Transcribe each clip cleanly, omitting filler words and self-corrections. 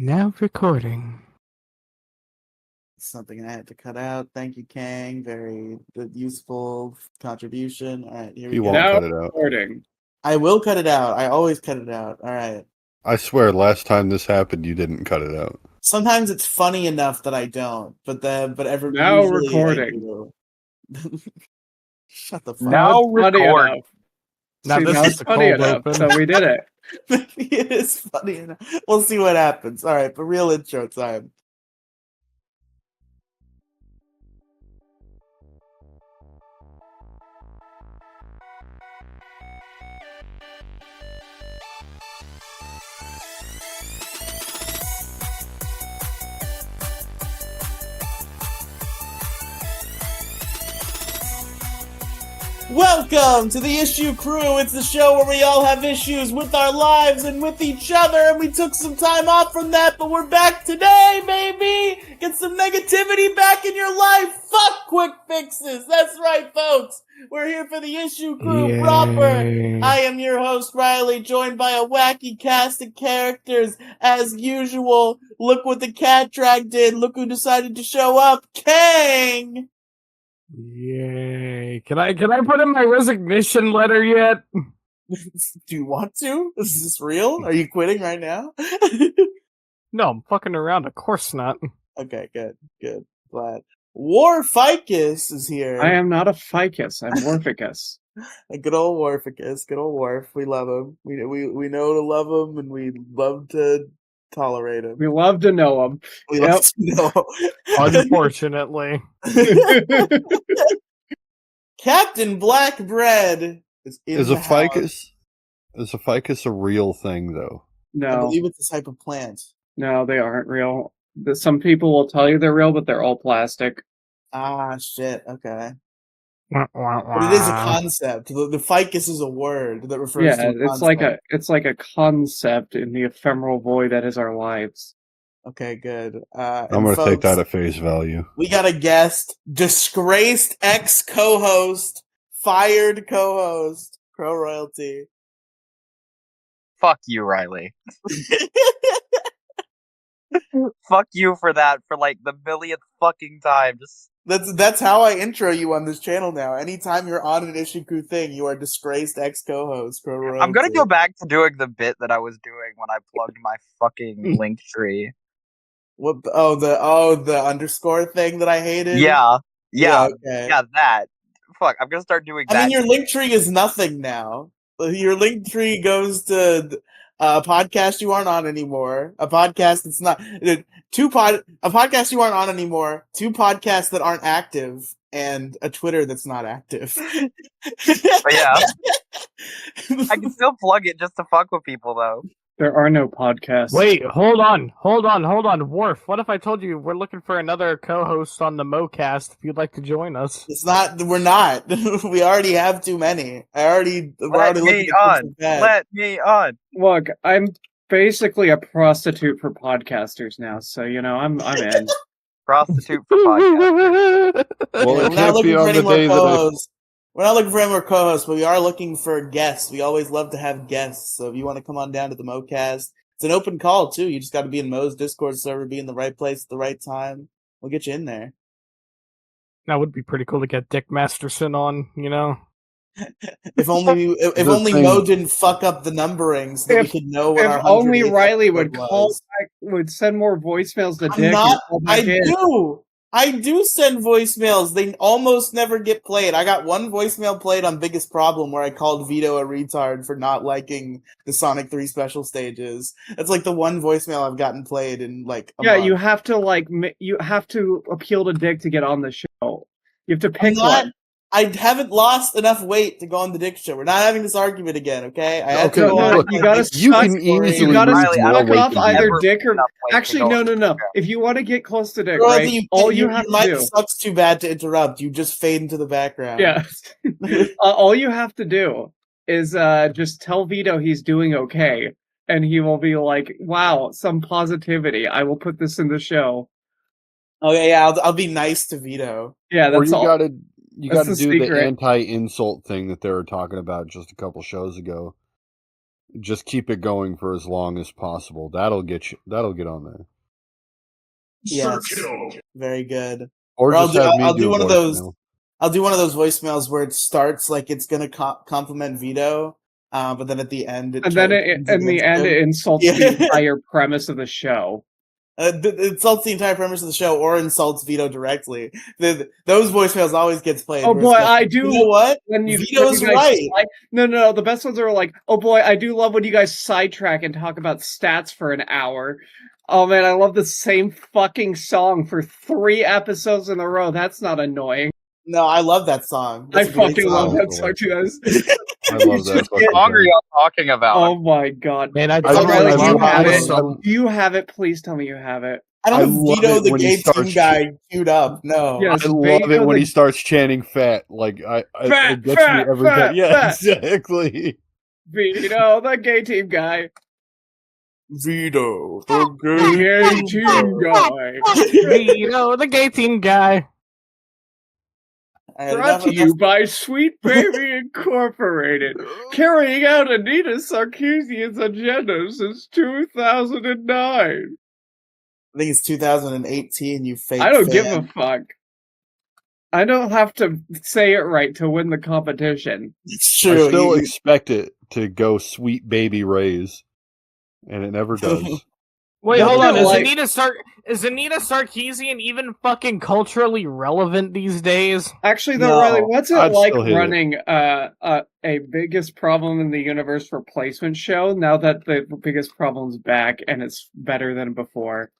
Now recording. Something I had to cut out. Thank you, Kang. Very useful contribution. All right, here we He go. won't cut it out. Recording. I will cut it out. I always cut it out. All right. I swear, last time this happened, you didn't cut it out. Sometimes it's funny enough that I don't, but Now usually recording. I do. Shut the fuck Now up. record. Now See, this now is it's the funny cold enough, open. so we did it. It is funny enough. We'll see what happens. All right, but real intro time. Welcome to the Issue Crew. It's the show where we all have issues with our lives and with each other, and we took some time off from that, but we're back today, baby! Get some negativity back in your life! Fuck quick fixes! That's right, folks! We're here for the Issue Crew proper! I am your host, Riely, joined by a wacky cast of characters, as usual. Look what the cat drag did, look who decided to show up, Kang! Yay. Can I put in my resignation letter yet? Do you want to? Is this real? Are you quitting right now? No, I'm fucking around. Of course not. Okay, good. Glad. War Ficus is here. I am not a ficus, I'm Morphicus. A good old Warficus, good old Worf. We love him. We know to love him, and we love to tolerate him. We love to know him. We love to know. Unfortunately. Captain Blackbread is in Is the a house. ficus? Is a ficus a real thing, though? I No, believe it's a type of plant. no, they aren't real. Some people will tell you they're real, but they're all plastic. Ah, shit. Okay. But it is a concept. The ficus is a word that refers to Yeah, a it's like a concept in the ephemeral void that is our lives. Okay, good. I'm going to take that at face value. We got a guest, disgraced ex-co-host, fired co-host, Crow Royalty. Fuck you, Riely. Fuck you for that for like the millionth fucking time. Just That's how I intro you on this channel now. Anytime you're on an Issue Crew thing, you are disgraced ex-co-host, Crow Royalty. I'm gonna go back to doing the bit that I was doing when I plugged my fucking link tree. What? The underscore thing that I hated. Yeah, Okay. that. Fuck, I'm gonna start doing that. I mean, your link tree is nothing now. Your link tree goes to a podcast you aren't on anymore. A podcast that's not a podcast you aren't on anymore. 2 podcasts that aren't active, and a Twitter that's not active. But yeah, I can still plug it just to fuck with people though. There are no podcasts. Wait, hold on. Worf, what if I told you we're looking for another co-host on the MoCast if you'd like to join us? It's not. We're not. We already have too many. We're already Let looking me at on. Let me on. Look, I'm basically a prostitute for podcasters now, so you know I'm in. Prostitute for podcast. Well, We're it not can't looking be for on any the more day that co-hosts. We're not looking for any more co-hosts, but we are looking for guests. We always love to have guests. So if you want to come on down to the MoCast, it's an open call too. You just got to be in Mo's Discord server, be in the right place at the right time. We'll get you in there. That would be pretty cool to get Dick Masterson on, you know? If only Mo didn't fuck up the numbering so that we could know what our If only 108th Riely would episode call was. back, would send more voicemails to I'm Dick. not. and call back in. I do send voicemails. They almost never get played. I got one voicemail played on Biggest Problem where I called Vito a retard for not liking the Sonic 3 special stages. That's like the one voicemail I've gotten played in like a month. You have to you have to appeal to Dick to get on the show. You have to pick one. I haven't lost enough weight to go on the Dick Show. We're not having this argument again, okay? I had to Okay, go on. look, you gotta you suck- can easily You gotta lose Riely, more suck weight off than either that. Never Dick or... enough weight to Actually, go no. on the show. If you want to get close to Dick, Well, right? All you have to do... sucks too bad to interrupt. You just fade into the background. Yeah. All you have to do is just tell Vito he's doing okay, and he will be like, wow, some positivity. I will put this in the show. Okay, yeah, I'll be nice to Vito. Yeah, Or that's all. you That's gotta the do the secret. anti-insult thing that they were talking about just a couple shows ago. Just keep it going for as long as possible. That'll get you. That'll get on there. Yes, very good. Or I'll just do have me I'll do do one of those. voicemail. I'll do one of those voicemails where it starts like it's gonna compliment Vito, but then at the end it And then turns in the against end, him. it insults Yeah. the entire premise of the show. It insults the entire premise of the show, or insults Vito directly. Those voicemails always gets played. Oh where it's boy, like, I do. You know what? When you Vito's guys right. No. The best ones are like, oh boy, I do love when you guys sidetrack and talk about stats for an hour. Oh man, I love the same fucking song for 3 episodes in a row. That's not annoying. No, I love that song. I That's a great fucking love song. that song too. I love that. What fucking song are song. y'all talking about? Oh my god. Man, I I totally Riley, do you love have this it? song. Do you have it? Please tell me you have it. I don't I have love Vito it the when he gay team starts guy queued up. No. Yes, I love it Vito when the- he starts chanting "fat." Like Fat, it gets me fat, every fat, time. Yeah, fat. exactly. Vito, the gay team guy. Vito The gay team guy. Vito, the gay team guy. Brought to you by Sweet Baby Incorporated, carrying out Anita Sarkeesian's agenda since 2009. I think it's 2018. You fake. I don't fan. give a fuck. I don't have to say it right to win the competition. It's I true. still expect it to go "Sweet Baby Rays," and it never does. Wait, Don't hold on. you like- Is Anita Sarkeesian even fucking culturally relevant these days? Actually, though, No, Riley, what's it I'd like still hit it. running a biggest problem in the universe replacement show now that the biggest problem's back and it's better than before?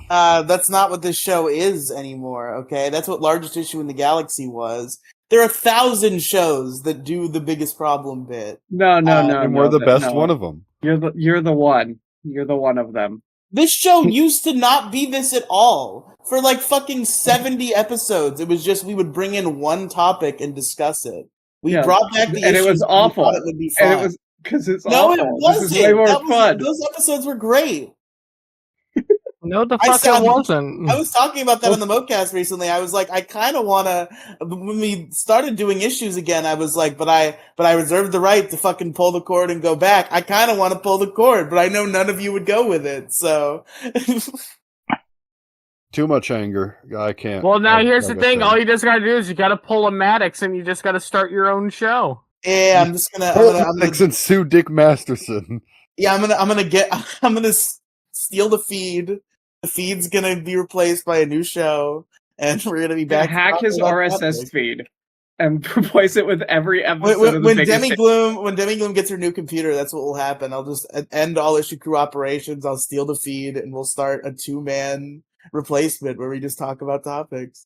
That's not what this show is anymore. Okay, that's what Largest Issue in the Galaxy was. There are 1,000 shows that do the biggest problem bit. No, And we're the best no. one of them. You're the one. You're the one of them. This show used to not be this at all. For like fucking 70 episodes, it was just we would bring in one topic and discuss it. We Yeah, brought back the and it issues was and we awful. thought it would be fun. And it was because it's no, awful. it wasn't. This is way more fun. Those episodes were great. No, the I fuck said- it wasn't. I was talking about that on the Mocast recently. I was like, I kind of want to. When we started doing issues again, I was like, but I reserved the right to fucking pull the cord and go back. I kind of want to pull the cord, but I know none of you would go with it. So Too much anger. I can't. Well, now here's the like I thing. said. All you just gotta do is you gotta pull a Maddox and you just gotta start your own show. yeah, I'm just gonna. Pull I'm gonna Alex and sue Dick Masterson. yeah, I'm gonna steal the feed. The feed's gonna be replaced by a new show, and we're gonna be back. to Hack talking his about RSS topics. feed and replace it with every episode When, of the when biggest Demi Gloom gets her new computer, that's what will happen. I'll just end all issue crew operations. I'll steal the feed, and we'll start a 2-man replacement where we just talk about topics.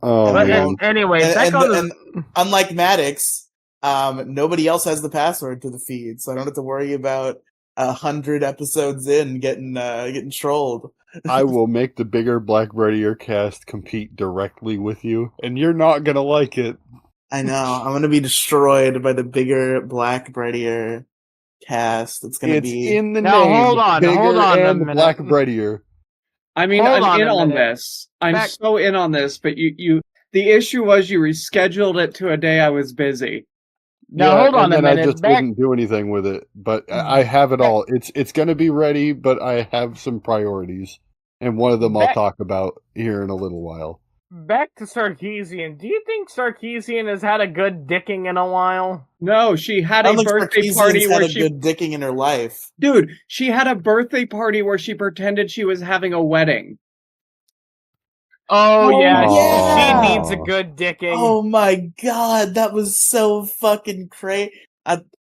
Oh But man. anyway, And- back and- on and- Unlike Maddox, nobody else has the password to the feed, so I don't have to worry about 100 episodes in getting trolled. I will make the bigger Blackbirdier cast compete directly with you, and you're not gonna like it. I know. I'm gonna be destroyed by the bigger Black Breadier cast. It's gonna It's be. in the Now, name. hold on Bigger a and minute. Blackbirdier. I mean, Hold I'm on in a on minute. this. I'm Back- so in on this, but you the issue was you rescheduled it to a day I was busy. Now hold on and a then I minute. just Back, didn't do anything with it. But I have it all. It's gonna be ready, but I have some priorities, and one of them I'll Back- talk about here in a little while. back to Sarkeesian. Do you think Sarkeesian has had a good dicking in a while? No, she had I a don't think birthday Sarkeesian's party had where a she good dicking in her life. Dude, she had a birthday party where she pretended she was having a wedding. Oh, Oh, yeah, yeah. she needs a good dicking. Oh my god, that was so fucking crazy.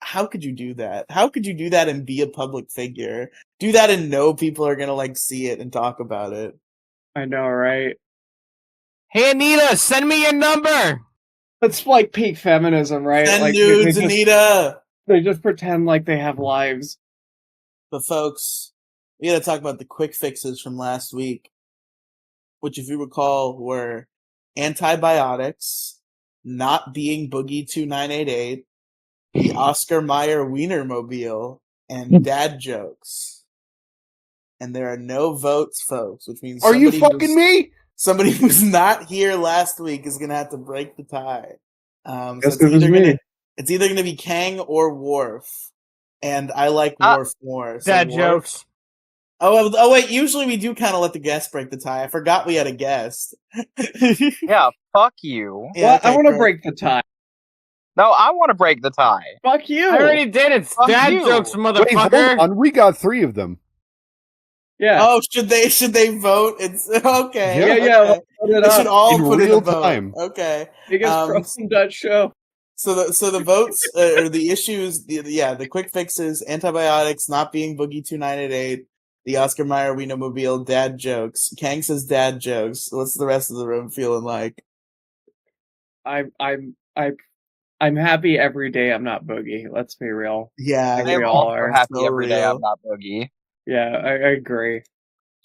How could you do that? How could you do that and be a public figure? Do that and know people are gonna like see it and talk about it. I know, right? Hey, Anita, send me your number. That's like peak feminism, right? Send Like nudes, they just, Anita. they just pretend like they have lives. But folks, we gotta talk about the quick fixes from last week, which, if you recall, were antibiotics, not being Boogie 2988, the Oscar Mayer Wienermobile, and dad jokes. And there are no votes, folks, which means Are you somebody fucking me? somebody who's not here last week is gonna have to break the tie. So Guess it's it was either me. gonna It's either going to be Kang or Worf, and I like Worf more. So Dad Worf. jokes. Oh, wait. Usually we do kind of let the guest break the tie. I forgot we had a guest. Yeah, fuck you. Yeah, Well, okay, I want to great. break the tie. No, I want to break the tie. Fuck you. I already did. It's Fuck dad you. jokes, Wait, hold motherfucker. on. We got 3 of them. Yeah. Oh, should they vote? It's okay. Yeah. Yeah. Okay. Put it They should up. all In put in a real vote. time. Okay. Biggest Frozen Dutch show. So the votes or the issues, the quick fixes, antibiotics, not being Boogie 2988, the Oscar Mayer Wienermobile, dad jokes. Kang says dad jokes. What's the rest of the room feeling like? I'm happy every day I'm not Boogie. Let's be real. Yeah, Like I am we all also are. happy So every day real. I'm not Boogie. Yeah, I agree.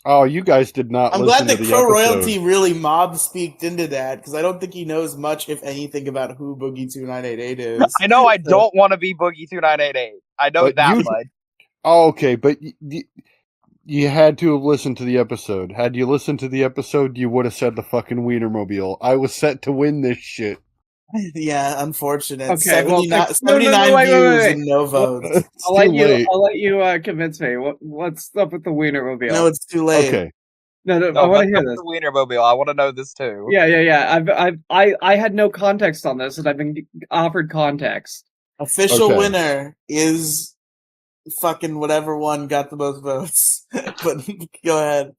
Oh, you guys did not I'm listen glad to that the Crow episode. Royalty really mob speaked into that because I don't think he knows much, if anything, about who Boogie 2988 is. I know I So- don't want to be Boogie 2988. I know But that you- much. Oh, okay, but you had to have listened to the episode. Had you listened to the episode, you would have said the fucking Wienermobile. I was set to win this shit. Yeah, unfortunate. Okay, 79, well, 79 wait, views wait. and no votes. It's I'll too let you. late. I'll let you convince me. What's up with the Wienermobile? No, it's too late. Okay. No, No, I want to let's hear go this. to the Wienermobile. I want to know this too. Yeah. I had no context on this, and I've been offered context. Official Okay. winner is fucking whatever one got the most votes. But go ahead.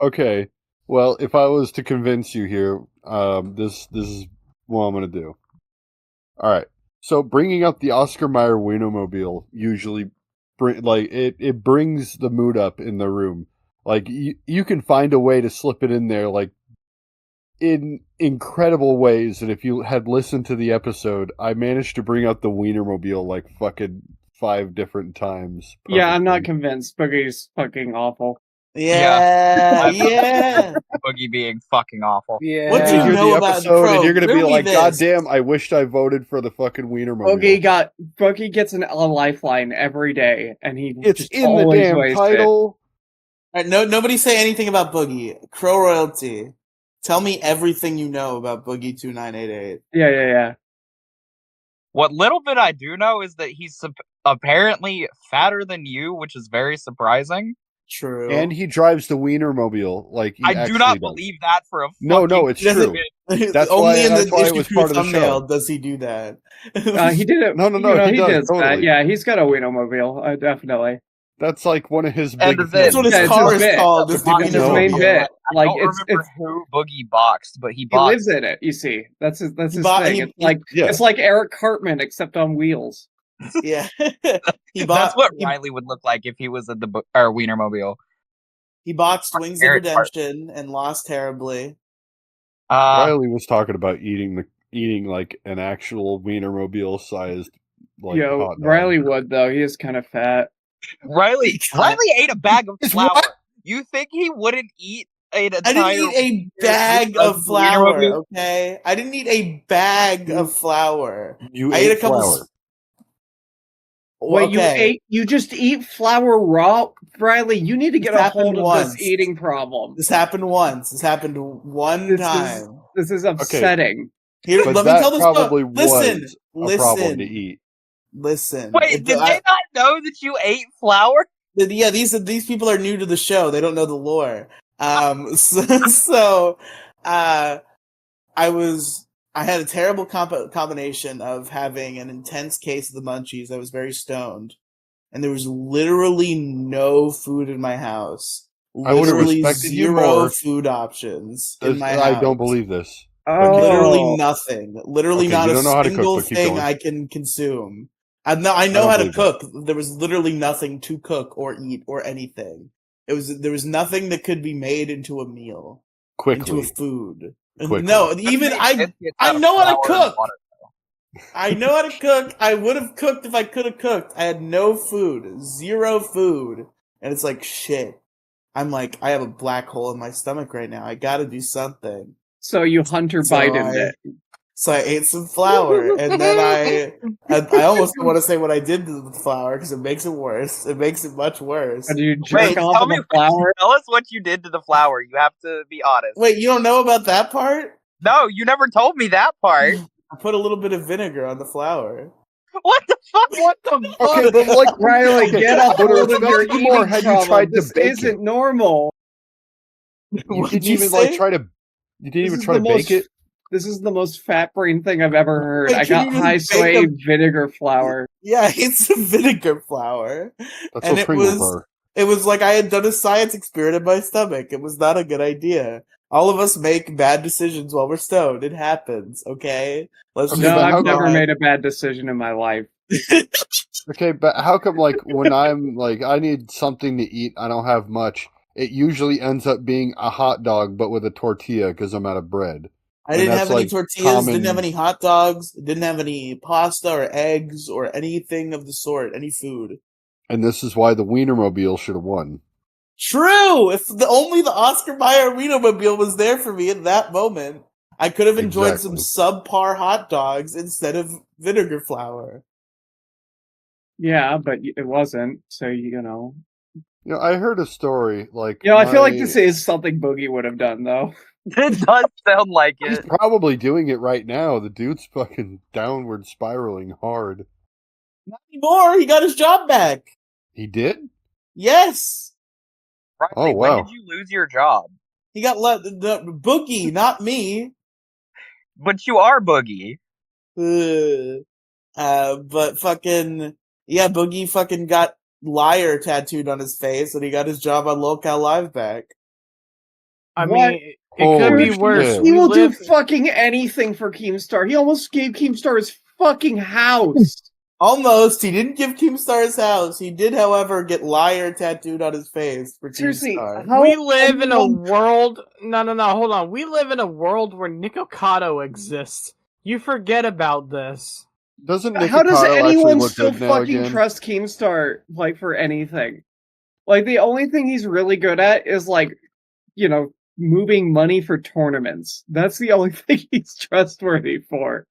Okay. Well, if I was to convince you here, this is what I'm gonna do. All right. So bringing up the Oscar Mayer Wienermobile usually, it brings the mood up in the room. Like you can find a way to slip it in there, like in incredible ways. And if you had listened to the episode, I managed to bring out the Wienermobile like fucking 5 different times. Yeah, I'm not perfectly. convinced. Boogie's fucking awful. Yeah, yeah. Boogie being fucking awful. Yeah. What do You you hear know the about episode, Crow? and you're gonna be Riddle me like, this. "God damn! I wished I voted for the fucking Wienermobile." Boogie gets a lifeline every day, and he It's just in the always damn wastes title. All right, nobody say anything about Boogie. Crow Royalty. Tell me everything you know about Boogie 2988. it. Yeah. What little bit I do know is that he's apparently fatter than you, which is very surprising. True. And he drives the Wienermobile like he I do actually not does. believe that for a No, fucking it's He doesn't- true. That's Only why- in that's the why it issue was 2 part of the thumbnail show. does he do that. He did it. No, he he does, did that. totally. Yeah, he's got a Wienermobile. Definitely. That's like one of his And big that's That's things. what his Yeah, it's car his is bit. called. Is the That's It's his No. main Wienermobile. bit. I Like don't remember who Boogie boxed, but he he boxed. lives in it. You see, that's his He bought- thing. he- It's like Yeah. it's like Eric Cartman except on wheels. Yeah. he That's what he, Riely would look like if he was at the Wienermobile. he boxed Wings of Eric Redemption and lost terribly. Riley was talking about eating like an actual Wienermobile sized like Yo, hot dog. Riley would though. He is kind of fat. Riley ate a bag of It's flour. what? You think he wouldn't eat an I entire? didn't eat a bag of of flour, Wienermobile? okay? I didn't eat a bag of flour. You I ate ate a couple. flour. Wait, Okay. you just eat flour raw, Riley? You need to get This a hold happened of once. this eating problem. This happened once. This happened one This time. This is upsetting. Here, But let me that tell this probably story. Listen, was a problem to eat. listen. Wait, did they not know that you ate flour? Yeah, these people are new to the show. They don't know the lore. So I had a terrible combination of having an intense case of the munchies. I was very stoned, and there was literally no food in my house. I would have Literally respected you zero more. food options in my house. I don't believe this. Oh, Literally nothing. Literally Okay, not you a don't know how to cook, single but keep thing going. I can consume. I know don't how to believe cook. There was literally nothing to cook or eat or anything. There was nothing that could be made into a meal, into a Quickly. food. Quickly. No, even I know how to cook. I know how to cook. I would have cooked if I could have cooked. I had no food, zero food, and it's like shit. I'm like, I have a black hole in my stomach right now. I got to do something. so you Hunter So Biden it. So I ate some flour, and then I almost don't want to say what I did to the flour because it makes it worse. It makes it much worse. Did you jerk Wait, off tell on me the flour? Tell us what you did to the flour. You have to be honest. Wait, you don't know about that part? No, you never told me that part. I put a little bit of vinegar on the flour. What the fuck? What the fuck? Okay, but like, Riley, okay, get a but hold of your respect more, eating had you problem. tried to This bake isn't it? normal. You What'd didn't you even say? like try to. You didn't This even is try the to bake most. it. This is the most fat brain thing I've ever heard. Wait, I can got you just high bake soy a- vinegar flour. Yeah, it's some vinegar flour. That's And what Pringles are. it was like I had done a science experiment in my stomach. It was not a good idea. All of us make bad decisions while we're stoned. It happens, okay? Let's Okay, just No, but I've how move never come? made a bad decision in my life. Okay, but how come like when I'm like I need something to eat, I don't have much. It usually ends up being a hot dog, but with a tortilla because I'm out of bread. I And didn't that's have any like tortillas, didn't have common. any hot dogs, didn't have any pasta or eggs or anything of the sort, any food. And this is why the Wienermobile should have won. True! If only the Oscar Mayer Wienermobile was there for me at that moment, I could have enjoyed some Exactly. subpar hot dogs instead of vinegar flour. Yeah, but it wasn't. So you know. You know, I heard a story like You know, I feel like my. this is something Boogie would have done, though. It does sound like He's it. probably doing it right now. The dude's fucking downward spiraling hard. Not anymore, he got his job back. He did? Yes! Riley, Oh, when wow. did you lose your job? He got the Boogie, not me. But you are Boogie. But fucking, yeah, Boogie fucking got liar tattooed on his face and he got his job on Locale Live back. I What? mean, it could be Holy worse. shit. He We will do live. fucking anything for Keemstar. He almost gave Keemstar his fucking house. Almost. He didn't give Keemstar his house. He did, however, get liar tattooed on his face for Seriously, Keemstar. how We live in a anyone- world. No, hold on. We live in a world where Nikocado exists. You forget about this. Doesn't How does Nikocado actually anyone look still good now fucking again? trust Keemstar, like, for anything? Like, the only thing he's really good at is, like, you know, moving money for tournaments. That's the only thing he's trustworthy for.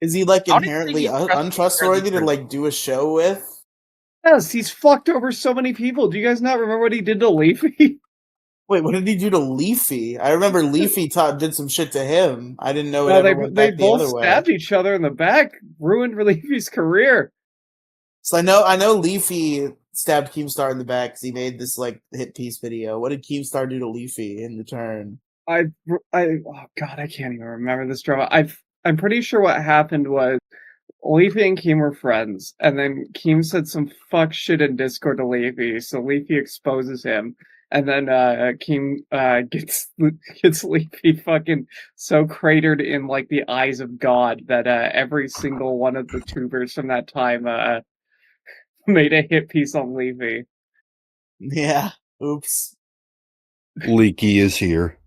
Is he like Honestly, inherently he's trustworthy untrustworthy to for- like do a show with? Yes, he's fucked over so many people. Do you guys not remember what he did to Leafy? Wait, what did he do to Leafy? I remember Leafy did some shit to him. I didn't know it No, ever went they back the both other way. stabbed each other in the back, ruined Leafy's career. So I know Leafy stabbed Keemstar in the back because he made this like hit piece video. What did Keemstar do to Leafy in return? Oh god, I can't even remember this drama. I'm pretty sure what happened was Leafy and Keem were friends, and then Keem said some fuck shit in Discord to Leafy, so Leafy exposes him, and then Keem gets Leafy fucking so cratered in like the eyes of God that every single one of the tubers from that time made a hit piece on Leafy. Yeah. Oops. Leaky is here.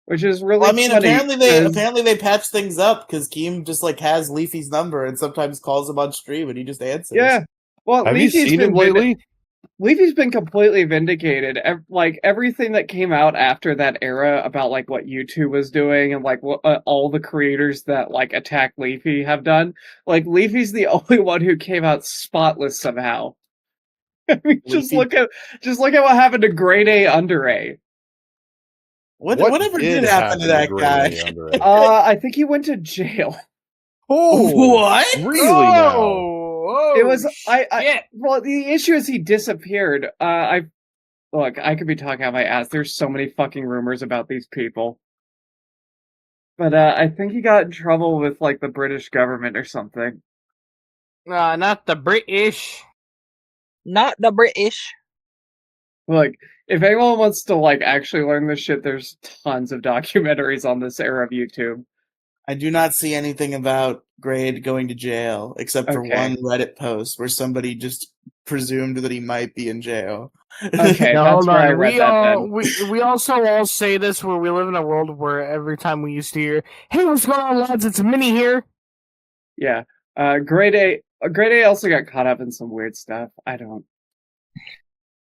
Which is really Well, I mean, funny. apparently they patched things up because Keem just like has Leafy's number and sometimes calls him on stream and he just answers. Yeah. Well, Have you seen him lately? Leafy's been completely vindicated. Like everything that came out after that era about like what YouTube was doing and like what all the creators that like attack Leafy have done. Like Leafy's the only one who came out spotless somehow. I mean, just Leafy- look at what happened to Grade A Under A. Whatever did happen to that guy? I think he went to jail. Oh, What? really now? Oh, It was shit. well, the issue is he disappeared. I could be talking out my ass. There's so many fucking rumors about these people. But I think he got in trouble with like the British government or something. Not the British. Not the British. Look, if anyone wants to like actually learn this shit, there's tons of documentaries on this era of YouTube. I do not see anything about Grade going to jail except for Okay. one Reddit post where somebody just presumed that he might be in jail. Okay, No, that's hold where I on. read We that all then. we also all say this where we live in a world where every time we used to hear, "Hey, what's going on, lads? It's Minnie here." Yeah. Grade A also got caught up in some weird stuff.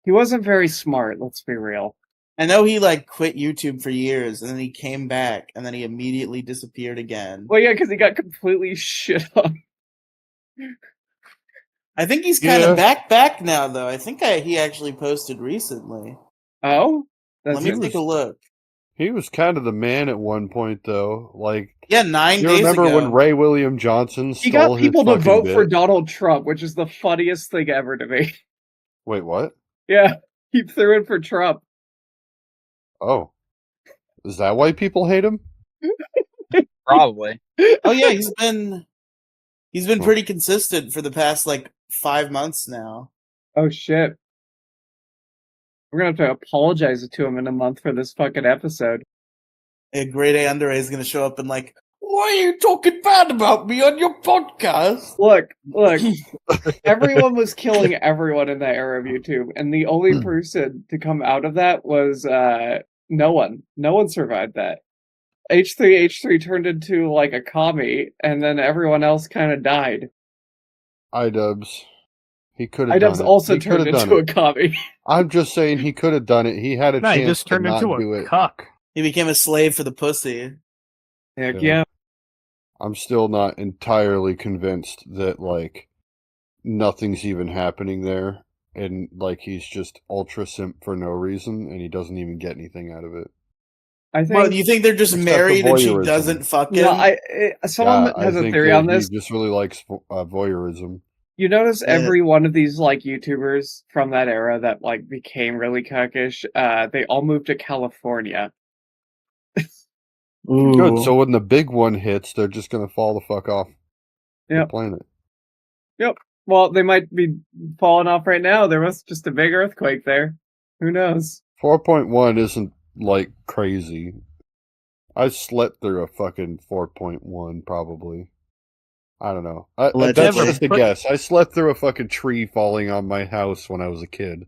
He wasn't very smart, let's be real. I know he like quit YouTube for years and then he came back and then he immediately disappeared again. Well, yeah, because he got completely shit on. I think he's kind of back now though. I think he actually posted recently. Oh? Let me take a look. He was kind of the man at one point, though. Like, Yeah, 9 you days remember ago. when Ray William Johnson He got stole his people to fucking vote bit? for Donald Trump, which is the funniest thing ever to me. Wait, what? Yeah, he threw in for Trump. Oh, is that why people hate him? Probably. Oh yeah, he's been Huh. pretty consistent for the past like 5 months now. Oh shit. We're gonna have to apologize to him in a month for this fucking episode. A grade A under A is gonna show up and like, why are you talking bad about me on your podcast? Look, everyone was killing everyone in that era of YouTube, and the only person to come out of that was no one. No one survived that. H3 turned into like a commie, and then everyone else kind of died. iDubbbz. He could have done iDubbbz it. also He could turned have done into a it. commie. I'm just saying he could have done it. He had a No, chance he just turned to not into do a it. cuck. He became a slave for the pussy. Heck Yeah. yeah. I'm still not entirely convinced that, like, nothing's even happening there. And, like, he's just ultra simp for no reason, and he doesn't even get anything out of it. I think. Well, you think they're just Except for married and she voyeurism. doesn't fuck him? No, someone Yeah, has I a think theory that on this. He just really likes voyeurism. You notice Yeah. every one of these like YouTubers from that era that like became really cuckish, they all moved to California. Good. So when the big one hits, they're just gonna fall the fuck off the Yep. planet. Well, they might be falling off right now. There was just a big earthquake there. Who knows? 4.1 isn't like crazy. I slept through a fucking 4.1 probably. I don't know. That's Allegedly. just a guess. I slept through a fucking tree falling on my house when I was a kid.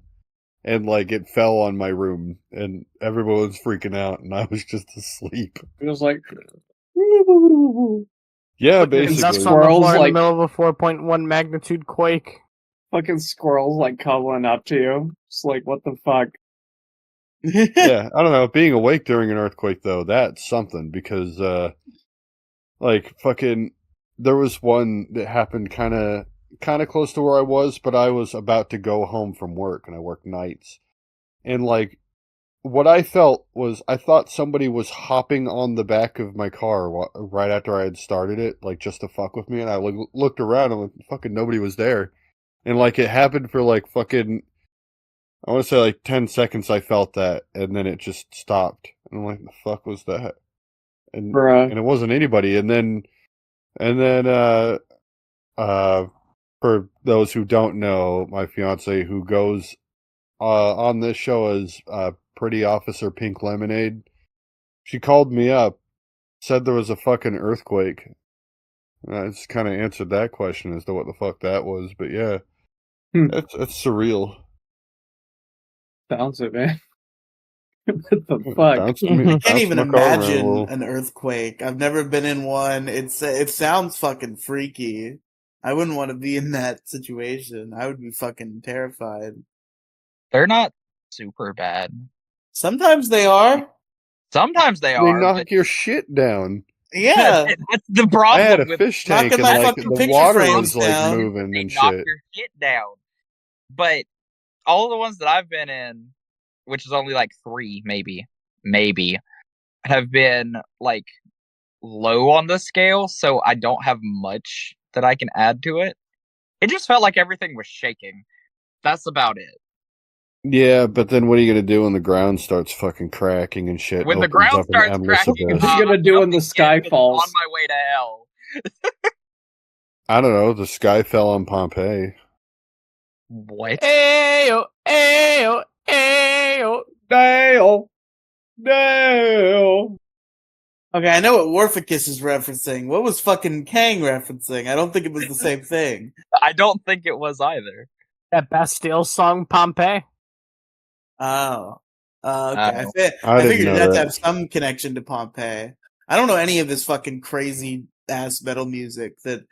And like it fell on my room and everyone was freaking out and I was just asleep. It was like Yeah, Fucking basically. nuts on the Squirrels, floor in like- the middle of a 4.1 magnitude quake. fucking squirrels like cuddling up to you. Just like what the fuck? Yeah, I don't know. Being awake during an earthquake though, that's something because like fucking there was one that happened kind of close to where I was, but I was about to go home from work and I work nights. And like what I felt was I thought somebody was hopping on the back of my car right after I had started it, like just to fuck with me, and I looked around and like, fucking nobody was there. And like it happened for like fucking I want to say like 10 seconds I felt that, and then it just stopped. And I'm like, the fuck was that? And Bruh. and it wasn't anybody. And then for those who don't know, my fiance who goes on this show as Pretty Officer Pink Lemonade, she called me up, said there was a fucking earthquake. And I just kind of answered that question as to what the fuck that was. But yeah, it's surreal. Sounds it, man. What the fuck? Bounced I can't bounced even my car around a imagine little. an earthquake. I've never been in one. It sounds fucking freaky. I wouldn't want to be in that situation. I would be fucking terrified. They're not super bad. Sometimes they are. Sometimes they They are. knock but your shit down. Yeah. that's the I problem had a with fish tank knocking and my like fucking the picture water frames was like down. moving they and knock shit. your shit down. But all the ones that I've been in, which is only like 3, maybe, have been like low on the scale, so I don't have much that I can add to it. It just felt like everything was shaking. That's about it. Yeah, but then what are you gonna do when the ground starts fucking cracking and shit? When the opens ground up an starts endless cracking, abyss? What are you gonna do when the I'm sky falls? on my way to hell. I don't know. The sky fell on Pompeii. What? Ayo, ayo, ayo. Dale! Dale! Okay, I know what Warficus is referencing. What was fucking Kang referencing? I don't think it was the same thing. I don't think it was either. That Bastille song, Pompeii. Oh. Okay. I I didn't figured know it had to that. have some connection to Pompeii. I don't know any of this fucking crazy ass metal music that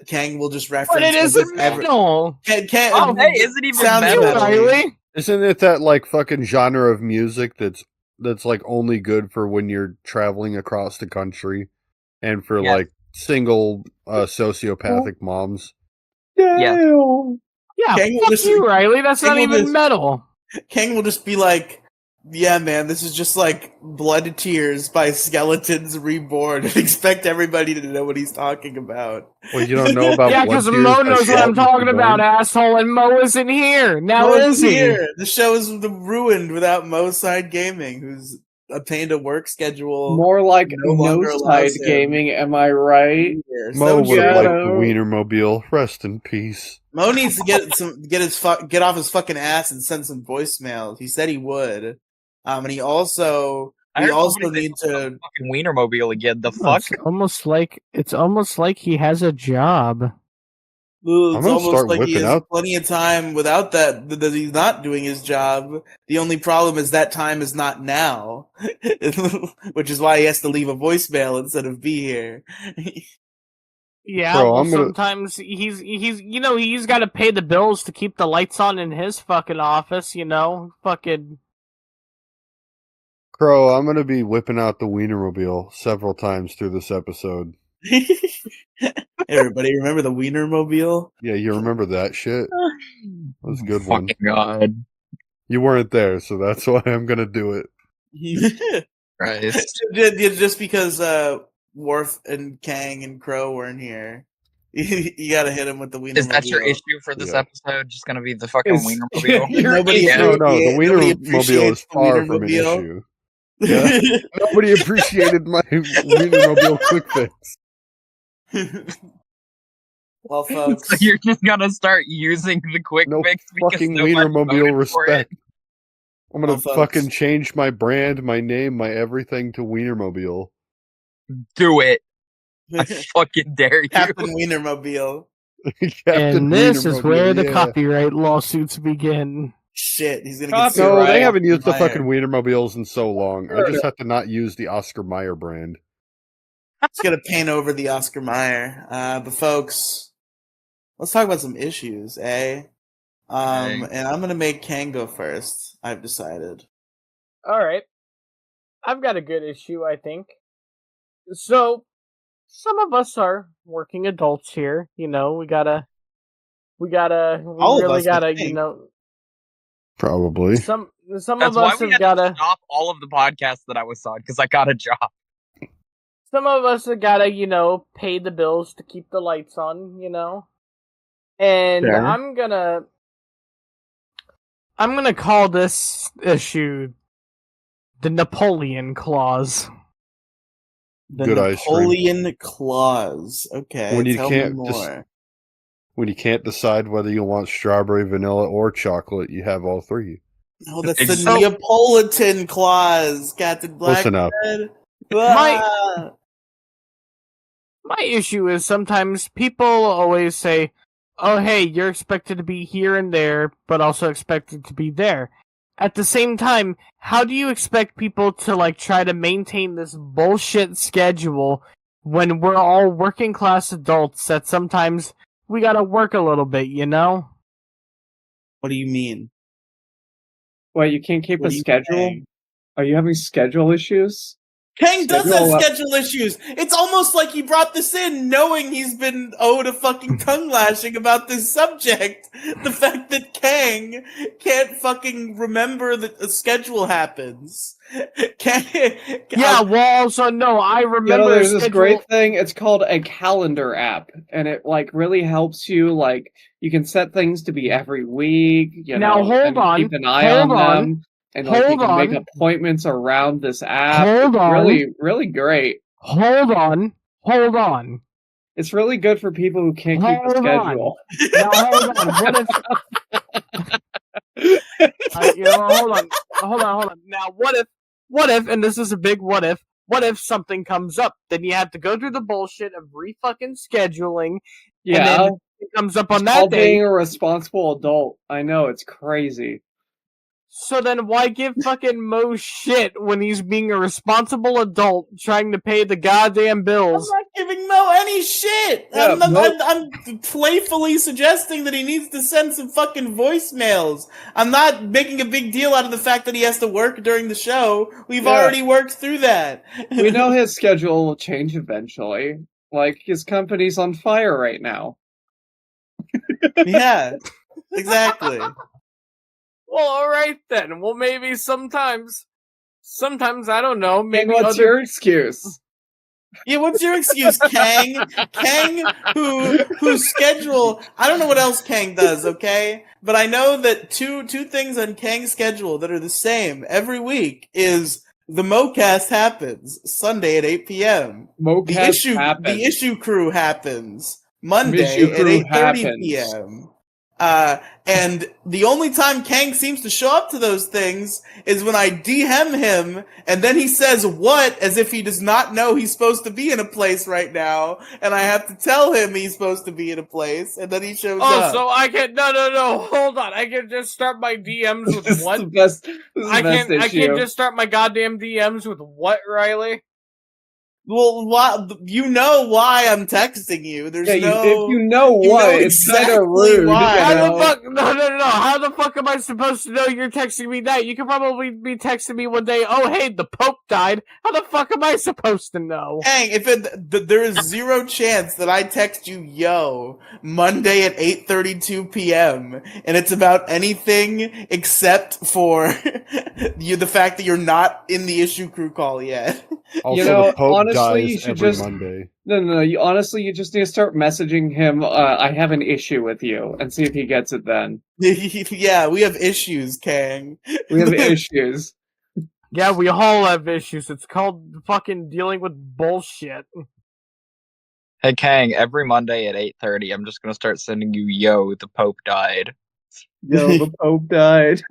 Kang will just reference. But it as isn't if ever- metal. Pompeii isn't even sounds metal. metal-y. Riely. Isn't it that like fucking genre of music that's like only good for when you're traveling across the country and for Yes. like single sociopathic moms? Dale! Yeah, Kang will fuck just- you, Riely. That's Kang not will even just- metal. Kang will just be like, Yeah, man, this is just like Blood and Tears by Skeletons Reborn. Expect everybody to know what he's talking about. Well, you don't know about Yeah, Blood because Tears Mo by knows what I'm Skeletons talking about, Reborn? asshole, and Mo isn't here. Now Mo is isn't he? here. The show is ruined without Mo Side Gaming, who's obtained a work schedule More like no no longer side allows him gaming, am I right? here. Mo So would have true. liked the Ghetto. Wienermobile. Rest in peace. Mo needs to get off his fucking ass and send some voicemails. He said he would. And we also need to. Fucking Wienermobile again. The fuck? It's almost like he has a job. I'm It's gonna almost start like he whipping has out. plenty of time without that he's not doing his job. The only problem is that time is not now, which is why he has to leave a voicemail instead of be here. Yeah, Bro, well, I'm gonna. sometimes he's got to pay the bills to keep the lights on in his fucking office. Fucking. Crow, I'm gonna be whipping out the Wienermobile several times through this episode. Everybody, remember the Wienermobile? Yeah, you remember that shit? That was a good one. Fucking god. You weren't there, so that's why I'm gonna do it. Christ. Just because Worf and Kang and Crow weren't here, you gotta hit him with the Wienermobile. Is that your issue for this Yeah. episode? Just gonna be the fucking Is- Wienermobile? Your Nobody, issue- No, the nobody Wienermobile appreciates is the far from an Wienermobile. issue. Yeah. Nobody appreciated my Wienermobile quick fix. Well, folks, So you're just gonna start using the quick No fix because fucking nobody Wienermobile voted for it? respect. I'm gonna Well, folks. fucking change my brand, my name, my everything to Wienermobile. Do it. I fucking dare you. Captain Wienermobile. Captain And this is Wienermobile, where the yeah. copyright lawsuits begin. Shit, he's gonna God, get sued. No, by they haven't Oscar used the Mayer. fucking Wienermobiles in so long. I Sure. just have to not use the Oscar Mayer brand. It's gonna paint over the Oscar Mayer. But folks, let's talk about some issues, eh? Okay. And I'm gonna make Kang go first. I've decided. All right, I've got a good issue, I think. So, some of us are working adults here. We All of really us, I gotta, think. Probably. some That's of why us we have had gotta. to stop all of the podcasts that I was on because I got a job. Some of us have gotta, pay the bills to keep the lights on, And Sure. I'm gonna call this issue the Napoleon Clause. The Good ice cream. Napoleon Clause. Okay, When you tell can't me just- more. When you can't decide whether you want strawberry, vanilla, or chocolate, you have all three. No, that's Ex- the Neapolitan Clause, Captain Close enough. Blackhead. My- Ah! My issue is sometimes people always say, oh, hey, you're expected to be here and there, but also expected to be there. At the same time, how do you expect people to, try to maintain this bullshit schedule when we're all working class adults that sometimes we gotta work a little bit, What do you mean? What, you can't keep What a are you schedule? saying? Are you having schedule issues? Kang does Schedule have up. schedule issues. It's almost like he brought this in knowing he's been owed a fucking tongue lashing about this subject. The fact that Kang can't fucking remember that a schedule happens. Yeah, well, also, no, I remember There's this schedule- great thing. It's called a calendar app, and it really helps you. You can set things to be every week. Now, hold and on, keep an eye hold on on, them, and you hold can make on. appointments around this app. Hold It's on. really, really great. Hold on. It's really good for people who can't keep a Hold on. schedule. Now, hold on. What if... hold on. Now, what if, and this is a big what if something comes up? Then you have to go through the bullshit of re-fucking scheduling, and Yeah, then it comes up on it's that called day. being a responsible adult. I know, it's crazy. So then why give fucking Mo shit when he's being a responsible adult trying to pay the goddamn I'm bills? not giving Mo any shit. Yeah, I'm playfully suggesting that he needs to send some fucking voicemails. I'm not making a big deal out of the fact that he has to work during the show. We've Yeah. already worked through that. We know his schedule will change eventually. His company's on fire right now. Yeah, exactly. Well, alright then. Well, maybe sometimes, I don't know, Kang, maybe what's other... your excuse? Yeah, what's your excuse, Kang? Kang, whose schedule? I don't know what else Kang does, okay? But I know that two things on Kang's schedule that are the same every week is the MoCast happens Sunday at 8 p.m. Mocast The happens. issue crew happens Monday Issue at crew 8:30 happens. p.m. And the only time Kang seems to show up to those things is when I DM him, and then he says what as if he does not know he's supposed to be in a place right now, and I have to tell him he's supposed to be in a place, and then he shows Oh, up. so I can... No, hold on. I can just start my DMs with This is what? the best. This is the I best can't issue. just start my goddamn DMs with what, Riely? Well, why, you know why I'm texting you. There's Yeah, if you know you what, know it's kind exactly of rude. why. You How know? the fuck? No. How the fuck am I supposed to know you're texting me that? You could probably be texting me one day, oh, hey, the Pope died. How the fuck am I supposed to know? Dang, there is zero chance that I text you, yo, Monday at 8:32 p.m. and it's about anything except for the fact that you're not in the issue crew call yet. Also, know, the Pope honestly, you dies should every just- Monday. No. You just need to start messaging him. I have an issue with you, and see if he gets it. Then Yeah, we have issues, Kang. we have issues. Yeah, we all have issues. It's called fucking dealing with bullshit. Hey Kang, every Monday at 8:30, I'm just gonna start sending you, yo, the Pope died. Yo, the Pope died.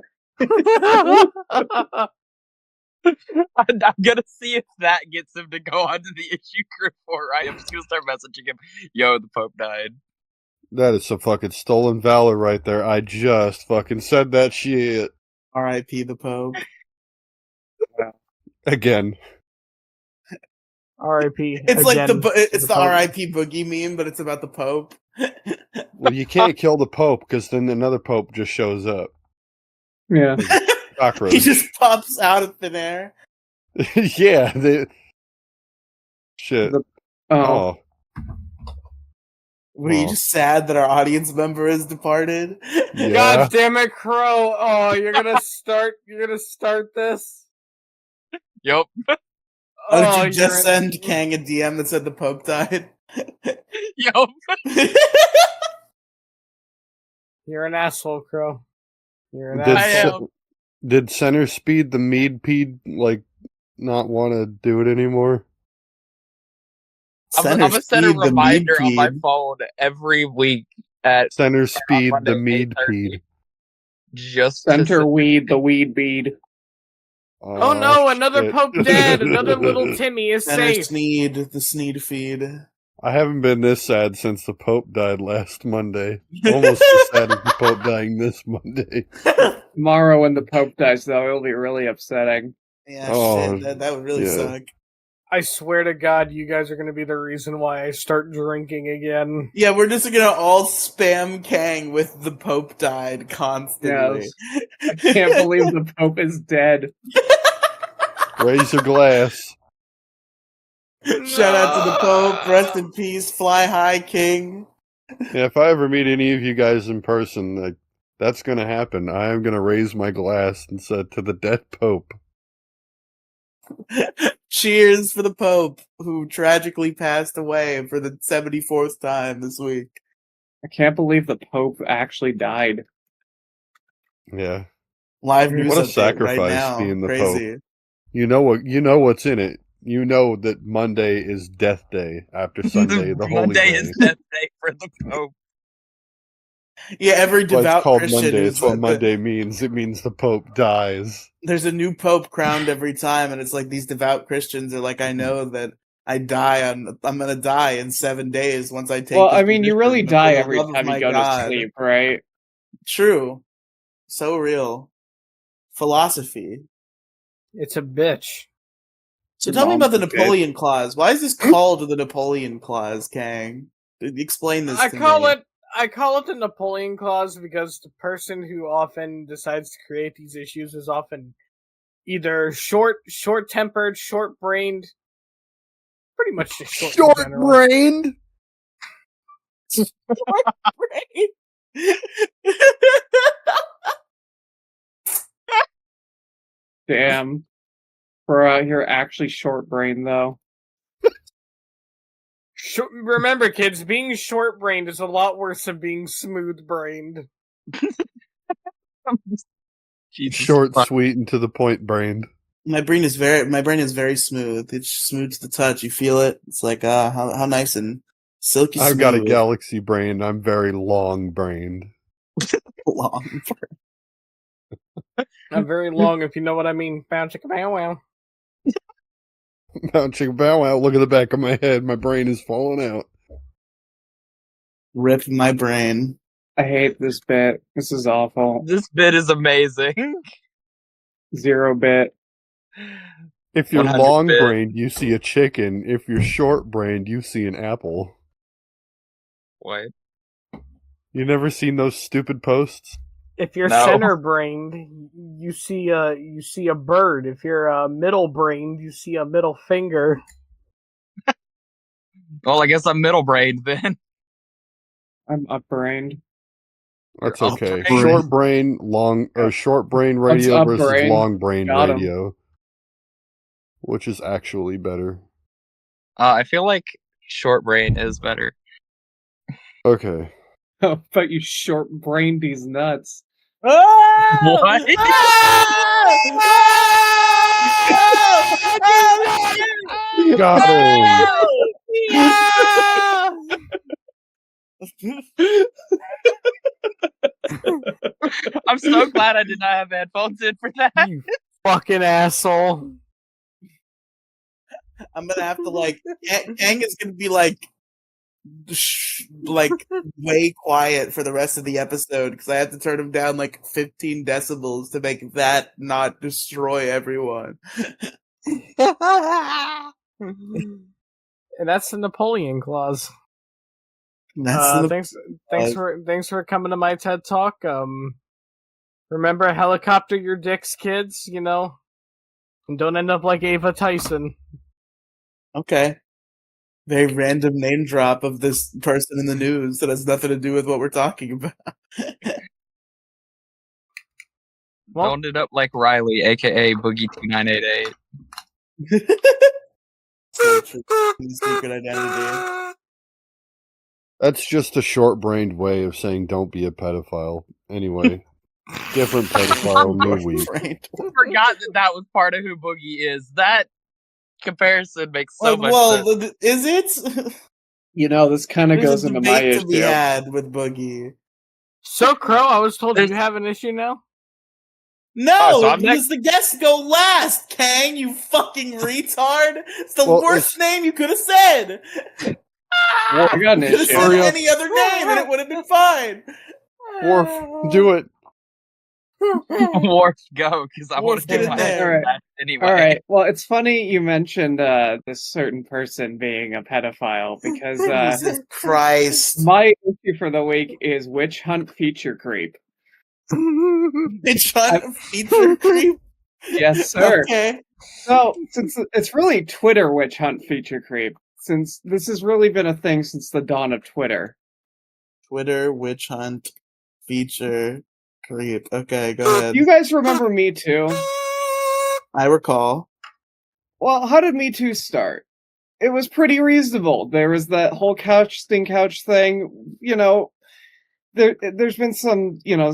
I'm gonna see if that gets him to go onto the issue crew for right. I'm just gonna start messaging him, yo, the Pope died. That is some fucking stolen valor right there. I just fucking said that shit. R.I.P. the Pope. Again. R.I.P. It's like again it's to the Pope. R.I.P. Boogie meme, but it's about the Pope. Well, you can't kill the Pope because then another Pope just shows up. Yeah. Cockroach. He just pops out of thin air. Yeah. Shit. Oh. Were you Oh. just sad that our audience member has departed? Yeah. God damn it, Crow! Oh, you're gonna start this. Yup. Oh, did Oh, you just you're send Kang a DM that said the Pope died? Yup. You're an asshole, Crow. You're an Did, I asshole. am. did Center Speed the Meadpeed not want to do it anymore? I'm gonna set a reminder on my phone every week at Center Speed Monday, the 8:30. Meadpeed. just Center to weed, the weed bead. Oh no, another shit. Pope dead. Another little Timmy is Center safe. Sneed, the Sneed feed. I haven't been this sad since the Pope died last Monday. Almost as sad as the Pope dying this Monday. Tomorrow when the Pope dies, though, it'll be really upsetting. Yeah, Oh, shit, that would really yeah. suck. I swear to God, you guys are gonna be the reason why I start drinking again. Yeah, we're just gonna all spam Kang with the Pope died constantly. Yes. I can't believe the Pope is dead. Raise your glass. Shout out to the Pope, rest in peace, fly high, King. Yeah, if I ever meet any of you guys in person, that's going to happen. I am going to raise my glass and say to the dead Pope. Cheers for the Pope, who tragically passed away for the 74th time this week. I can't believe the Pope actually died. Yeah. Live news What a update sacrifice right now. being the Crazy. Pope. You know what's in it. You know that Monday is Death Day after Sunday, the Holy Monday Day. is Death Day for the Pope. Yeah, every That's why devout it's called Christian Monday. is It's what Monday means. It means the Pope dies. There's a new Pope crowned every time, and it's like these devout Christians are like, I know that I'm gonna die in 7 days once I take. Well, this I mean, you position, really but for die the every love of time you my go God. to sleep, right? True. So real. Philosophy. It's a bitch. So Your tell me mom's about the a bitch. Napoleon Clause. Why is this called the Napoleon Clause, Kang? Explain this I to call me. it the Napoleon Clause because the person who often decides to create these issues is often either short-tempered, short-brained, pretty much just short in general. Short-brained? Damn. We're out here actually short-brained, though. Remember, kids, being short-brained is a lot worse than being smooth-brained. Jesus Short, fuck. sweet, and to the point brained. My brain is very smooth. It's smooth to the touch. You feel it. It's like how nice and silky I've smooth. got a galaxy brain. I'm very long brained. Long. Not very long, if you know what I mean. Bow chicka bow wow. Bow chicka bow wow. Look at the back of my head. My brain is falling out. Rip my brain. I hate this bit. This is awful. This bit is amazing. 0-bit. If you're 100 long bit. brained, you see a chicken. If you're short brained, you see an apple. What? You never seen those stupid posts? If you're No. center-brained, you see a bird. If you're middle-brained, you see a middle finger. Well, I guess I'm middle brained then. I'm up-brained. That's You're okay. up-brained. Short brain, long or short brain radio up-brained. versus long brain Got 'em. radio, which is actually better. I feel like short brain is better. Okay. Oh, but you short-brained these nuts. What? Got him. I'm so glad I did not have headphones in for that. You fucking asshole. I'm gonna have to like. Kang is gonna be like way quiet for the rest of the episode because I have to turn him down like 15 decibels to make that not destroy everyone. And that's the Napoleon clause. That's Thanks for coming to my TED Talk. Remember, helicopter your dicks, kids. You know, and don't end up like Ava Tyson. okay. Very random name drop of this person in the news that has nothing to do with what we're talking about. Well, Don't end up like Riely, aka Boogie2988. Secret identity. That's just a short brained way of saying don't be a pedophile. Anyway, different pedophile, new week. Right. I forgot that was part of who Boogie is. That comparison makes so much sense. Is it? You know, this kind of There's goes a into my debate to be issue. had with Boogie. so Crow, I was told you have an issue now. No, Oh, so I'm because the guests go last, Kang, you fucking retard. It's the Well, worst name you could have said. I got an You could have issue. said Hurry up. any other name and it would have been fine. Worf, do it. Worf, go, because I want Worf, to get do in my there. head back anyway. All right. Well, it's funny you mentioned this certain person being a pedophile because Jesus Christ. my issue for the week is witch hunt feature creep. Bitch hunt feature creep? Yes, sir. Okay. So, since it's really Twitter witch hunt feature creep, since this has really been a thing since the dawn of Twitter. Twitter witch hunt feature creep. Okay, go ahead. You guys remember Me Too? I recall. Well, how did Me Too start? It was pretty reasonable. There was that whole couch thing. You know, there's been some, you know,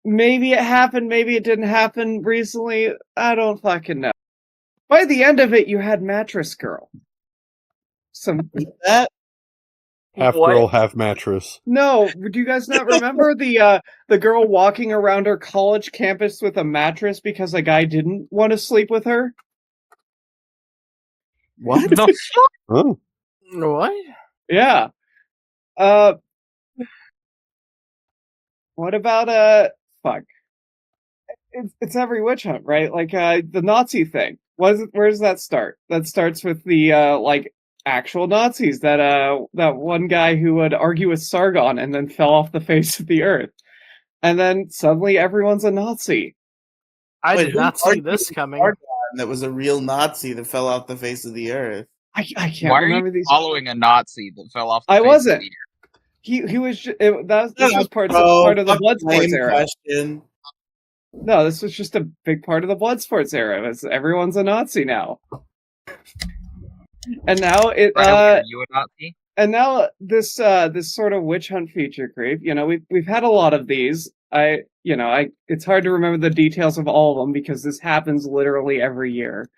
maybe it happened, maybe it didn't happen recently. I don't fucking know. By the end of it, you had Mattress Girl. That Half What? girl, half mattress. No, do you guys not remember the girl walking around her college campus with a mattress because a guy didn't want to sleep with her? what? The fuck? Huh? What? Yeah. What about fuck? It's every witch hunt, right? Like the Nazi thing. Where does that start? That starts with the like actual Nazis. That one guy who would argue with Sargon and then fell off the face of the earth, and then suddenly everyone's a Nazi. I Wait, did who not see argued this with coming. Sargon that was a real Nazi that fell off the face of the earth. I can't Why are remember you these. following a Nazi that fell off the I face wasn't. of the earth? He was. This was part Bro, of the fucking Bloodsport lame era. question. No, this was just a big part of the Bloodsports era. Everyone's a Nazi now. And now Riley, are you a Nazi? and now this sort of witch hunt feature creep. We've had a lot of these. It's hard to remember the details of all of them because this happens literally every year.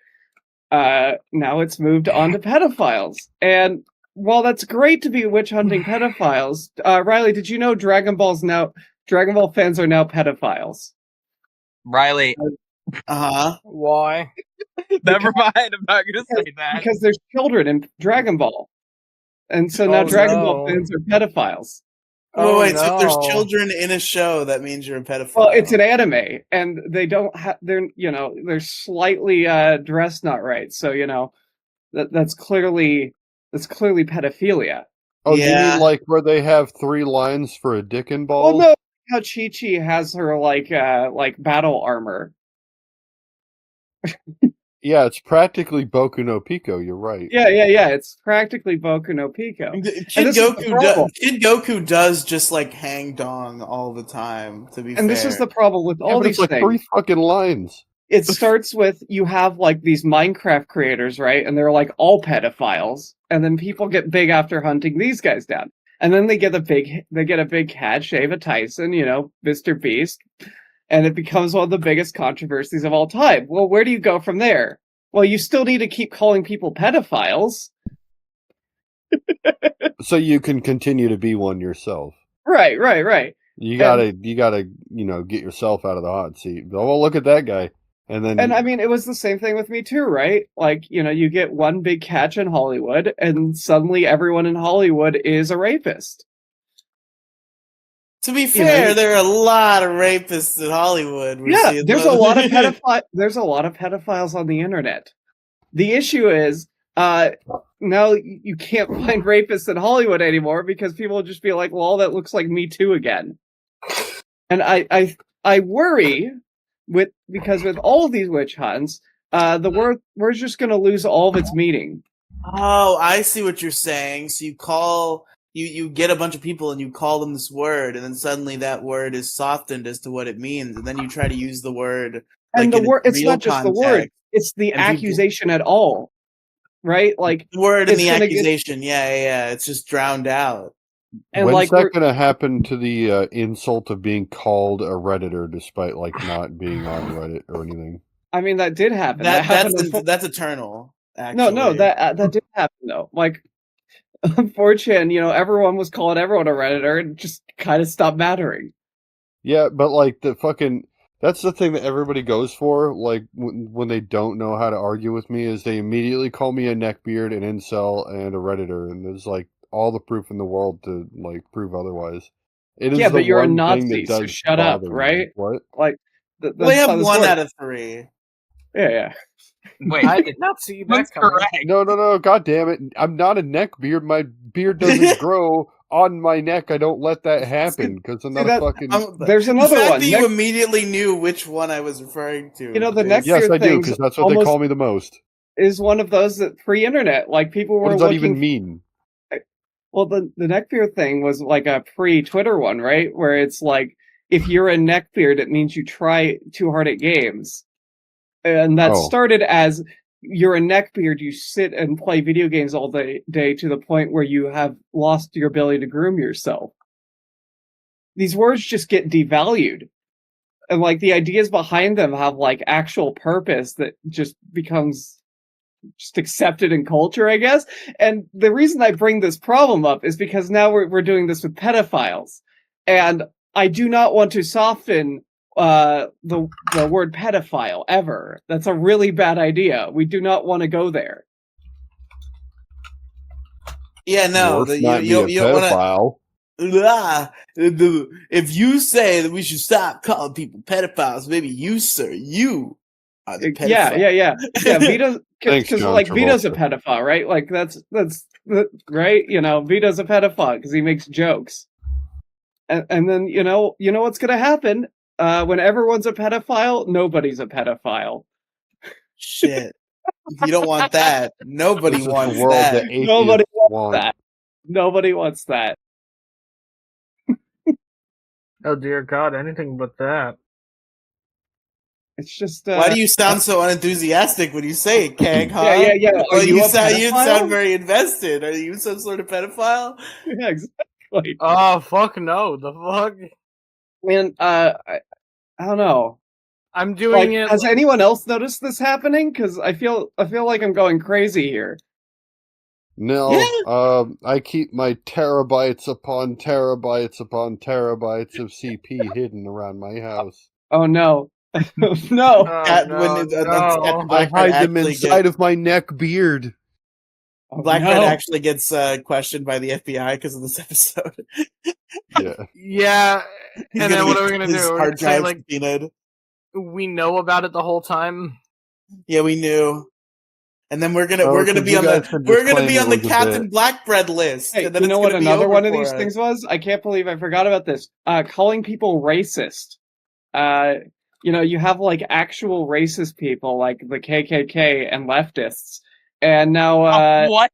Now it's moved on to pedophiles. And while that's great to be witch hunting pedophiles, Riley, did you know Dragon Ball fans are now pedophiles? Riley, Why? never mind. I'm not gonna say that. Because there's children in Dragon Ball. And so now Dragon Ball fans are pedophiles. Oh, wait, so if there's no. children in a show, that means you're a pedophile. Well, it's an anime, and they don't have. They're slightly dressed not right. So that's clearly pedophilia. Oh, do you Yeah. mean like where they have 3 lines for a dick and Well, balls? no, how Chi-Chi has her like battle armor. Yeah, it's practically Boku no Pico. You're right. Yeah. It's practically Boku no Pico. Kid Goku does just like hang dong all the time. To be fair, And this is the problem with all but these it's like things. 3 fucking lines. It starts with you have like these Minecraft creators, right? And they're like all pedophiles, and then people get big after hunting these guys down. And then they get a big catch, Ava Tyson, Mr. Beast, and it becomes one of the biggest controversies of all time. Well, where do you go from there? Well, you still need to keep calling people pedophiles. So you can continue to be one yourself. Right. You gotta, get yourself out of the hot seat. Oh, well, look at that guy. And I mean, it was the same thing with me too, right? Like, you get one big catch in Hollywood, and suddenly everyone in Hollywood is a rapist. To be fair, there are a lot of rapists in Hollywood. There's a lot of pedophiles on the internet. The issue is, now you can't find rapists in Hollywood anymore because people will just be like, "Well, that looks like Me Too again." And I worry because with all of these witch hunts, the word's just going to lose all of its meaning. Oh, I see what you're saying. So you get a bunch of people and you call them this word, and then suddenly that word is softened as to what it means, and then you try to use the word. And like, the word, it's real not just context, the word; it's the accusation at all, right? Like the word and the accusation. Yeah. It's just drowned out. And when's that going to happen to the insult of being called a Redditor despite like not being on Reddit or anything? I mean, that did happen. That's eternal. Actually. No, that did happen though. Like, unfortunately, everyone was calling everyone a Redditor, and just kind of stopped mattering. Yeah, but like that's the thing that everybody goes for. Like when they don't know how to argue with me, is they immediately call me a neckbeard, an incel, and a Redditor, and there's like all the proof in the world to like prove otherwise. It is but you're a Nazi, so shut up, right? What? Like, we have 1 out of 3. Yeah. Wait, I did not see that coming. correct. No, god damn it. I'm not a neckbeard. My beard doesn't grow on my neck. I don't let that happen because I'm not a fucking... There's another one. You immediately knew which one I was referring to. The neckbeard Yes, I do, because that's what they call me the most. Is one of those that pre-internet, like people were What does that even mean? Well, the neckbeard thing was like a pre-Twitter one, right? Where it's like, if you're a neckbeard, it means you try too hard at games. And that started as, you're a neckbeard, you sit and play video games all day to the point where you have lost your ability to groom yourself. These words just get devalued. And like the ideas behind them have like actual purpose that just becomes just accepted in culture, I guess. And the reason I bring this problem up is because now we're doing this with pedophiles. And I do not want to soften the word pedophile ever. That's a really bad idea. We do not want to go there. Yeah, no, you don't want to. If you say that we should stop calling people pedophiles, maybe you, sir, you are the pedophile. Yeah. Vito's because like Vito's a pedophile, right? Like that's right. Vito's a pedophile because he makes jokes. And then you know what's gonna happen when everyone's a pedophile? Nobody's a pedophile. Shit, you don't want that. Nobody wants that. Nobody wants that. Nobody wants that. Oh dear God! Anything but that. It's just Why do you sound so unenthusiastic when you say it, Kang? Huh? yeah. Are Well, you a you pedophile? sound very invested. Are you some sort of pedophile? Yeah, exactly. Oh fuck no! The fuck! And I don't know. I'm doing it. Has anyone else noticed this happening? Because I feel like I'm going crazy here. No, I keep my terabytes upon terabytes upon terabytes of CP hidden around my house. Oh no, no. Oh, Cat, no, when no. I Blackbird hide them actually inside of my neck beard. Oh, Blackbird no. actually gets questioned by the FBI because of this episode. Yeah. Yeah, He's and gonna then what get are we gonna his do? We're hard gonna say drive like subpoenaed. we know about it the whole time. Yeah, we knew. And then we're gonna Oh, we're gonna 'cause be you on guys the could just we're gonna claim be it on the was a Captain bit. Blackbread list, Hey, and then you it's know gonna what be another over one of for these us. things was? I can't believe I forgot about this. Calling people racist. You have like actual racist people like the KKK and leftists, and now What?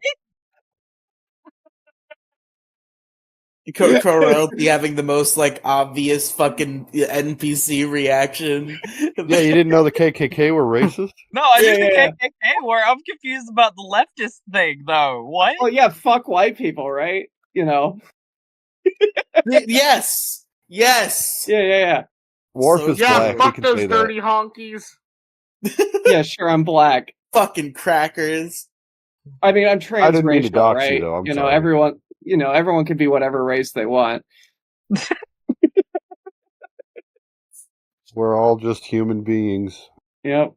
Royalty having the most like obvious fucking NPC reaction. Yeah, you didn't know the KKK were racist? No, I knew the Yeah. KKK were. I'm confused about the leftist thing, though. What? Oh yeah, fuck white people, right? Yes. Yeah. Worf So is Yeah, black. true. He fuck can those say dirty honkies. Yeah, sure, I'm black. Fucking crackers. I mean, I'm I didn't mean to transracial, dox you, right? though. I'm sorry. Everyone can be whatever race they want. We're all just human beings Yep.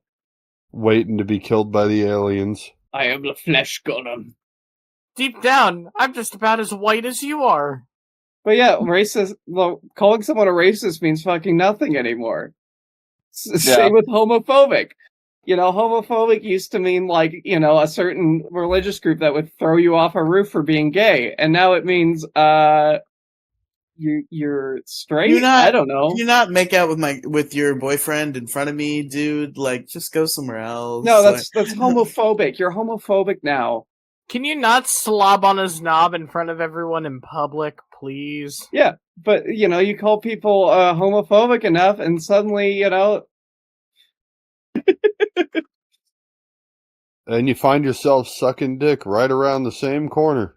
waiting to be killed by the aliens. I am the flesh golem. Deep down, I'm just about as white as you are. But yeah, racist. Well, calling someone a racist means fucking nothing anymore. Same with homophobic. Homophobic used to mean like, a certain religious group that would throw you off a roof for being gay, and now it means you're straight. I don't know. Can you not make out with your boyfriend in front of me, dude? Like, just go somewhere else. No, that's homophobic. You're homophobic now. Can you not slob on his knob in front of everyone in public, please? Yeah, but you call people homophobic enough, and suddenly, And you find yourself sucking dick right around the same corner.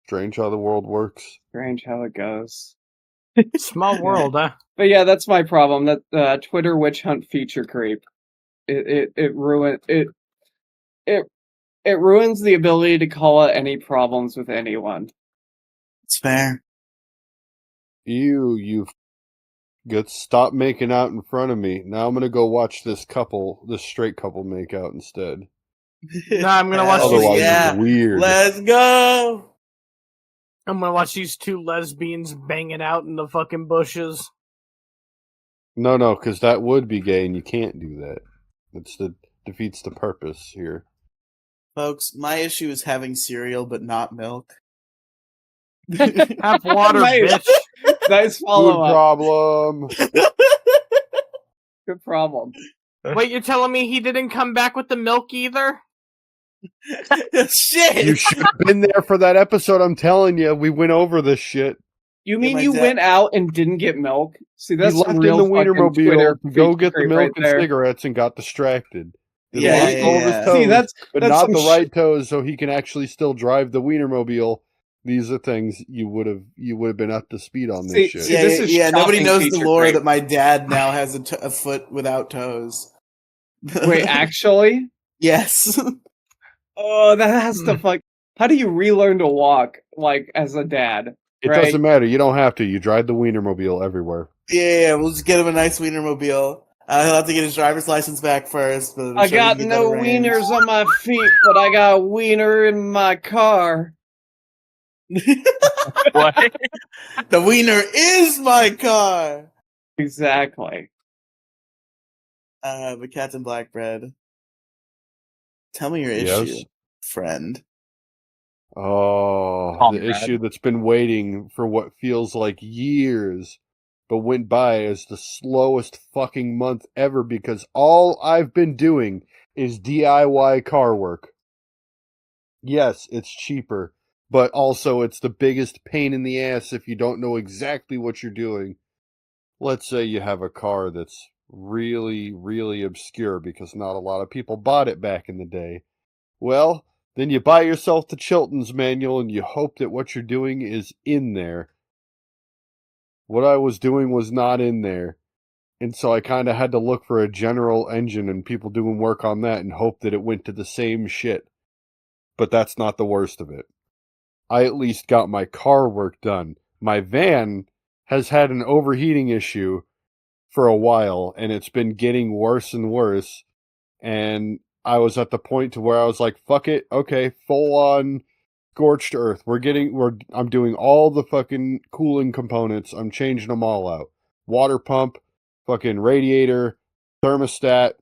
Strange how the world works. strange how it goes. Small world, huh? But yeah, that's my problem. That Twitter witch hunt feature creep. It ruins the ability to call out any problems with anyone. It's fair. You stop making out in front of me. Now I'm gonna go watch this straight couple make out instead. Nah, I'm gonna watch Otherwise, yeah. it's weird. Let's go. I'm gonna watch these two lesbians banging out in the fucking bushes. No, because that would be gay, and you can't do that. Defeats the purpose here. Folks, my issue is having cereal but not milk. Have water, Nice. bitch. Nice Food follow up. problem. Good problem. Wait, you're telling me he didn't come back with the milk either? Shit! You should have been there for that episode. I'm telling you, we went over this shit. You mean my you dad- went out and didn't get milk? See, that's He left some in real the fucking Wienermobile Twitter to go feature get the creep milk right and there. cigarettes and got distracted. He Yeah, lost yeah, all of his yeah. toes, See, that's but that's not some the right toes, so he can actually still drive the Wienermobile. These are things you would have been up to speed on this shit. See, this is Nobody shocking knows the feature lore creep. that my dad now has a foot without toes. Wait, actually? Yes. Oh, that has to fuck. How do you relearn to walk, like, as a dad? It right? doesn't matter. You don't have to. You drive the Wienermobile everywhere. Yeah, we'll just get him a nice Wienermobile. He'll have to get his driver's license back first. But I'm I sure he got can get no that arranged. wieners on my feet, but I got a wiener in my car. What? The wiener is my car. Exactly. But Captain Blackbread, tell me your Yes? issue, friend. Oh, Comrade. the issue that's been waiting for what feels like years, but went by as the slowest fucking month ever because all I've been doing is DIY car work. Yes, it's cheaper, but also it's the biggest pain in the ass if you don't know exactly what you're doing. Let's say you have a car that's really, really obscure because not a lot of people bought it back in the day. Well, then you buy yourself the Chilton's manual and you hope that what you're doing is in there. What I was doing was not in there. And so I kind of had to look for a general engine and people doing work on that and hope that it went to the same shit. But that's not the worst of it. I at least got my car work done. My van has had an overheating issue for a while, and it's been getting worse and worse. And I was at the point to where I was like, fuck it, okay, full on scorched earth. I'm doing all the fucking cooling components. I'm changing them all out. Water pump, fucking radiator, thermostat.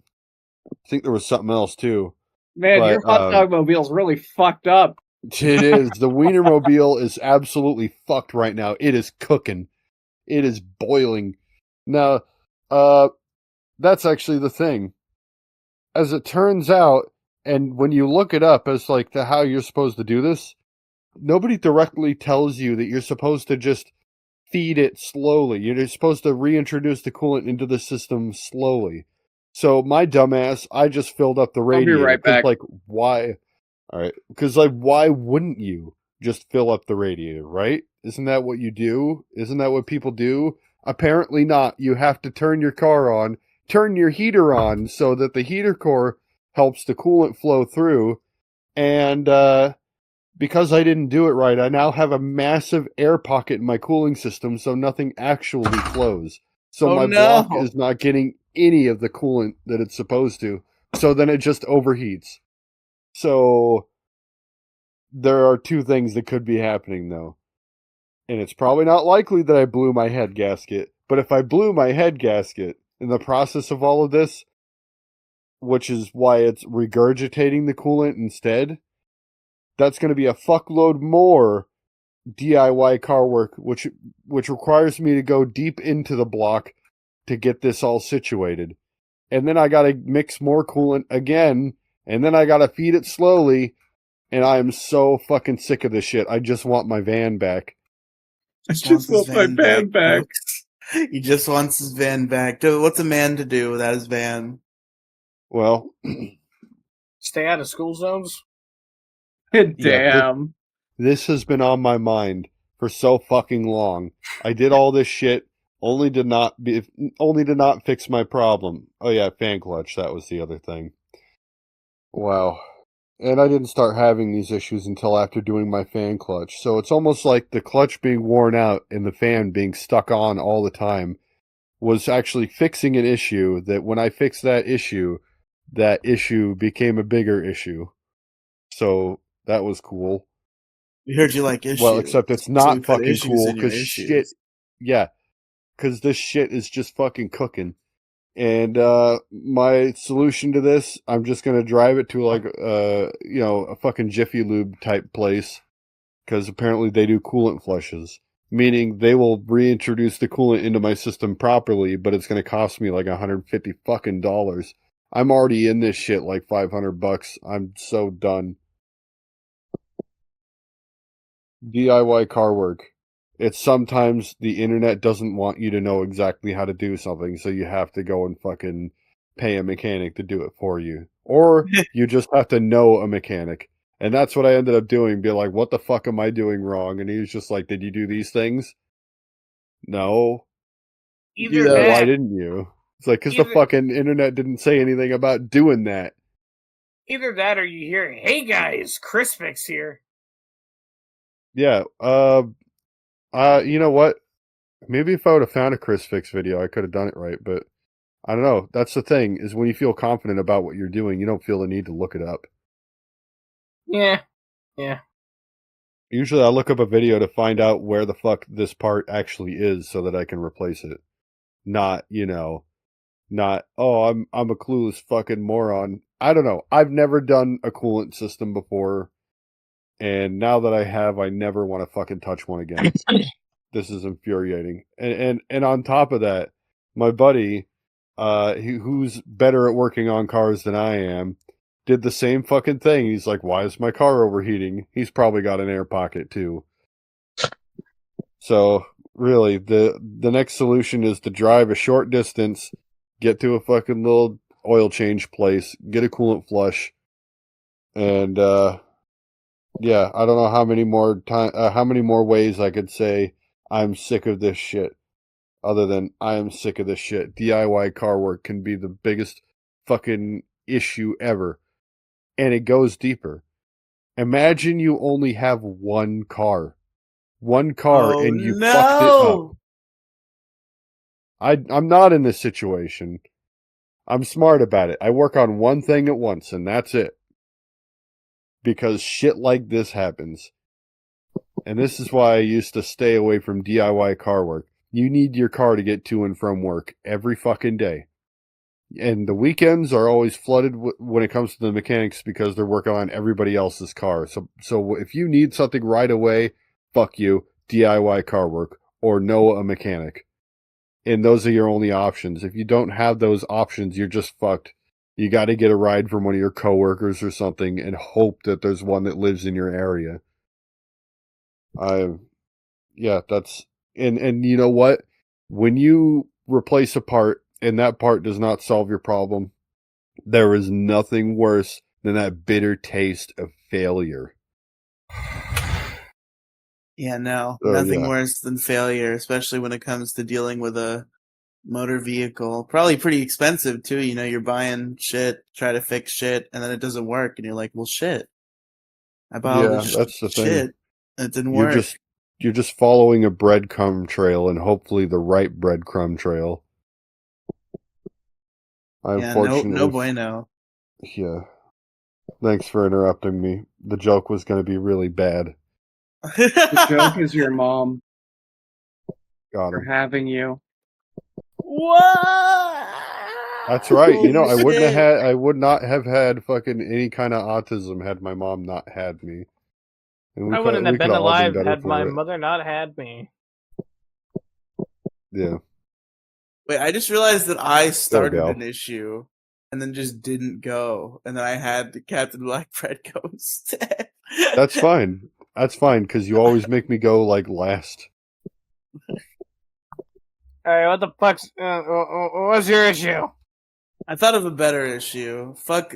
I think there was something else too. Man, But your hot dog mobile's really fucked up. it is. The Wienermobile is absolutely fucked right now. It is cooking. It is boiling. Now, that's actually the thing. As it turns out, and when you look it up as like to how you're supposed to do this, nobody directly tells you that you're supposed to just feed it slowly. You're supposed to reintroduce the coolant into the system slowly. So my dumbass, I just filled up the I'll be radiator. right back. Like, why? All right, because like, why wouldn't you just fill up the radiator, right? Isn't that what you do? Isn't that what people do? Apparently not. You have to turn your car on, turn your heater on so that the heater core helps the coolant flow through. And because I didn't do it right, I now have a massive air pocket in my cooling system, so nothing actually flows. So Oh, my no. block is not getting any of the coolant that it's supposed to. So then it just overheats. So there are two things that could be happening, though. And it's probably not likely that I blew my head gasket. But if I blew my head gasket in the process of all of this, which is why it's regurgitating the coolant instead, that's going to be a fuckload more DIY car work, which requires me to go deep into the block to get this all situated. And then I got to mix more coolant again, and then I got to feed it slowly, and I am so fucking sick of this shit. I just want my van back. I just want my van back. folks. He just wants his van back. What's a man to do without his van? Well, Stay out of school zones. Damn. this has been on my mind for so fucking long. I did all this shit only to not fix my problem. Oh yeah, fan clutch, that was the other thing. Wow. And I didn't start having these issues until after doing my fan clutch. So it's almost like the clutch being worn out and the fan being stuck on all the time was actually fixing an issue that when I fixed that issue became a bigger issue. So that was cool. We heard you like issues. Well, except it's so not we put fucking issues cool in your because issues. shit. Yeah, because this shit is just fucking cooking. And my solution to this, I'm just gonna drive it to like a fucking Jiffy Lube type place, because apparently they do coolant flushes, meaning they will reintroduce the coolant into my system properly, but it's gonna cost me like $150 fucking dollars. I'm already in this shit like $500. I'm so done. DIY car work. It's sometimes the internet doesn't want you to know exactly how to do something, so you have to go and fucking pay a mechanic to do it for you. Or you just have to know a mechanic. And that's what I ended up doing, be like, what the fuck am I doing wrong? And he was just like, did you do these things? No. Either that. Well, why that, didn't you? It's like, because the Either- fucking internet didn't say anything about doing that. either that, or you hear, "Hey guys, Crispix here." Yeah, you know what? Maybe if I would have found a Chris Fix video, I could have done it right, but I don't know. That's the thing, is when you feel confident about what you're doing, you don't feel the need to look it up. Yeah. Usually I look up a video to find out where the fuck this part actually is so that I can replace it. Not, oh, I'm a clueless fucking moron. I don't know. I've never done a coolant system before, and now that I have, I never want to fucking touch one again. This is infuriating. And on top of that, my buddy, who's better at working on cars than I am, did the same fucking thing. He's like, why is my car overheating? He's probably got an air pocket too. So really, the next solution is to drive a short distance, get to a fucking little oil change place, get a coolant flush, and yeah, I don't know how many more ways I could say I'm sick of this shit. Other than I am sick of this shit. DIY car work can be the biggest fucking issue ever, and it goes deeper. Imagine you only have one car, Oh and you fucked it up. no! I'm not in this situation. I'm smart about it. I work on one thing at once, and that's it. Because shit like this happens. And this is why I used to stay away from DIY car work. You need your car to get to and from work every fucking day. And the weekends are always flooded when it comes to the mechanics because they're working on everybody else's car. So if you need something right away, fuck you, DIY car work or know a mechanic. And those are your only options. If you don't have those options, you're just fucked. You got to get a ride from one of your coworkers or something and hope that there's one that lives in your area. Yeah, that's and you know what? When you replace a part and that part does not solve your problem, there is nothing worse than that bitter taste of failure. Yeah, no, So, nothing yeah. worse than failure, especially when it comes to dealing with a motor vehicle. Probably pretty expensive too. You know, you're buying shit, try to fix shit, and then it doesn't work, and you're like, "Well, shit, I bought all Yeah, this that's the thing. shit, and it didn't You're work." just you're just following a breadcrumb trail and hopefully the right breadcrumb trail. I Yeah, no, no unfortunately bueno. yeah. Thanks for interrupting me. The joke was going to be really bad. The joke is your mom Got for him. having you. What? That's right. You know, Holy shit. I would not have had fucking any kind of autism had my mom not had me. And I wouldn't have we could been all been alive better had my for it. mother not had me. Yeah. Wait, I just realized that I started gal. an issue and then just didn't go, and then I had the Captain Black Bread Ghost. That's fine. That's fine because you always make me go like last. Alright, what the fuck's what's your issue? I thought of a better issue. Fuck,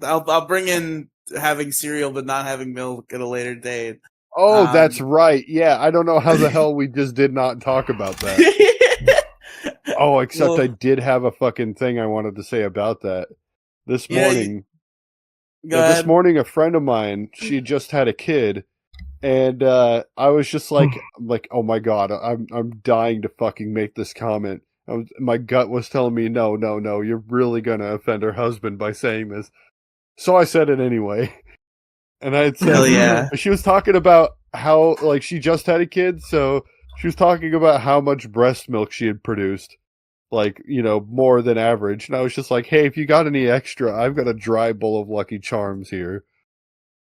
I'll bring in having cereal but not having milk at a later date. Oh, that's right. Yeah, I don't know how the hell we just did not talk about that. Oh, except Well, I did have a fucking thing I wanted to say about that. This yeah, morning, go ahead. a friend of mine, she just had a kid, and I was just like, oh my god, I'm dying to fucking make this comment. My gut was telling me, no, you're really gonna offend her husband by saying this. So I said it anyway. And I had Hell said, yeah. she was talking about how, like, she just had a kid, so she was talking about how much breast milk she had produced. Like, you know, more than average. And I was just like, hey, if you got any extra, I've got a dry bowl of Lucky Charms here.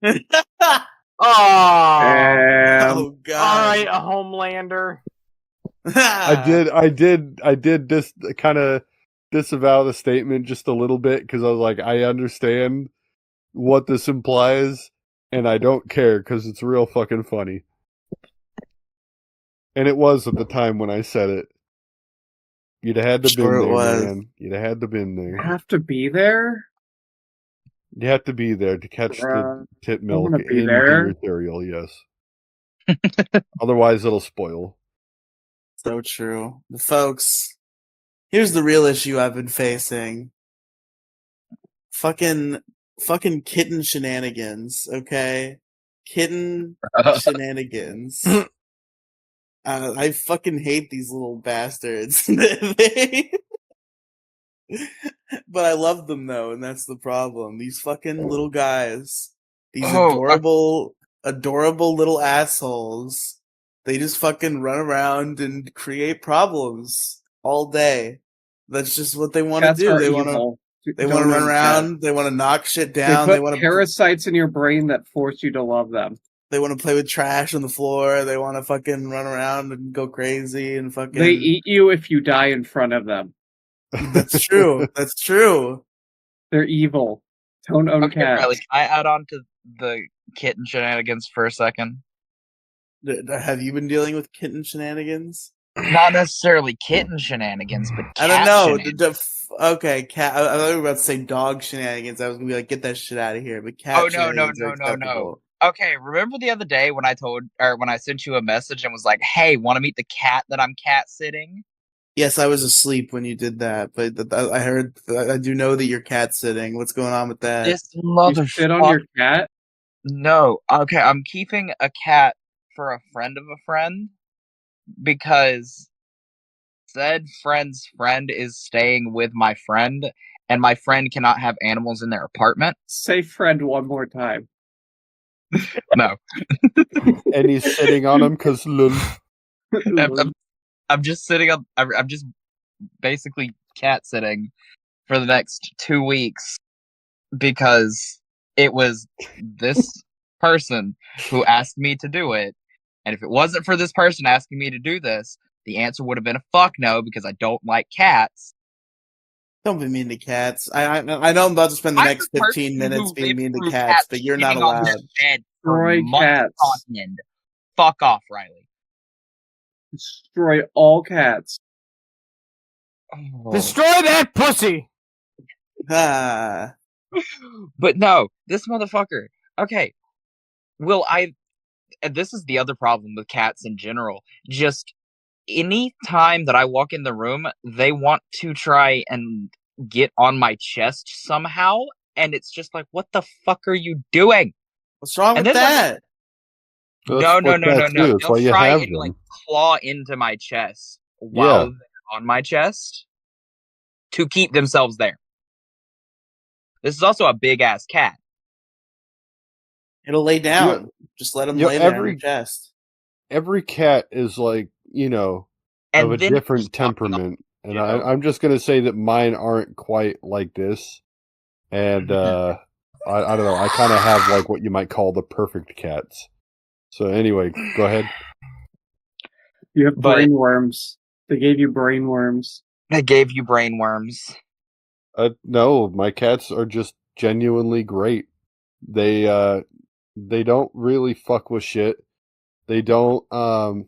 Oh, Oh god. alright, a Homelander. I did this kind of disavow the statement just a little bit because I was like, I understand what this implies, and I don't care because it's real fucking funny. And it was at the time when I said it. You'd have had to Sure been it there, was. man. You'd have had to been there. Have to be there? You have to be there to catch the tit I milk want to be into there. your cereal, yes. Otherwise, it'll spoil. So true. Folks, here's the real issue I've been facing. Fucking kitten shenanigans, okay? Kitten shenanigans. I fucking hate these little bastards. But I love them though, and that's the problem. These fucking little guys, these Oh, adorable little assholes. They just fucking run around and create problems all day. That's just what they want to Cats do. are They want to evil. run Don't own cats. around. They want to knock shit They down. put They want to parasites in your brain that force you to love them. they want to play with trash on the floor. They want to fucking run around and go crazy and fucking. They eat you if you die in front of them. That's true. That's true. They're evil. Don't own okay, cats. Riley, can I add on to the kitten shenanigans for a second? Have you been dealing with kitten shenanigans? Not necessarily kitten shenanigans, but I don't cat know. shenanigans. Okay, cat. I thought you were about to say dog shenanigans. I was gonna be like, get that shit out of here. But Oh cat no, no, shenanigans are no, no, no. acceptable. Okay, remember the other day when when I sent you a message and was like, "Hey, want to meet the cat that I'm cat sitting?" Yes, I was asleep when you did that, but I heard. I do know that you're cat sitting. What's going on with that? This You shit on motherfucker. your cat? No. Okay, I'm keeping a cat for a friend of a friend because said friend's friend is staying with my friend, and my friend cannot have animals in their apartment. Say friend one more time. No. And he's sitting on him because I'm just sitting up. I'm just basically cat sitting for the next 2 weeks because it was this person who asked me to do it. And if it wasn't for this person asking me to do this, the answer would have been a fuck no because I don't like cats. Don't be mean to cats. I know I'm about to spend the I'm next the 15 person minutes who being lived mean to through cats, but you're not shitting on their allowed. bed for Destroy months on cats. end. Fuck off, Riely. Destroy all cats. Oh. Destroy that pussy! Ah. But no, this motherfucker. Okay, will I? And this is the other problem with cats in general. Just any time that I walk in the room, they want to try and get on my chest somehow, and it's just like, what the fuck are you doing? What's wrong And with then they'll that? no, no, no, no, no. That's They'll why you try have and like them. claw into my chest Yeah. while they're on my chest to keep themselves there. This is also a big ass cat. It'll lay down. Just let him lay there on your chest. Every cat is like, of And a then different temperament. And I'm just going to say that mine aren't quite like this. And I don't know. I kind of have like what you might call the perfect cats. So anyway, go ahead. You have But- brain worms. They gave you brain worms. They gave you brain worms. No, my cats are just genuinely great. They don't really fuck with shit. They don't fuck.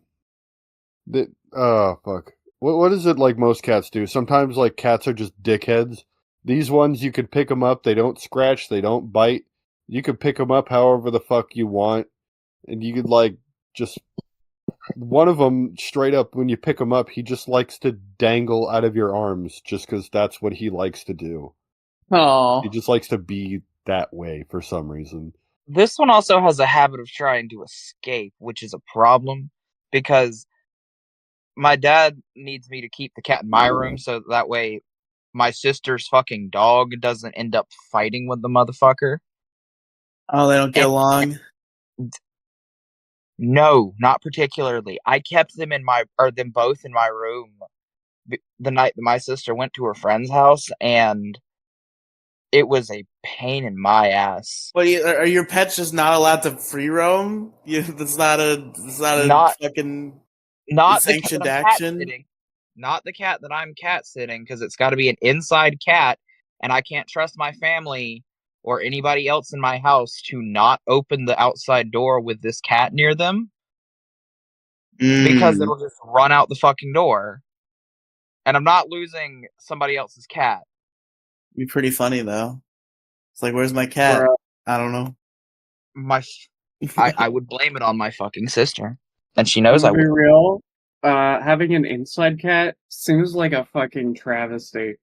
What is it like most cats do? Sometimes like cats are just dickheads. These ones you could pick them up, they don't scratch, they don't bite. You could pick them up however the fuck you want, and you could like just one of them straight up when you pick him up, he just likes to dangle out of your arms just cuz that's what he likes to do. Oh. He just likes to be that way for some reason. This one also has a habit of trying to escape, which is a problem because my dad needs me to keep the cat in my room so that way my sister's fucking dog doesn't end up fighting with the motherfucker. Oh, they don't get And- along? No, not particularly. I kept them them both in my room the night that my sister went to her friend's house, and it was a pain in my ass. What are your pets just not allowed to free roam? That's not a fucking Not the cat sanctioned that I'm action. cat sitting. Not the cat that I'm cat sitting, because it's got to be an inside cat, and I can't trust my family or anybody else in my house to not open the outside door with this cat near them because it'll just run out the fucking door. And I'm not losing somebody else's cat. Be pretty funny though. It's like, where's my cat? Bruh. I don't know. I would blame it on my fucking sister, and she I'm knows I gonna be would. real. Having an inside cat seems like a fucking travesty.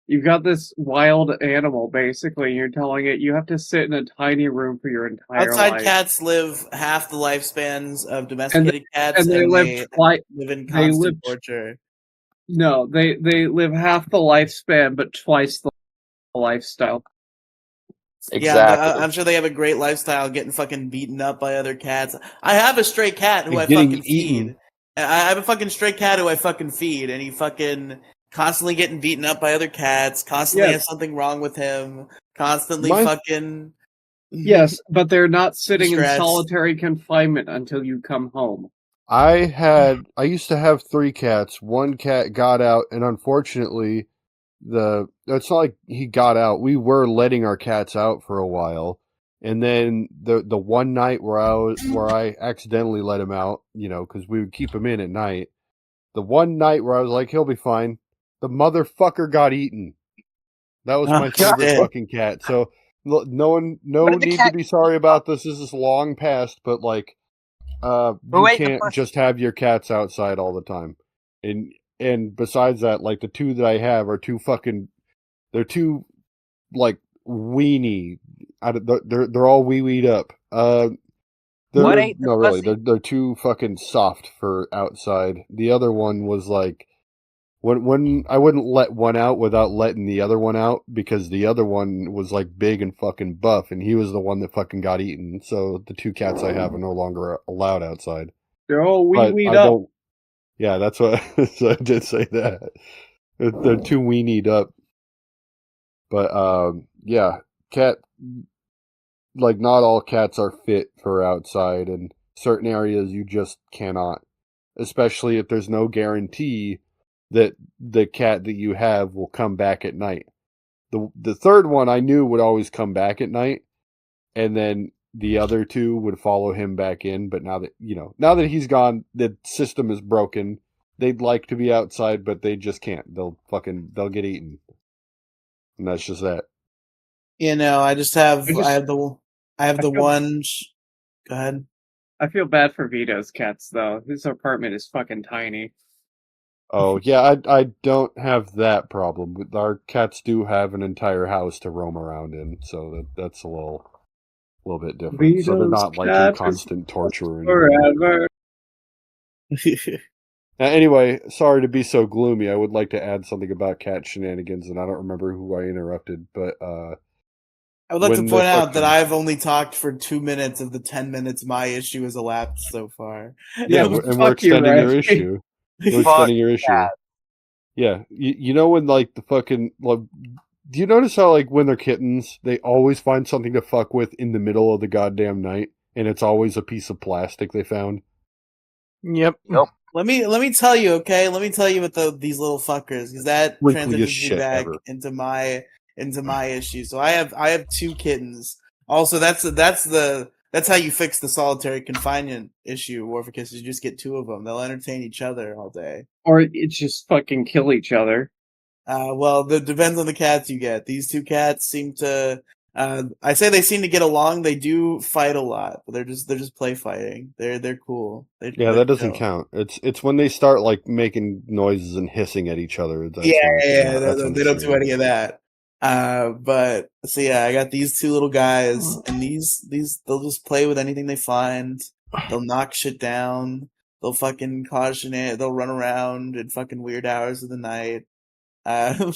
You've got this wild animal, basically, and you're telling it you have to sit in a tiny room for your entire Outside life. cats live half the lifespans of domesticated cats, and they live twice. live in they constant live- torture. No, they live half the lifespan, but twice the lifestyle. Exactly. Yeah, I'm sure they have a great lifestyle getting fucking beaten up by other cats. I have a stray cat who And I getting fucking eaten. feed. I have a fucking stray cat who I fucking feed, and he fucking constantly getting beaten up by other cats, constantly Yes. has something wrung with him, constantly My- fucking... Yes, but they're not sitting in Stressed. solitary confinement until you come home. I used to have 3 cats. One cat got out, and unfortunately, it's not like he got out. We were letting our cats out for a while, and then the one night where I accidentally let him out, because we would keep him in at night. the one night where I was like, he'll be fine, the motherfucker got eaten. That was Oh, my favorite shit. fucking cat. So no did the need cat to be sorry about this. This is long past, but like, Who you ate the can't pussy? just have your cats outside all the time. And besides that, like the two that I have are they're too like weenie. They're all wee-weed up. What They're ate the no really pussy? they're too fucking soft for outside. The other one was like when I wouldn't let one out without letting the other one out because the other one was like big and fucking buff and he was the one that fucking got eaten. So the two cats I have are no longer allowed outside. They're all wee But weed I up. don't. Yeah, that's what so I did say that. They're too weenied up. But yeah, cat like not all cats are fit for outside, and certain areas you just cannot. Especially if there's no guarantee that the cat that you have will come back at night. The third one I knew would always come back at night, and then the other two would follow him back in. But now that he's gone, the system is broken. They'd like to be outside, but they just can't. They'll get eaten, and that's just that. I just have I just I have I the feel one. Go ahead. I feel bad for Vito's cats though. His apartment is fucking tiny. Oh yeah, I don't have that problem. Our cats do have an entire house to roam around in, so that's a little bit different. So they're Vito's not like in cat is constant torture or anything. forever. Anyway, sorry to be so gloomy. I would like to add something about cat shenanigans, and I don't remember who I interrupted, but I would like to when the point out that fucking I've only talked for 2 minutes of the 10 minutes my issue has elapsed so far. yeah, Yeah, and we're fuck you, extending your Riley. issue. We're Fuck extending your issue. Yeah, you know when like the fucking like, do you notice how like when they're kittens, they always find something to fuck with in the middle of the goddamn night, and it's always a piece of plastic they found. Yep. Yep. Let me tell you, okay? Let me tell you about these little fuckers, because that Wrinkliest transitions me shit back ever. into my issue. So I have two kittens. Also, that's how you fix the solitary confinement issue, Warficus. You just get two of them. They'll entertain each other all day. Or it's just fucking kill each other. Well, it depends on the cats you get. These two cats seem to. I say they seem to get along. They do fight a lot, but they're just play fighting. They're cool. Yeah, They're that doesn't chill. count. It's when they start like making noises and hissing at each other. Yeah, yeah, That's when they it's don't do any shenanigans. of that. But so yeah, I got these two little guys, and these they'll just play with anything they find. They'll knock shit down. They'll fucking caution it. They'll run around at fucking weird hours of the night. Uh,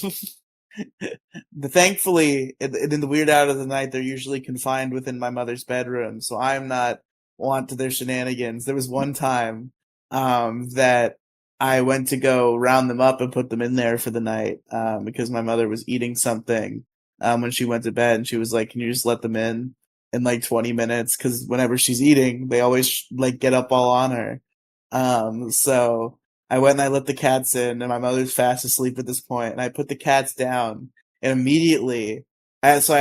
thankfully, in the weird hour of the night, they're usually confined within my mother's bedroom, so I'm not want to their shenanigans. There was one time that I went to go round them up and put them in there for the night because my mother was eating something when she went to bed, and she was like, "Can you just let them in like 20 minutes?" Because whenever she's eating, they always like get up all on her. So I went and I let the cats in, and my mother's fast asleep at this point, and I put the cats down, and immediately, so I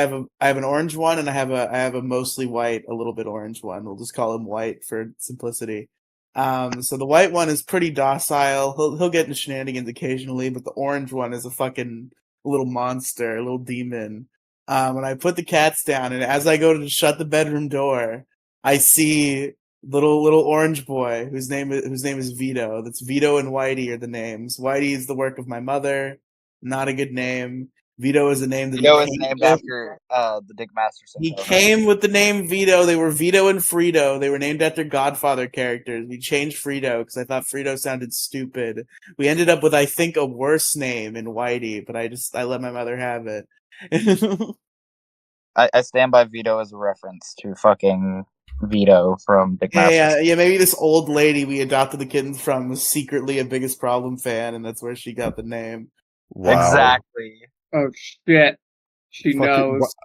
have an orange one, and I have a mostly white, a little bit orange one. We'll just call him white for simplicity. So the white one is pretty docile. He'll get in shenanigans occasionally, but the orange one is a fucking little monster, a little demon. And I put the cats down, and as I go to shut the bedroom door, I see little orange boy whose name is Vito. That's Vito and Whitey are the names. Whitey is the work of my mother. Not a good name. Vito is a name that he Vito is came named with. after the Dick Masterson. He came with the name Vito. They were Vito and Frito. They were named after Godfather characters. We changed Frito because I thought Frito sounded stupid. We ended up with, I think, a worse name in Whitey, but I let my mother have it. I stand by Vito as a reference to fucking Vito from Dick Masterson. Yeah. Maybe this old lady we adopted the kittens from was secretly a Biggest Problem fan, and that's where she got the name. Wow. Exactly. Oh shit. She Fucking knows.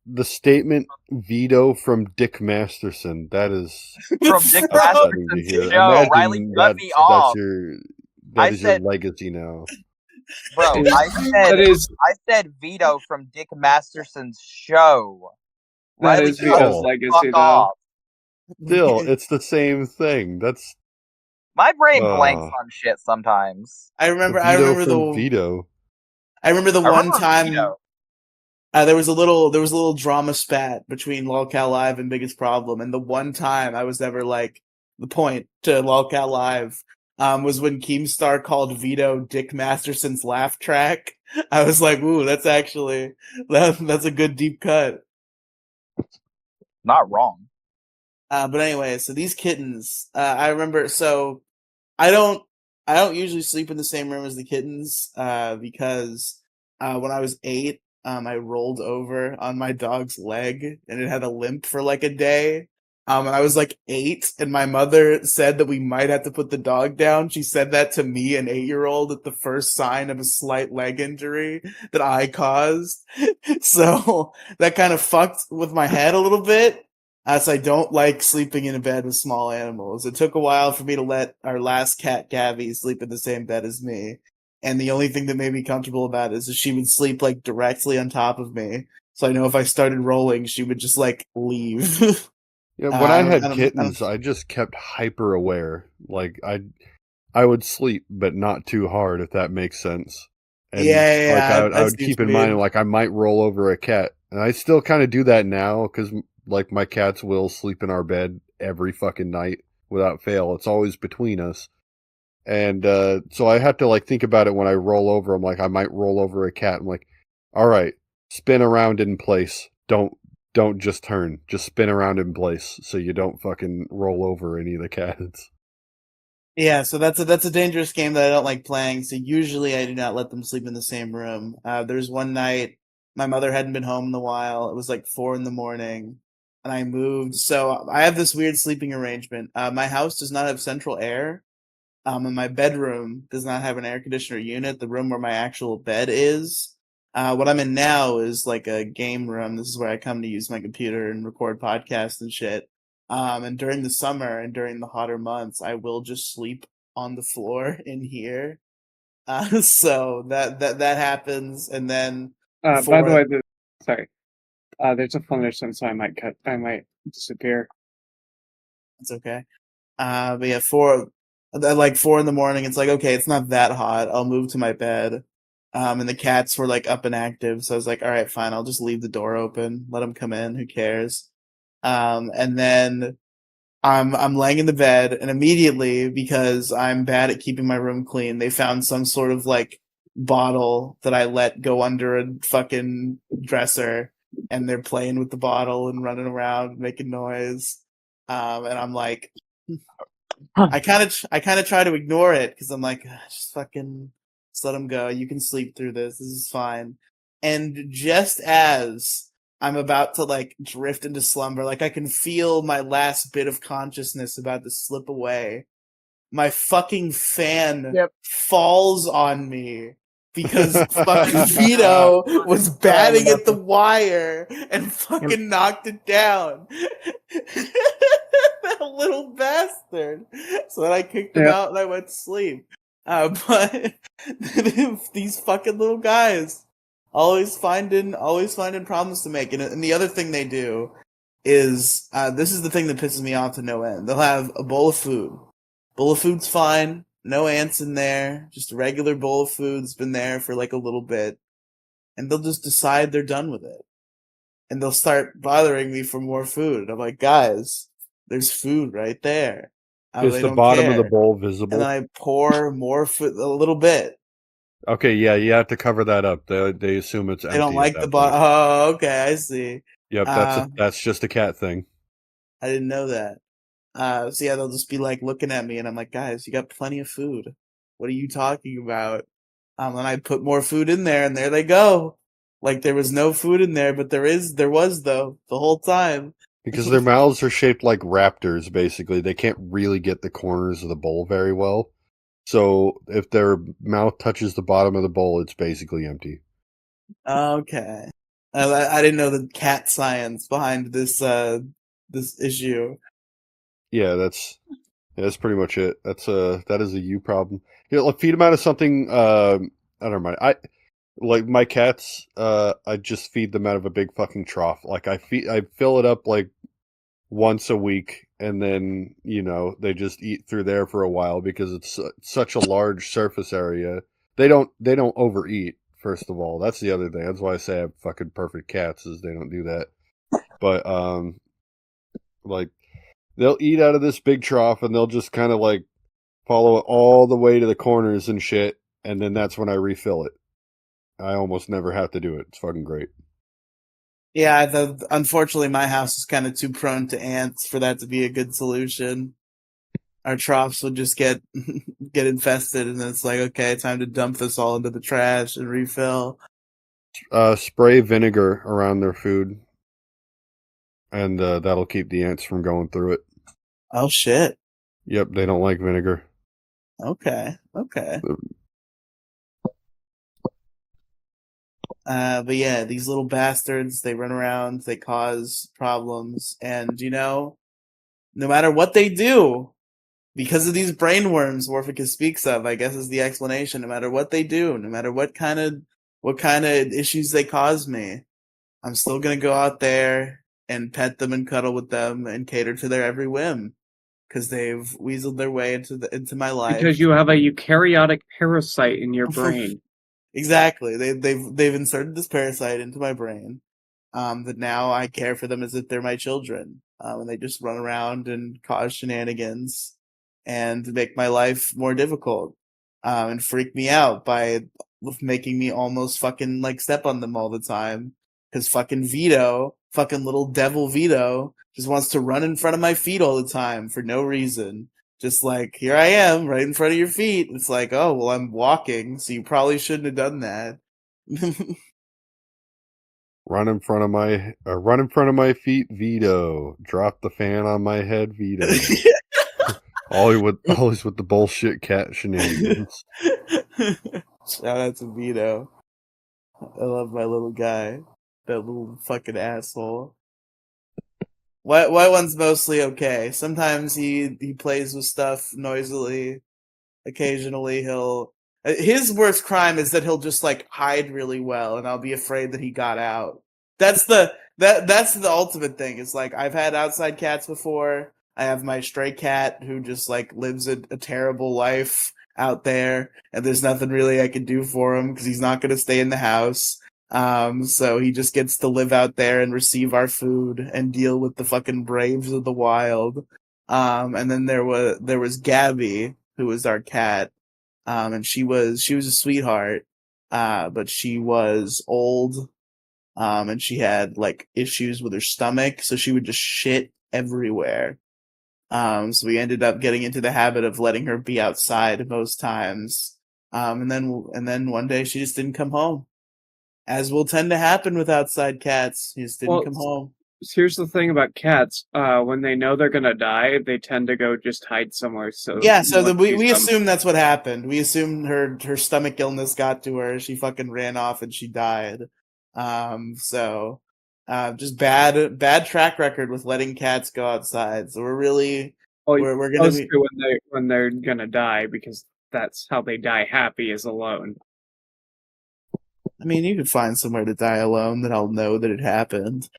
the statement "Vito from Dick Masterson." That is From Dick upsetting to Masterson's hear. show. Imagine Riley cut me off. That I is said- your legacy now. Bro, That is I said Vito from Dick Masterson's show. that Riley, is shut Vito's the legacy fuck though. off. Still, it's the same thing. That's My brain blanks Uh, on shit sometimes. I the remember. veto from Vito. I remember the I one remember time. Vito. There was a little drama spat between LolCal Live and Biggest Problem, and the one time I was ever like the point to LolCal Live was when Keemstar called Vito Dick Masterson's laugh track. I was like, ooh, that's actually that's a good deep cut. Not wrong. But anyway, so these kittens, I remember. So I don't I don't usually sleep in the same room as the kittens because when I was 8, I rolled over on my dog's leg and it had a limp for like a day. And I was like 8, and my mother said that we might have to put the dog down. She said that to me, an 8-year-old, at the first sign of a slight leg injury that I caused. So that kind of fucked with my head a little bit, as I don't like sleeping in a bed with small animals. It took a while for me to let our last cat, Gabby, sleep in the same bed as me. And the only thing that made me comfortable about it is that she would sleep like directly on top of me. So I know if I started rolling, she would just like leave. Yeah, when I had I don't, kittens, I just kept hyper aware. Like I would sleep, but not too hard, if that makes sense. And like I I would see what keep you in mind, mean. like I might roll over a cat, and I still kind of do that now because like my cats will sleep in our bed every fucking night without fail. It's always between us, and so I have to like think about it when I roll over. I'm like I might roll over a cat. I'm like, all right, spin around in place. Don't just turn. Just spin around in place so you don't fucking roll over any of the cats. Yeah, so that's a dangerous game that I don't like playing. So usually I do not let them sleep in the same room. There's one night my mother hadn't been home in a while. It was like 4 in the morning, and I moved. So I have this weird sleeping arrangement. My house does not have central air, and my bedroom does not have an air conditioner unit. The room where my actual bed is. What I'm in now is like a game room. This is where I come to use my computer and record podcasts and shit. And during the summer and during the hotter months, I will just sleep on the floor in here. So that happens, and then By the before way, sorry. There's a thunderstorm, so I might disappear. it's okay. But yeah, at like 4 in the morning, it's like, okay, it's not that hot. I'll move to my bed. And the cats were like up and active, so I was like, all right, fine. I'll just leave the door open, let them come in. Who cares? And then I'm laying in the bed, and immediately, because I'm bad at keeping my room clean, they found some sort of like bottle that I let go under a fucking dresser, and they're playing with the bottle and running around making noise. And I'm like, I kind of try to ignore it because I'm like, just fucking just let him go. You can sleep through this. This is fine. And just as I'm about to like drift into slumber, like I can feel my last bit of consciousness about to slip away, my fucking fan Yep. falls on me because fucking Yeah, Vito was batting at the wire and fucking knocked it down. That little bastard. So then I kicked him Yep. out and I went to sleep. But these fucking little guys always finding problems to make. And the other thing they do is this is the thing that pisses me off to no end. They'll have a bowl of food. Bowl of food's fine. No ants in there. Just a regular bowl of food that's been there for like a little bit. And they'll just decide they're done with it. And they'll start bothering me for more food. And I'm like, guys, there's food right there. is They the don't bottom of the care. bowl And then visible? I pour more food, a little bit. Okay, yeah, you have to cover that up. They assume it's They don't empty at like the that point. bottom. Oh, okay, I see. Yep, Uh, that's just a cat thing. I didn't know that. So yeah, they'll just be like looking at me, and I'm like, guys, you got plenty of food. What are you talking about? And I put more food in there, and there they go. Like there was no food in there, but there was though the whole time. Because their mouths are shaped like raptors, basically. They can't really get the corners of the bowl very well. So if their mouth touches the bottom of the bowl, it's basically empty. Okay, I didn't know the cat science behind this issue. Yeah, that's pretty much it. That is a you problem. You know, like feed them out of something. I don't mind. I like my cats. I just feed them out of a big fucking trough. Like I fill it up like once a week, and then they just eat through there for a while because it's such a large surface area. They don't overeat. First of all, that's the other thing. That's why I say I have fucking perfect cats, is they don't do that. But like they'll eat out of this big trough, and they'll just kind of like follow it all the way to the corners and shit, and then that's when I refill it. I almost never have to do it. It's fucking great. Yeah, unfortunately, my house is kind of too prone to ants for that to be a good solution. Our troughs would just get infested, and then it's like, okay, time to dump this all into the trash and refill. Spray vinegar around their food, and that'll keep the ants from going through it. Oh shit. Yep, they don't like vinegar. Okay. But yeah, these little bastards, they run around, they cause problems, and no matter what they do, because of these brainworms Orpheus speaks of, I guess is the explanation. No matter what they do, no matter what kind of issues they cause me, I'm still gonna go out there and pet them and cuddle with them and cater to their every whim, because they've weaseled their way into my life. Because you have a eukaryotic parasite in your brain. Exactly. They've inserted this parasite into my brain. That now I care for them as if they're my children. And they just run around and cause shenanigans and make my life more difficult. And freak me out by making me almost fucking like step on them all the time. Cause fucking Vito, fucking little devil Vito, just wants to run in front of my feet all the time for no reason. Just like, here I am, right in front of your feet. It's like, oh, well, I'm walking, so you probably shouldn't have done that. Run in front of my feet, Vito. Drop the fan on my head, Vito. always with the bullshit cat shenanigans. Shout out to Vito. I love my little guy. That little fucking asshole. White one's mostly okay. Sometimes he plays with stuff noisily. Occasionally his worst crime is that he'll just like hide really well, and I'll be afraid that he got out. That's the ultimate thing. It's like, I've had outside cats before. I have my stray cat who just like lives a terrible life out there, and there's nothing really I can do for him because he's not going to stay in the house. So he just gets to live out there and receive our food and deal with the fucking braves of the wild. And then there was Gabby, who was our cat. And she was a sweetheart. But she was old. And she had like issues with her stomach, so she would just shit everywhere. So we ended up getting into the habit of letting her be outside most times. And then one day she just didn't come home. As will tend to happen with outside cats. He just didn't come home. Here's the thing about cats. When they know they're gonna die, they tend to go just hide somewhere. So yeah, so we assume that's what happened. We assume her stomach illness got to her. She fucking ran off and she died. So just bad track record with letting cats go outside. So we're gonna be when they're gonna die, because that's how they die happy, is alone. I mean, you could find somewhere to die alone that I'll know that it happened.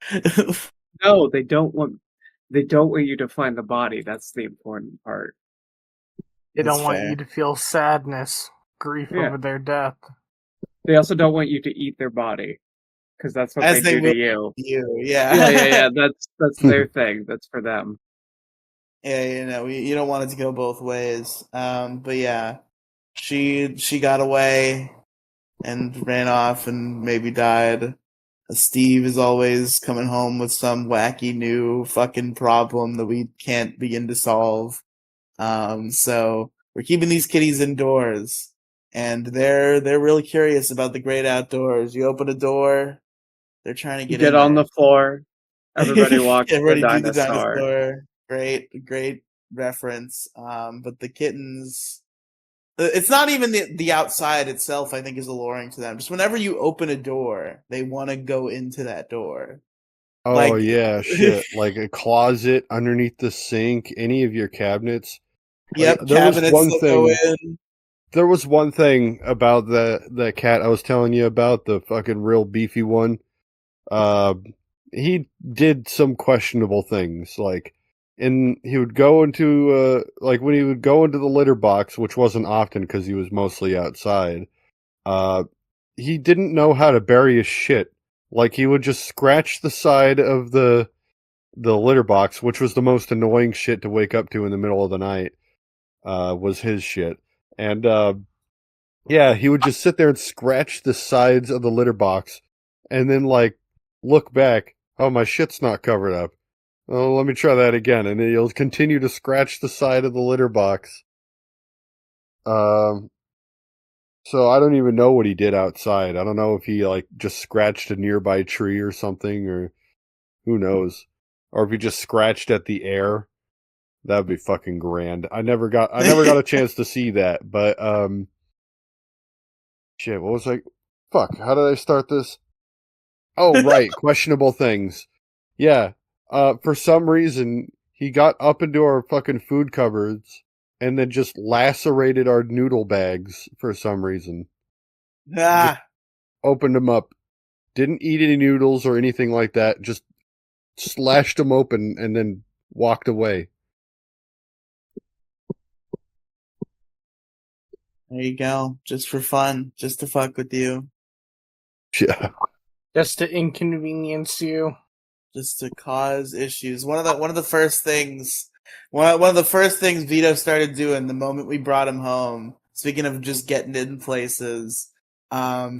No, they don't want you to find the body. That's the important part. They don't want you to feel sadness, grief over their death. They also don't want you to eat their body, because that's what they do to you. Yeah. That's their thing. That's for them. Yeah, you don't want it to go both ways. But yeah, she got away and ran off and maybe died. Steve is always coming home with some wacky new fucking problem that we can't begin to solve. So we're keeping these kitties indoors, and they're really curious about the great outdoors. You open a door, they're trying to get on the floor. Everybody walks Everybody the do the dinosaur. dinosaur. Great reference. But the kittens, it's not even the outside itself, I think, is alluring to them. Just whenever you open a door, they want to go into that door. Oh, yeah, shit. Like a closet underneath the sink, any of your cabinets. Yep, there cabinets was go in. There was one thing about the cat I was telling you about, the fucking real beefy one. he did some questionable things, like he would go into like when he would go into the litter box, which wasn't often because he was mostly outside. Uh, he didn't know how to bury his shit. Like he would just scratch the side of the litter box, which was the most annoying shit to wake up to in the middle of the night. Was his shit, and yeah, he would just sit there and scratch the sides of the litter box, and then like look back. Oh, my shit's not covered up. Oh, let me try that again, and then he'll continue to scratch the side of the litter box. Um, so I don't even know what he did outside. I don't know if he like just scratched a nearby tree or something, or who knows, or if he just scratched at the air. That'd be fucking grand. I never got a chance to see that, but shit, what was I? Fuck, how did I start this? Oh, right, questionable things. Yeah, for some reason, he got up into our fucking food cupboards and then just lacerated our noodle bags for some reason. Just Ah, opened them up. Didn't eat any noodles or anything like that. Just slashed them open and then walked away. there you go. Just for fun, just to fuck with you, Yeah. Just to inconvenience you. just to cause issues. One of the first things, one of the first things Vito started doing the moment we brought him home. Speaking of just getting in places,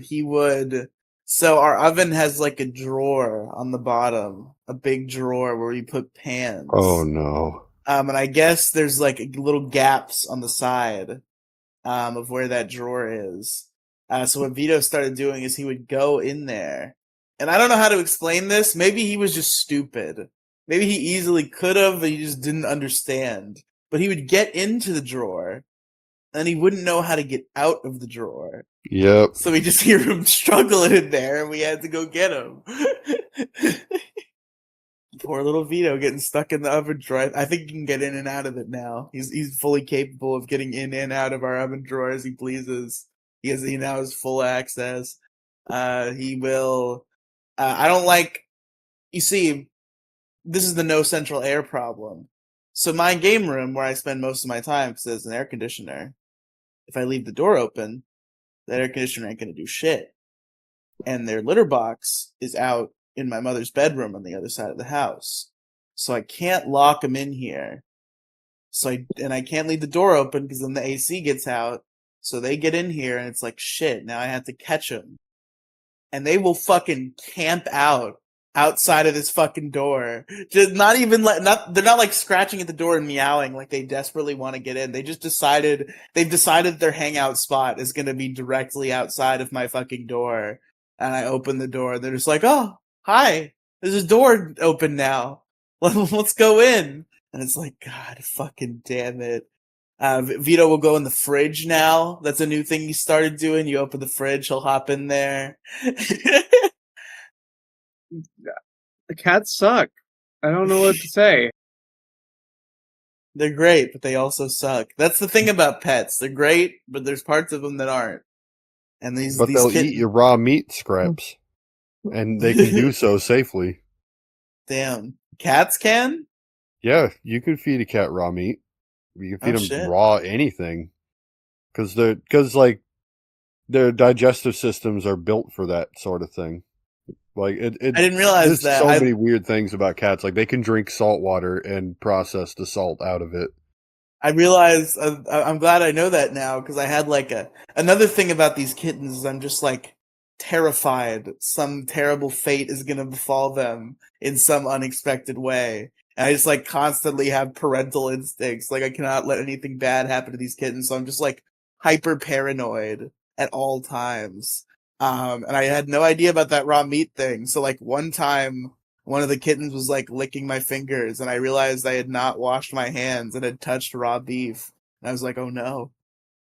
he would. So our oven has like a drawer on the bottom, a big drawer where we put Oh pans. no. And I guess there's like little gaps on the side of where that drawer is. So what Vito started doing is he would go in there, and I don't know how to explain this. Maybe he was just stupid. Maybe he easily could have, but he just didn't understand. But he would get into the drawer, and he wouldn't know how to get out of the drawer. Yep. So we just hear him struggling in there, and we had to go get him. Poor little Vito getting stuck in the oven drawer. I think he can get in and out of it now. He's fully capable of getting in and out of our oven drawer as he pleases. He now has full access. He will. I don't like. You see, this is the no central air problem. So my game room, where I spend most of my time, because there's an air conditioner. If I leave the door open, that air conditioner ain't gonna do shit. And their litter box is out in my mother's bedroom on the other side of the house. So I can't lock them in here. I can't leave the door open because then the AC gets out. So they get in here and it's like shit. Now I have to catch them, and they will fucking camp out outside of this fucking door. Just not even like not they're not like scratching at the door and meowing like they desperately want to get in. They've decided their hangout spot is gonna be directly outside of my fucking door. And I open the door, they're just like, "Oh, hi. There's a door open now. Let's go in." And it's like, God fucking damn it. Vito will go in the fridge now. That's a new thing he started doing. You open the fridge, he'll hop in there. The cats suck. I don't know what to say. They're great, but they also suck. That's the thing about pets. They're great, but there's parts of them that aren't. And But these they'll eat kittens, your raw meat scraps. And they can do so safely. damn, cats can? Yeah, you can feed a cat raw meat. You can Oh feed them shit! raw anything. Because like their digestive systems are built for that sort of thing. Like I didn't realize there's that. so many weird things about cats. Like they can drink salt water and process the salt out of it. I realize I'm glad I know that now because I had like another thing about these kittens is I'm just like terrified some terrible fate is gonna befall them in some unexpected way. And I just like constantly have parental instincts. Like I cannot let anything bad happen to these kittens, so I'm just like hyper paranoid at all times. And I had no idea about that raw meat thing. So like one time one of the kittens was like licking my fingers, and I realized I had not washed my hands and had touched raw beef. And I was like, "Oh no,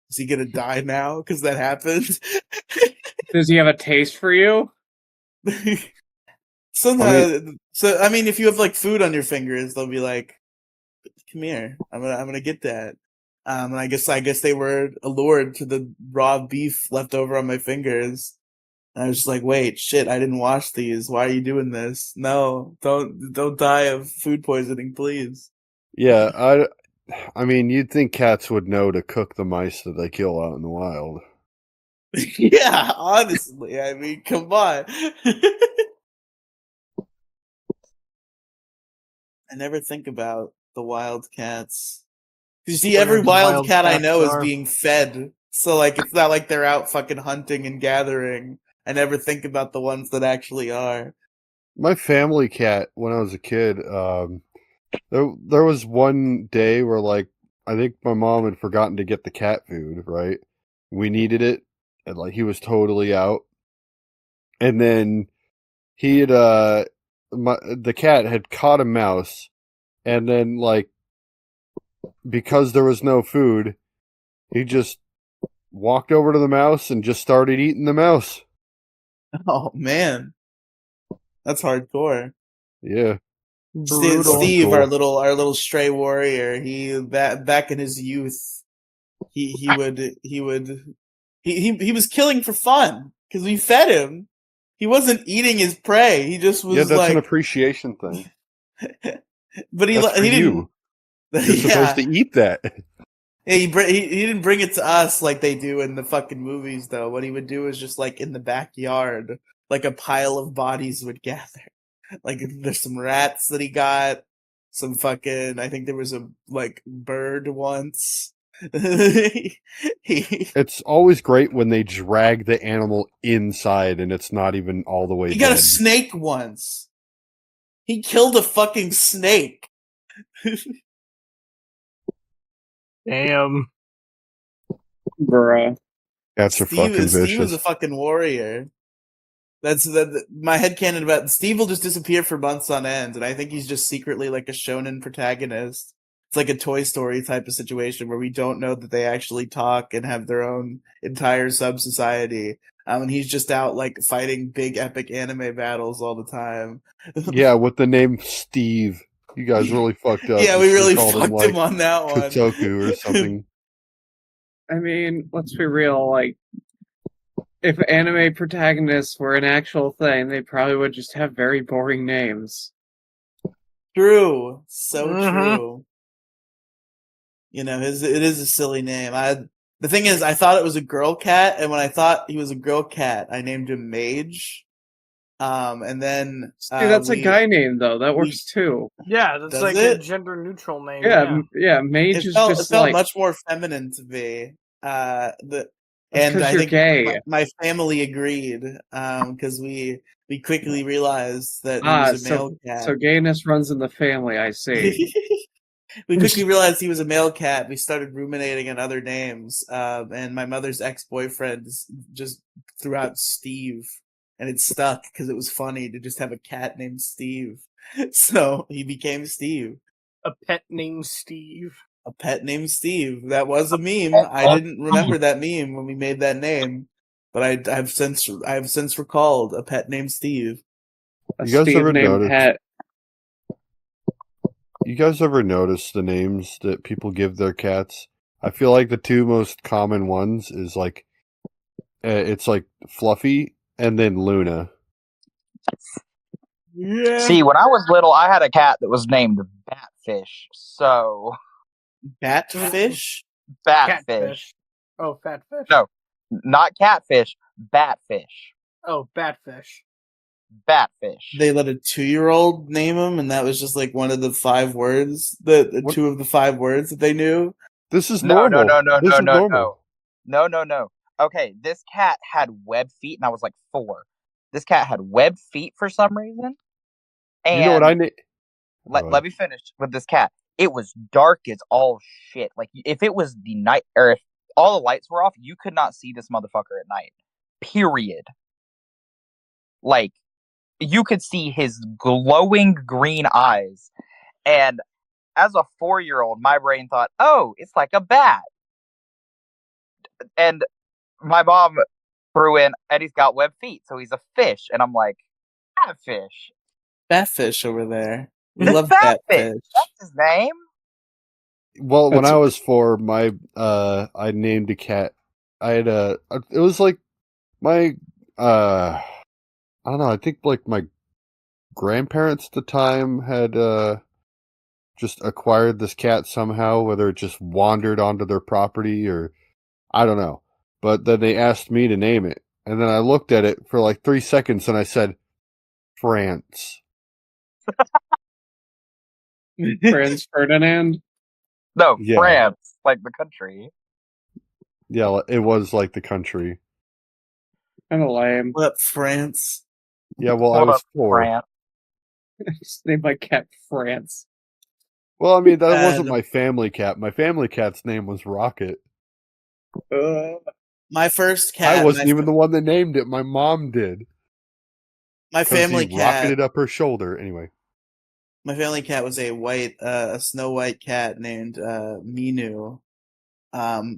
is he gonna die now?" Because that happened. Does he have a taste for you? I mean, So I mean, if you have like food on your fingers, they'll be like, "Come here, I'm gonna get that." And I guess they were allured to the raw beef left over on my fingers. And I was just like, wait, shit, I didn't wash these. Why are you doing this? No, don't die of food poisoning, please. Yeah, I mean, you'd think cats would know to cook the mice that they kill out in the wild. Yeah, honestly, I mean, come on. I never think about the wild cats. You see, every Where the wild wild cat I cats know is are. being fed. So, like, it's not like they're out fucking hunting and gathering. I never think about the ones that actually are. My family cat, when I was a kid, there was one day where, like, I think my mom had forgotten to get the cat food, right? We needed it, and, like, he was totally out. And then he had, the cat had caught a mouse, and then, like, because there was no food, he just walked over to the mouse and just started eating the mouse. Oh, man. That's hardcore. Yeah. Brutal. Fucking Steve, cool. our little stray warrior, he back in his youth, he was killing for fun because we fed him. He wasn't eating his prey. He just Yeah, was that's an like, appreciation thing. but That's for he you. didn't. You're supposed to Yeah, eat that. yeah. He didn't bring it to us like they do in the fucking movies though. What he would do is just like in the backyard, like a pile of bodies would gather. Like there's some rats that he got, some fucking. I think there was a like bird once. he, It's always great when they drag the animal inside and it's not even all the way he got a dead. snake once. He killed a fucking snake. Damn. Bruh. Cats are fucking Steve was a vicious. fucking warrior. My headcanon about Steve will just disappear for months on end, and I think he's just secretly like a shonen protagonist. It's like a Toy Story type of situation where we don't know that they actually talk and have their own entire sub society. And he's just out like fighting big epic anime battles all the time. Yeah, with the name Steve. You guys really fucked up. Yeah, You we should have really called him fucked him like on that one. Kotoku or something. I mean, let's be real, like, if anime protagonists were an actual thing, they probably would just have very boring names. True, so Mhm. true. You know, it is a silly name. The thing is, I thought it was a girl cat, and when I thought he was a girl cat, I named him Mage. And then See, that's a guy name, though. That we- works too. Yeah, that's Does like it? a gender neutral name. Yeah, Yeah. yeah, mage it is felt just like, much more feminine to me. that's And because I you're think gay. my family agreed because we quickly realized that he was a male cat. So gayness runs in the family, I see. We quickly realized he was a male cat. We started ruminating on other names, and my mother's ex-boyfriend just threw out Steve, and it stuck because it was funny to just have a cat named Steve. So he became Steve. A pet named Steve. A pet named Steve. That was a meme. I didn't remember that meme when we made that name, but I've since recalled a pet named Steve. A You guys Steve ever named notice? Pet. You guys ever notice the names that people give their cats? I feel like the two most common ones is like, it's like Fluffy and then Luna. Yeah. See, when I was little, I had a cat that was named Batfish. So Batfish? Batfish, Catfish. Oh, fatfish. No. not catfish, Batfish, Oh, batfish. Batfish. They let a 2-year-old name him, and that was just like one of the 5 words, the What? 2 of the 5 words that they knew. This is No, normal. This is no. normal. No. Okay, this cat had web feet, and I was like 4. This cat had web feet for some reason. And You know what I need? let me finish with this cat. It was dark as all shit. Like if it was the night, or if all the lights were off, you could not see this motherfucker at night. Period. Like you could see his glowing green eyes. And as a 4-year-old, my brain thought, "Oh, it's like a bat." And my mom threw in, "Eddie's got web feet, so he's a fish." And I'm like, "Catfish." Batfish over there. We It's love Batfish. Batfish. That's his name. Well, when That's- I was 4, I named a cat. I had it was like my I don't know. I think like my grandparents at the time had just acquired this cat somehow, whether it just wandered onto their property or I don't know. But then they asked me to name it, and then I looked at it for like 3 seconds and I said, France. Franz Ferdinand. No, Yeah. France, like the country. Yeah, it was like the country. Kind of lame. What up, France? Yeah, well, I Hold was up, 4. France. Just named my cat France. Well, I mean, that wasn't And- my family cat. My family cat's name was Rocket. My first cat. I wasn't even the one that named it. My mom did. My 'Cause family he cat. rocketed up her shoulder. Anyway. My family cat was a snow white cat named Minu,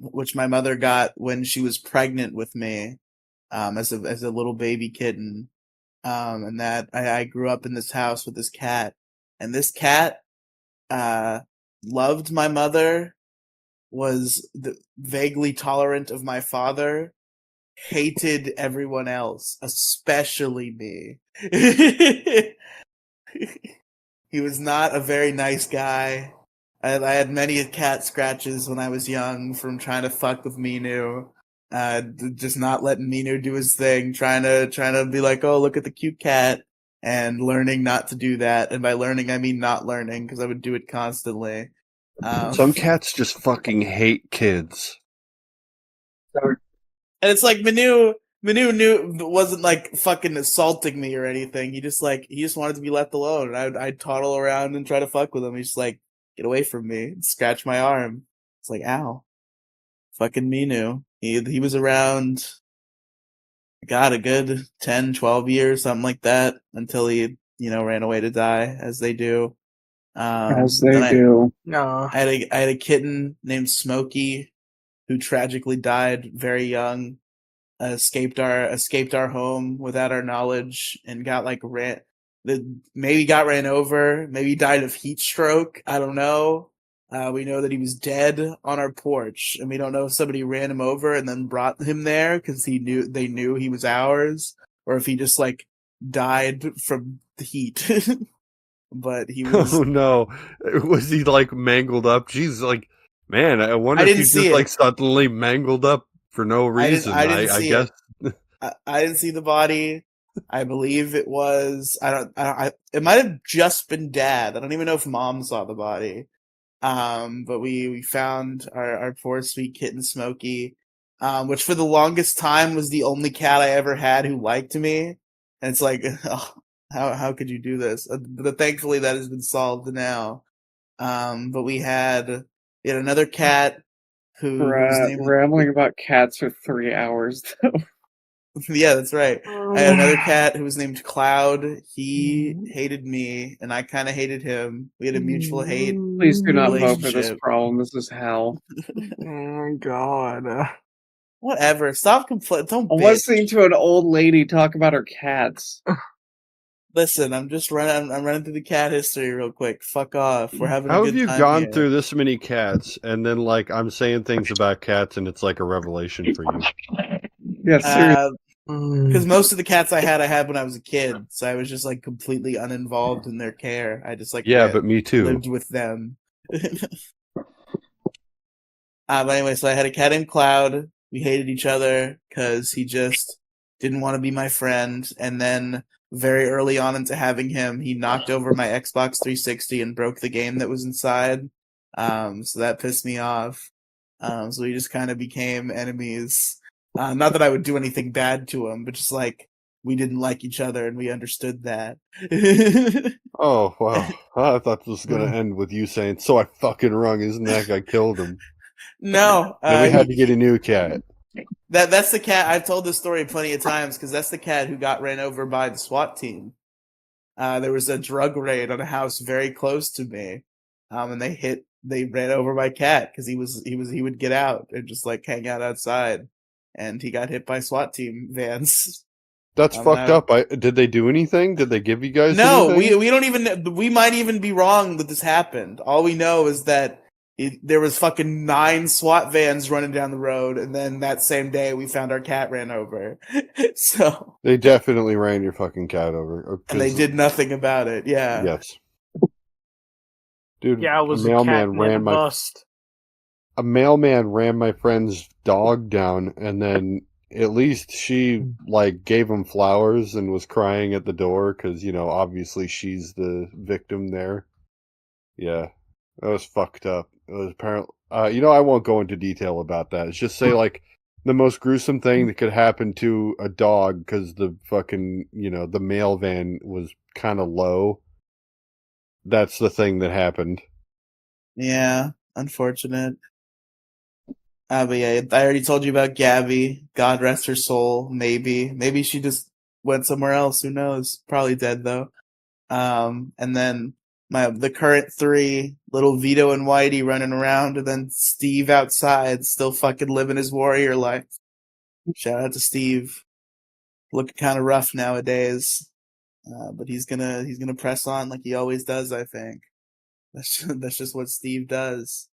which my mother got when she was pregnant with me, as a little baby kitten. And that I grew up in this house with this cat, and this cat loved my mother, was vaguely tolerant of my father, hated everyone else, especially me. He was not a very nice guy. I had many cat scratches when I was young from trying to fuck with Minu. Just not letting Minu do his thing, trying to be like, oh, look at the cute cat, and learning not to do that. And by learning, I mean not learning, because I would do it constantly. Some cats just fucking hate kids. And it's like Manu wasn't like fucking assaulting me or anything. He just wanted to be left alone. And I'd toddle around and try to fuck with him. He's just like, get away from me, and scratch my arm. It's like, ow. Fucking Minu. He was around, God, a good 10, 12 years, something like that, until he, ran away to die, as they do. As they then do. No. I had a kitten named Smokey, who tragically died very young. Escaped our home without our knowledge, and got maybe got ran over, maybe died of heat stroke. I don't know. We know that he was dead on our porch, and we don't know if somebody ran him over and then brought him there because they knew he was ours, or if he just like died from the heat. But he was. Oh no. Was he like mangled up? Jeez, like, man, I wonder I if didn't he see just it. like suddenly mangled up for no reason. I didn't I see guess. it. I didn't see the body. I believe it was. It might have just been Dad. I don't even know if Mom saw the body. But we found our poor sweet kitten Smokey, which for the longest time was the only cat I ever had who liked me. And it's like, oh, how could you do this? But thankfully that has been solved now. But we had another cat whose name. Rambling about cats for 3 hours, though. Yeah, that's right. I had another cat who was named Cloud. He hated me, and I kind of hated him. We had a mutual hate. Please do not vote for this Relationship. problem. This is hell. Oh God. Whatever. Stop complaining. Don't I'm bitch. listening to an old lady talk about her cats. Listen, I'm just running. I'm running through the cat history real quick. Fuck off. We're having How a have good you time gone here. through this many cats and then like I'm saying things about cats and it's like a revelation for you? Yeah, seriously. Because most of the cats I had when I was a kid, so I was just like completely uninvolved in their care. I just Yeah, but me too. lived with them. But anyway, so I had a cat named Cloud. We hated each other because he just didn't want to be my friend. And then very early on into having him, he knocked over my Xbox 360 and broke the game that was inside. So that pissed me off. So we just kind of became enemies. Not that I would do anything bad to him, but just like we didn't like each other and we understood that. Oh wow. I thought this was gonna end with you saying, so I fucking wrong his neck, I killed him. No, Then we had to get a new cat. That's the cat. I've told this story plenty of times because that's the cat who got ran over by the SWAT team. There was a drug raid on a house very close to me, and they ran over my cat because he would get out and just like hang out outside, and he got hit by SWAT team vans. That's fucked up. Did they do anything? Did they give you guys No, anything? we don't even. We might even be wrong that this happened. All we know is that There was fucking 9 SWAT vans running down the road, and then that same day we found our cat ran over. So They definitely ran your fucking cat over. and they did nothing about it. Yeah. Yes. Dude, Yeah, it was a catnip bust. a mailman ran my friend's dog down, and then at least she like gave him flowers and was crying at the door because obviously she's the victim there. Yeah, that was fucked up. It was apparently, I won't go into detail about that. It's just say like the most gruesome thing that could happen to a dog because the fucking the mail van was kind of low. That's the thing that happened. Yeah, unfortunate. But yeah, I already told you about Gabby. God rest her soul. Maybe she just went somewhere else. Who knows? Probably dead though. And then the current 3, little Vito and Whitey running around, and then Steve outside, still fucking living his warrior life. Shout out to Steve. Looking kind of rough nowadays, but he's gonna press on like he always does. I think that's just what Steve does.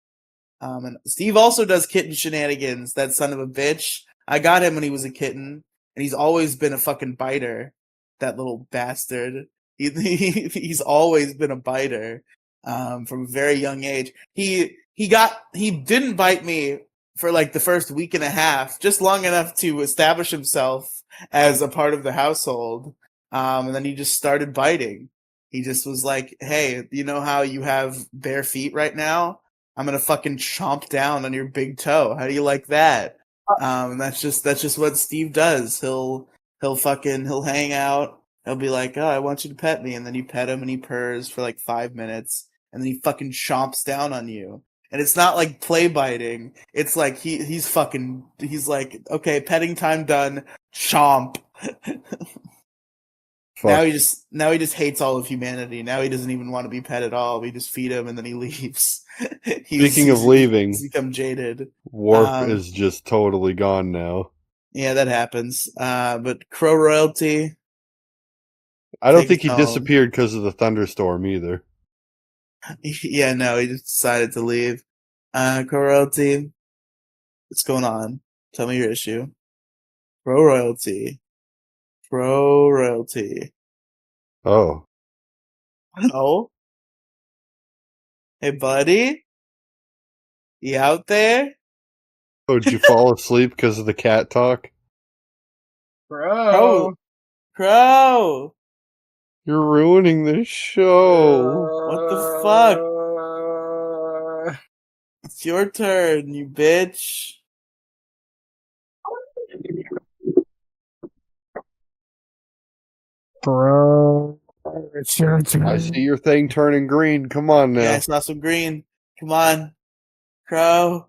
And Steve also does kitten shenanigans. That son of a bitch. I got him when he was a kitten, and he's always been a fucking biter. That little bastard. He's always been a biter from a very young age. He didn't bite me for like the first week and a half, just long enough to establish himself as a part of the household. And then he just started biting. He just was like, "Hey, you know how you have bare feet right now? I'm gonna fucking chomp down on your big toe. How do you like that?" And that's just what Steve does. He'll hang out. He'll be like, "Oh, I want you to pet me," and then you pet him and he purrs for like 5 minutes, and then he fucking chomps down on you. And it's not like play biting. It's like he's like, "Okay, petting time done. Chomp." Fuck. Now he just hates all of humanity. Now he doesn't even want to be pet at all. We just feed him and then he leaves. Speaking of leaving, he's become jaded. Warp is just totally gone now. Yeah, that happens. But Crow Royalty. I don't think he disappeared because of the thunderstorm either. Yeah, no, he just decided to leave. Crow Royalty. What's going on? Tell me your issue. Crow Royalty. Crow Royalty. Oh. Oh? Hey, buddy? You out there? Oh, did you fall asleep because of the cat talk? Bro. Crow! You're ruining the show. What the fuck? It's your turn, you bitch. Bro. It's your turn. I see your thing turning green. Come on now. Yeah, I saw some green. Come on. Crow.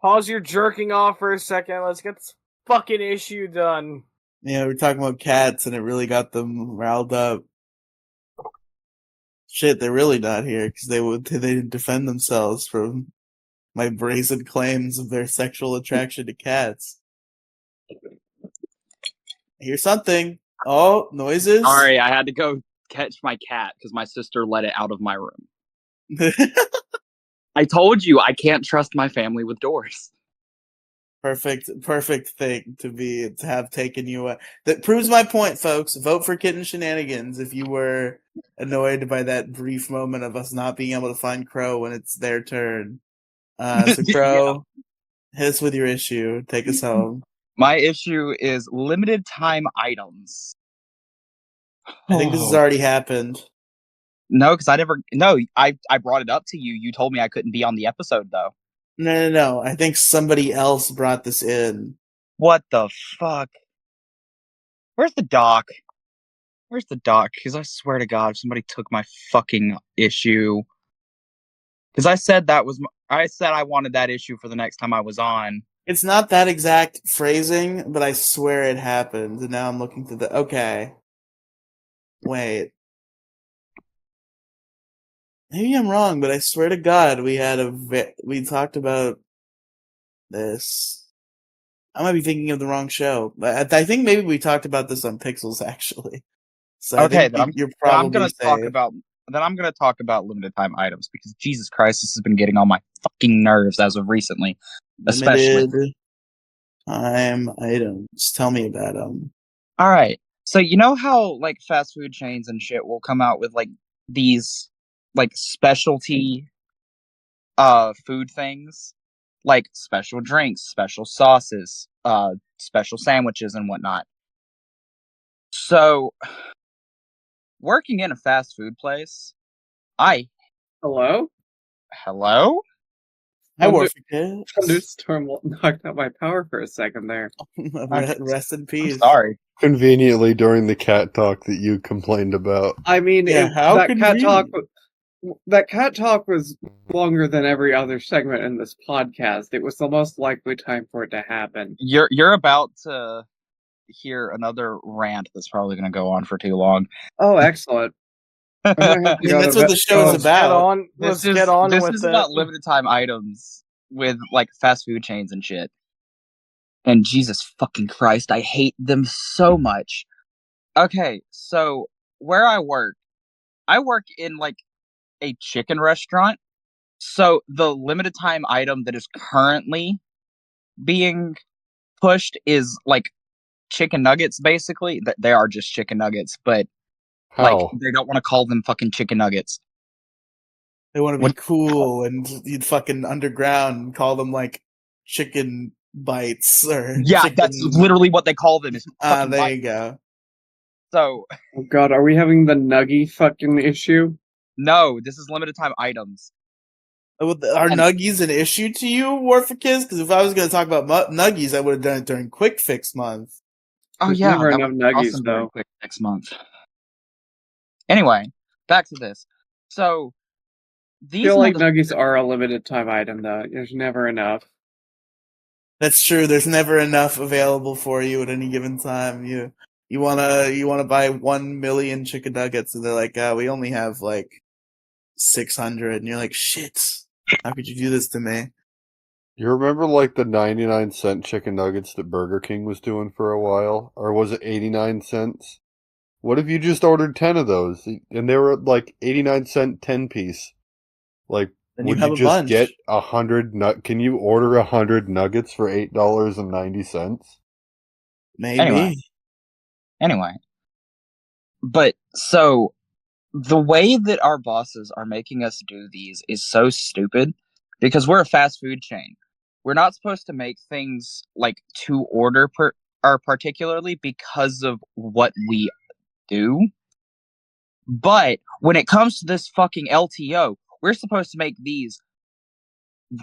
Pause your jerking off for a second. Let's get this fucking issue done. Yeah, we're talking about cats and it really got them riled up. Shit, they're really not here because they didn't defend themselves from my brazen claims of their sexual attraction to cats. I hear something. Oh, noises. Sorry, I had to go catch my cat because my sister let it out of my room. I told you I can't trust my family with doors. Perfect thing to have taken you away. That proves my point, folks. Vote for Kitten Shenanigans if you were annoyed by that brief moment of us not being able to find Crow when it's their turn. So Crow, hit us with your issue. Take us home. My issue is limited time items. I think this has already happened. No, because I brought it up to you. You told me I couldn't be on the episode though. No. I think somebody else brought this in. What the fuck? Where's the doc? Because I swear to God, if somebody took my fucking issue. Because I said I wanted that issue for the next time I was on. It's not that exact phrasing, but I swear it happened. And now I'm looking through okay. Wait. Maybe I'm wrong, but I swear to God, we talked about this. I might be thinking of the wrong show, but I think maybe we talked about this on Pixels actually. So Okay, I think you're I'm probably gonna safe. talk about then I'm gonna talk about limited time items because Jesus Christ, this has been getting on my fucking nerves as of recently, especially. Limited time items. Tell me about them. All right, so you know how like fast food chains and shit will come out with like these like specialty food things, like special drinks, special sauces, special sandwiches and whatnot. So working in a fast food place, I Hello? hello? Hi, Thunder- Warford. Thunderstorm knocked out my power for a second there. Rest in I'm peace. sorry. Conveniently during the cat talk that you complained about. I mean, Yeah, how that cat talk. convenient. That cat talk was longer than every other segment in this podcast. It was the most likely time for it to happen. You're about to hear another rant that's probably going to go on for too long. Oh, excellent. I might have I to mean, go that's to what the show is Let's get about. on. Let's get on this with is it. about limited time items with like fast food chains and shit. And Jesus fucking Christ, I hate them so much. Okay, so where I work in like a chicken restaurant. So the limited time item that is currently being pushed is like chicken nuggets, basically. They are just chicken nuggets, but like How? they don't want to call them fucking chicken nuggets. They want to be What- cool and you'd fucking underground and call them like chicken bites or Yeah, chicken. that's literally what they call them. Is fucking There bites. you go. So Oh god, are we having the nuggy fucking issue? no, this is limited time items. Are And- nuggies an issue to you, Warficus? Because if I was going to talk about nuggies, I would have done it during Quick Fix month. Oh There's yeah, never that enough would be nuggies, awesome during though. Quick next month. Anyway, back to this. So I these feel like mother- nuggies are a limited time item, though. There's never enough. That's true. There's never enough available for you at any given time. You wanna buy 1,000,000 chicken nuggets, and they're like, we only have like 600, and you're like, shit. How could you do this to me? You remember like the 99-cent chicken nuggets that Burger King was doing for a while? Or was it 89 cents? What if you just ordered 10 of those? And they were like 89-cent 10-piece. Like, Then would you have you a just bunch. get 100 Can you order 100 nuggets for $8.90? Maybe. Anyway. But so the way that our bosses are making us do these is so stupid because we're a fast food chain. We're not supposed to make things like to order or particularly because of what we do. But when it comes to this fucking LTO, we're supposed to make these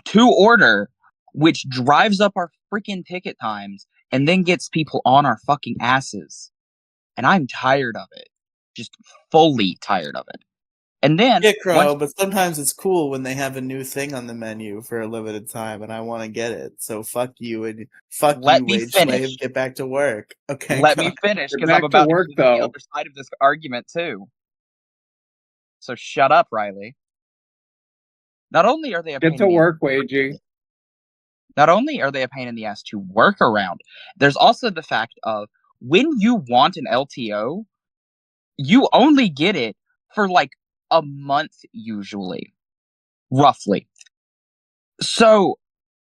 to order, which drives up our freaking ticket times and then gets people on our fucking asses. And I'm tired of it. Just fully tired of it. And then Yeah, Crow, once- but sometimes it's cool when they have a new thing on the menu for a limited time, and I want to get it. So fuck you and fuck Let you, me wage finish. slave. Get back to work. Okay, let go. me finish You're because back I'm to about work, to get to the though. other side of this argument too. So shut up, Riely. Not only are they a pain Get to in the work, Wagey. Not only are they a pain in the ass to work around, there's also the fact of when you want an LTO, you only get it for like a month usually, roughly. So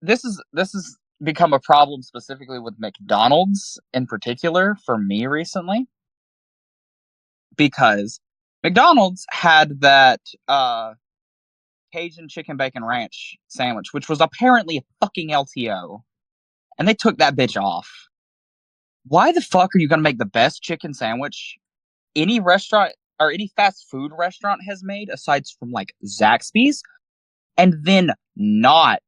this is become a problem specifically with McDonald's in particular for me recently because McDonald's had that Cajun chicken bacon ranch sandwich, which was apparently a fucking LTO, and they took that bitch off. Why the fuck are you gonna make the best chicken sandwich any restaurant or any fast food restaurant has made, aside from like Zaxby's, and then not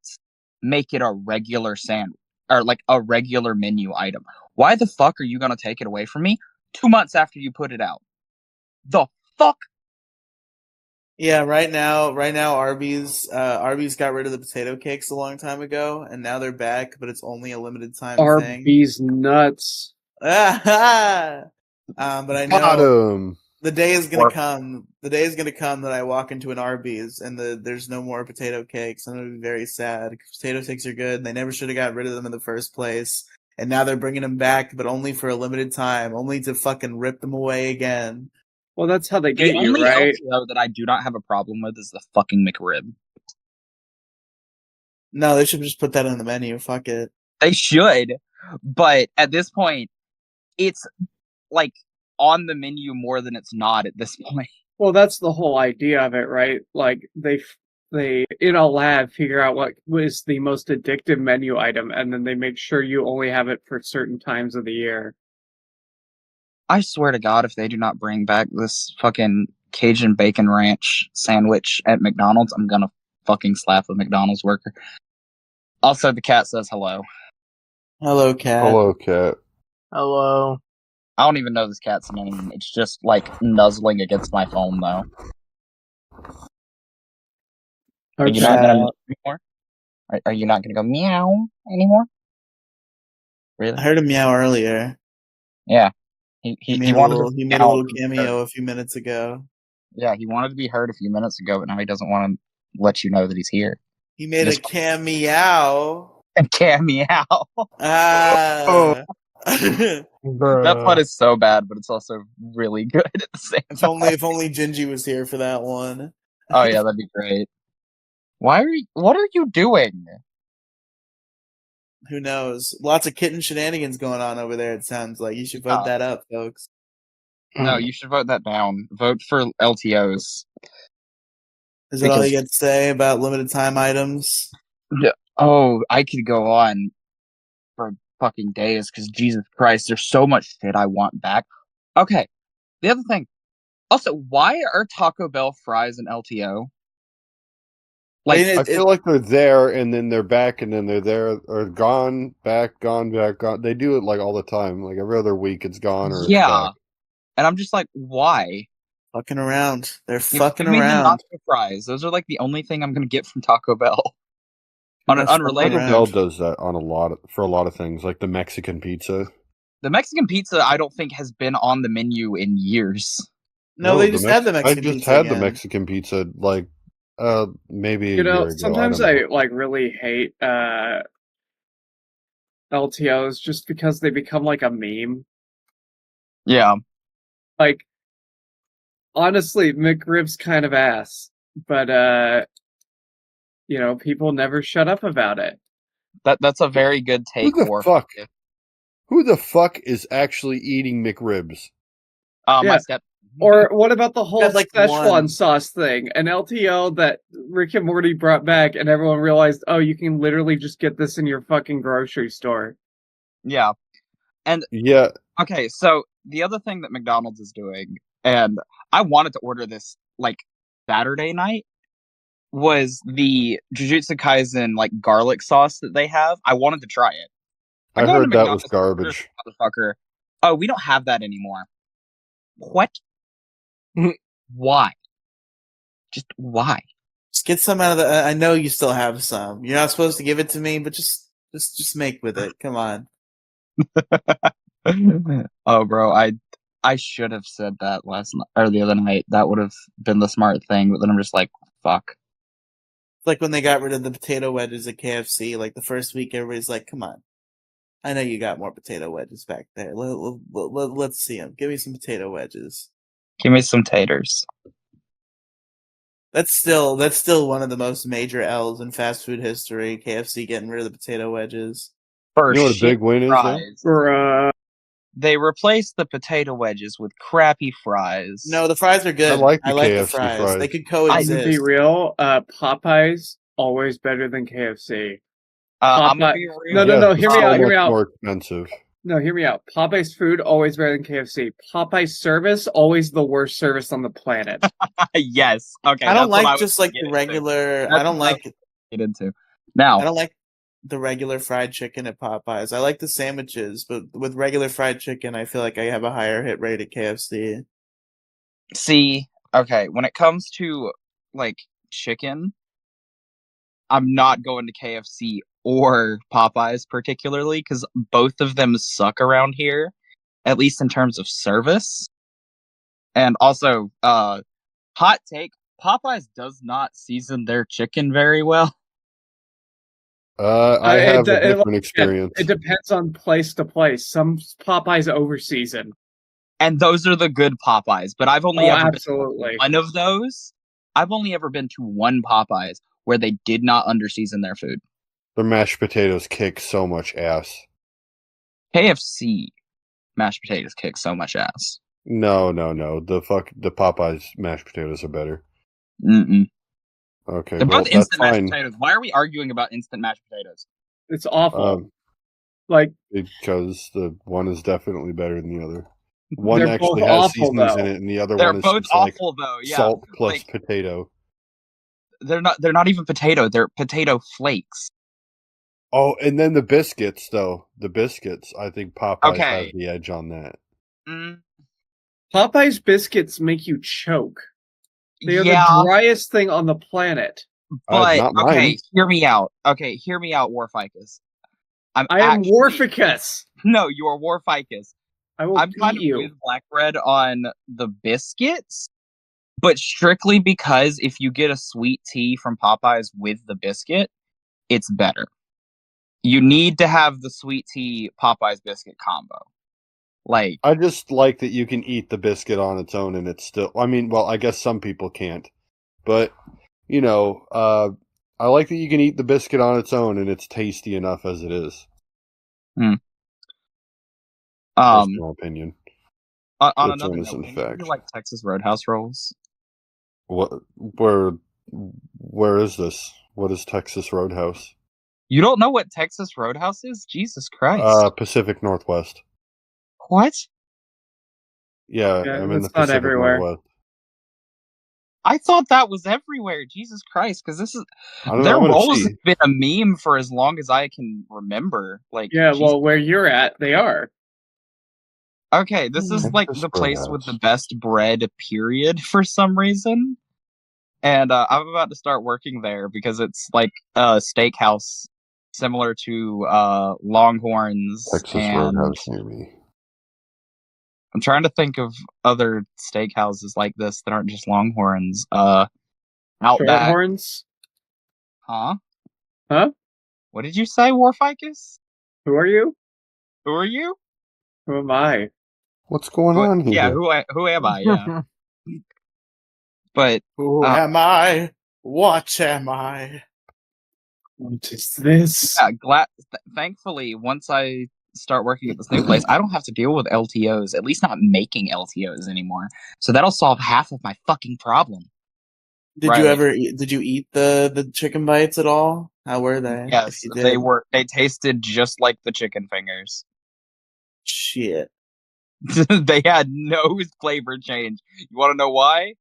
make it a regular sandwich or like a regular menu item? Why the fuck are you gonna take it away from me 2 months after you put it out? The fuck? Yeah, right now, Arby's got rid of the potato cakes a long time ago, and now they're back, but it's only a limited time thing. Arby's nuts. But I Got know 'em. the day is gonna Or- come. The day is gonna come that I walk into an Arby's and there's no more potato cakes. I'm gonna be very sad. Potato cakes are good. They never should have got rid of them in the first place, and now they're bringing them back, but only for a limited time, only to fucking rip them away again. Well, that's how they The get you, only right? LTO that I do not have a problem with is the fucking McRib. No, they should just put that on the menu. Fuck it. They should, but at this point, it's like on the menu more than it's not at this point. Well, that's the whole idea of it, right? Like they in a lab figure out what was the most addictive menu item, and then they make sure you only have it for certain times of the year. I swear to God, if they do not bring back this fucking Cajun bacon ranch sandwich at McDonald's, I'm gonna fucking slap a McDonald's worker. Also, the cat says hello. Hello, cat. Hello, cat. Hello. I don't even know this cat's name. It's just like nuzzling against my phone, though. Are you not gonna meow anymore? Are you not gonna go meow anymore? Really? I heard him meow earlier. Yeah. He He wanted to made a meow little to be cameo heard. a few minutes ago. Yeah, he wanted to be heard a few minutes ago, but now he doesn't want to let you know that he's here. He made a Just- cameo. Cameo. Ah. That pun is so bad, but it's also really good at the same time. if only Gingy was here for that one. Oh yeah, that'd be great. What are you doing? Who knows? Lots of kitten shenanigans going on over there, it sounds like. You should vote that up, folks. No, you should vote that down. Vote for LTOs. Is that all Because- you got to say about limited time items? Oh, I could go on for fucking days because Jesus Christ, there's so much shit I want back. Okay, the other thing. Also, why are Taco Bell fries an LTO? Like, I I feel like they're there and then they're back and then they're there or gone, back, gone, back, gone. They do it like all the time. Like every other week it's gone or it's yeah, back. and I'm just like, why? Fucking around. They're Give fucking me the around. nacho fries. Those are like the only thing I'm gonna get from Taco Bell. Too On an much fucking unrelated around. Bell does that on for a lot of things, like the Mexican pizza. The Mexican pizza, I don't think has been on the menu in years. No, they just had the Mexican I just pizza had again. the Mexican pizza like maybe a You know, year ago. sometimes I I don't know. like really hate LTOs just because they become like a meme. Yeah, Like, honestly, McRib's kind of ass, but you know, people never shut up about it. that's a very good take. Who the War. fuck? Who the fuck is actually eating McRibs? My Yeah. step. Or what about the whole Had, like, Szechuan one. sauce thing? An LTO that Rick and Morty brought back, and everyone realized, oh, you can literally just get this in your fucking grocery store. Yeah. Yeah, Okay, so the other thing that McDonald's is doing, and I wanted to order this like Saturday night, was the Jujutsu Kaisen like garlic sauce that they have. I wanted to try it. I go into heard that was McDonald's and order garbage. this motherfucker. Oh, we don't have that anymore. What? Why? Just why? Just get some out of the. I know you still have some. You're not supposed to give it to me, but just make with it. Come on. Oh, bro, I should have said that last night or the other night. That would have been the smart thing, but then I'm just like, fuck. It's like when they got rid of the potato wedges at KFC. Like the first week, everybody's like, "Come on, I know you got more potato wedges back there. Let's see them. Give me some potato wedges." Give me some taters. That's still one of the most major L's in fast food history. KFC getting rid of the potato wedges. For You know what a big win is, though? fries, Bruh. they replaced the potato wedges with crappy fries. No, the fries are good. I like the the KFC fries. fries. They could To coexist. be real, Popeyes always better than KFC. I'm gonna Popeye- be real. No, no, no. Hear me so out. Hear much me out. more expensive. No, hear me out. Popeye's food always better than KFC. Popeye's service always the worst service on the planet. Yes. Okay. I don't that's what like was just like gonna the get into. regular. That's I don't what I like. Get into now. I don't like the regular fried chicken at Popeyes. I like the sandwiches, but with regular fried chicken, I feel like I have a higher hit rate at KFC. See, okay, when it comes to like chicken, I'm not going to KFC or Popeyes particularly because both of them suck around here, at least in terms of service. And also, hot take: Popeyes does not season their chicken very well. I have a different experience. It depends on place to place. Some Popeyes overseason. And those are the good Popeyes. But I've only ever absolutely. been to one of those. I've only ever been to one Popeyes where they did not underseason their food. Their mashed potatoes kick so much ass. KFC mashed potatoes kick so much ass. No. The Popeyes mashed potatoes are better. Mm-mm. Okay, They're well, both that's instant mashed fine. potatoes. Why are we arguing about instant mashed potatoes? It's awful. Like, Because the one is definitely better than the other. One they're actually both has awful, seasonings though. in it, and the other They're one is both just like awful though. Yeah, salt plus like potato. they're not even potato. They're potato flakes. Oh, and then the biscuits, though. The biscuits, I think Popeyes has Okay. the edge on that. Mm, Popeye's biscuits make you choke. They are yeah, the driest thing on the planet. but not mine. okay, hear me out. Okay, hear me out, Warficus. I am Warficus. No, you are Warficus. I will I'm beat kind of you. with Blackbread on the biscuits, but strictly because if you get a sweet tea from Popeyes with the biscuit, it's better. You need to have the sweet tea Popeyes biscuit combo. Like, I just like that you can eat the biscuit on its own, and it's still. I mean, well, I guess some people can't, but I like that you can eat the biscuit on its own, and it's tasty enough as it is. Personal opinion. on This another one note, isn't any of fact. you like Texas Roadhouse rolls? What? Where is this? What is Texas Roadhouse? You don't know what Texas Roadhouse is? Jesus Christ! Pacific Northwest. What? Yeah, Yeah, I'm in the it's not Pacific everywhere. Northwest. I thought that was everywhere. Jesus Christ! Because this is I don't know. their I'm gonna rolls see. have been a meme for as long as I can remember. Like, Yeah, Jesus. well, where you're at, they are. Okay, this is like Texas the place with the Roadhouse. best bread, period, for some reason. And I'm about to start working there because it's like a steakhouse similar to Longhorns. Texas And Roadhouse near me. I'm trying to think of other steakhouses like this that aren't just Longhorns. Outback. Shorthorns? Huh? Huh? What did you say, Warficus? Who are you? Who are you? Who am I? What's going on here? Yeah, who am I? Yeah. But Who am I? What am I? What is this? yeah, thankfully, once I start working at this new place, I don't have to deal with LTOs, at least not making LTOs anymore. So that'll solve half of my fucking problem. Did Riely. you ever? Did you eat the chicken bites at all? How were they? Yes, If you did. they tasted just like the chicken fingers. Shit. They had no flavor change. You want to know why?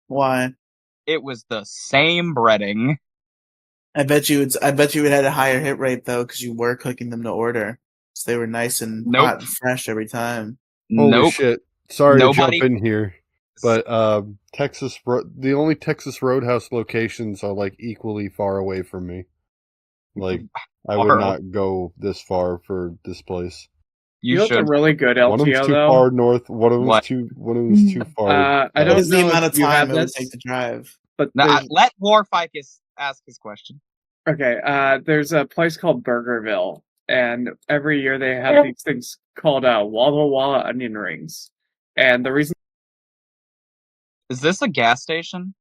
Why? It was the same breading. I bet you it had a higher hit rate though, because you were cooking them to order, so they were nice and Nope. hot and fresh every time. Holy Nope. shit! Sorry Nobody- to jump in here, but the only Texas Roadhouse locations are like equally far away from me. Like I would Far not go this far for this place. You You know what's a should. really good One of them's LTO, too though? far north. One of them's What? too far. I don't Because the know amount if of you time have it would this, take to drive. but Now, there's, let Warficus ask his question. okay, there's a place called Burgerville, and every year they have these things called Walla Walla onion rings. And the reason Is this a gas station?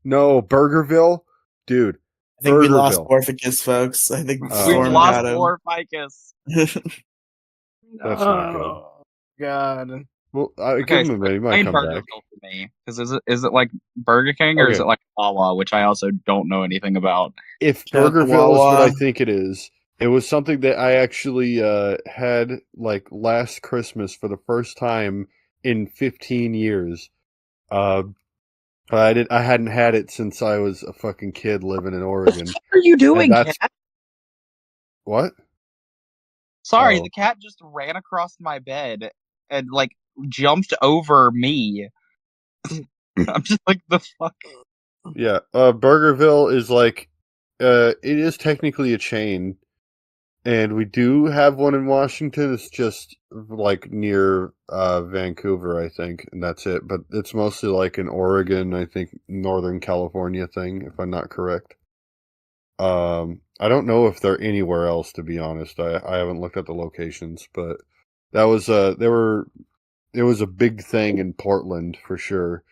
No, Burgerville, dude. I think we lost Burgerville. Orpheus, folks. I think Oh, We've Storm lost got him. Warficus. That's not good. Oh, God. Well, Okay, give him a minute. He might explain come back. Burgerville for me. Because is it like Burger King or is Okay. it like Wawa, which I also don't know anything about? If Shout out to Burgerville is what Wawa. I think it is, it was something that I actually had like last Christmas for the first time in 15 years. I hadn't had it since I was a fucking kid living in Oregon. What are you doing, that's- cat? What? Sorry, Oh. the cat just ran across my bed and like jumped over me. I'm just like, the fuck? Yeah, Burgerville is like, it is technically a chain, and we do have one in Washington. It's just like near Vancouver, I think, and that's it. But it's mostly like an Oregon, I think, Northern California thing, if I'm not correct. I don't know if they're anywhere else, to be honest. I haven't looked at the locations, but that was they were it was a big thing in Portland for sure.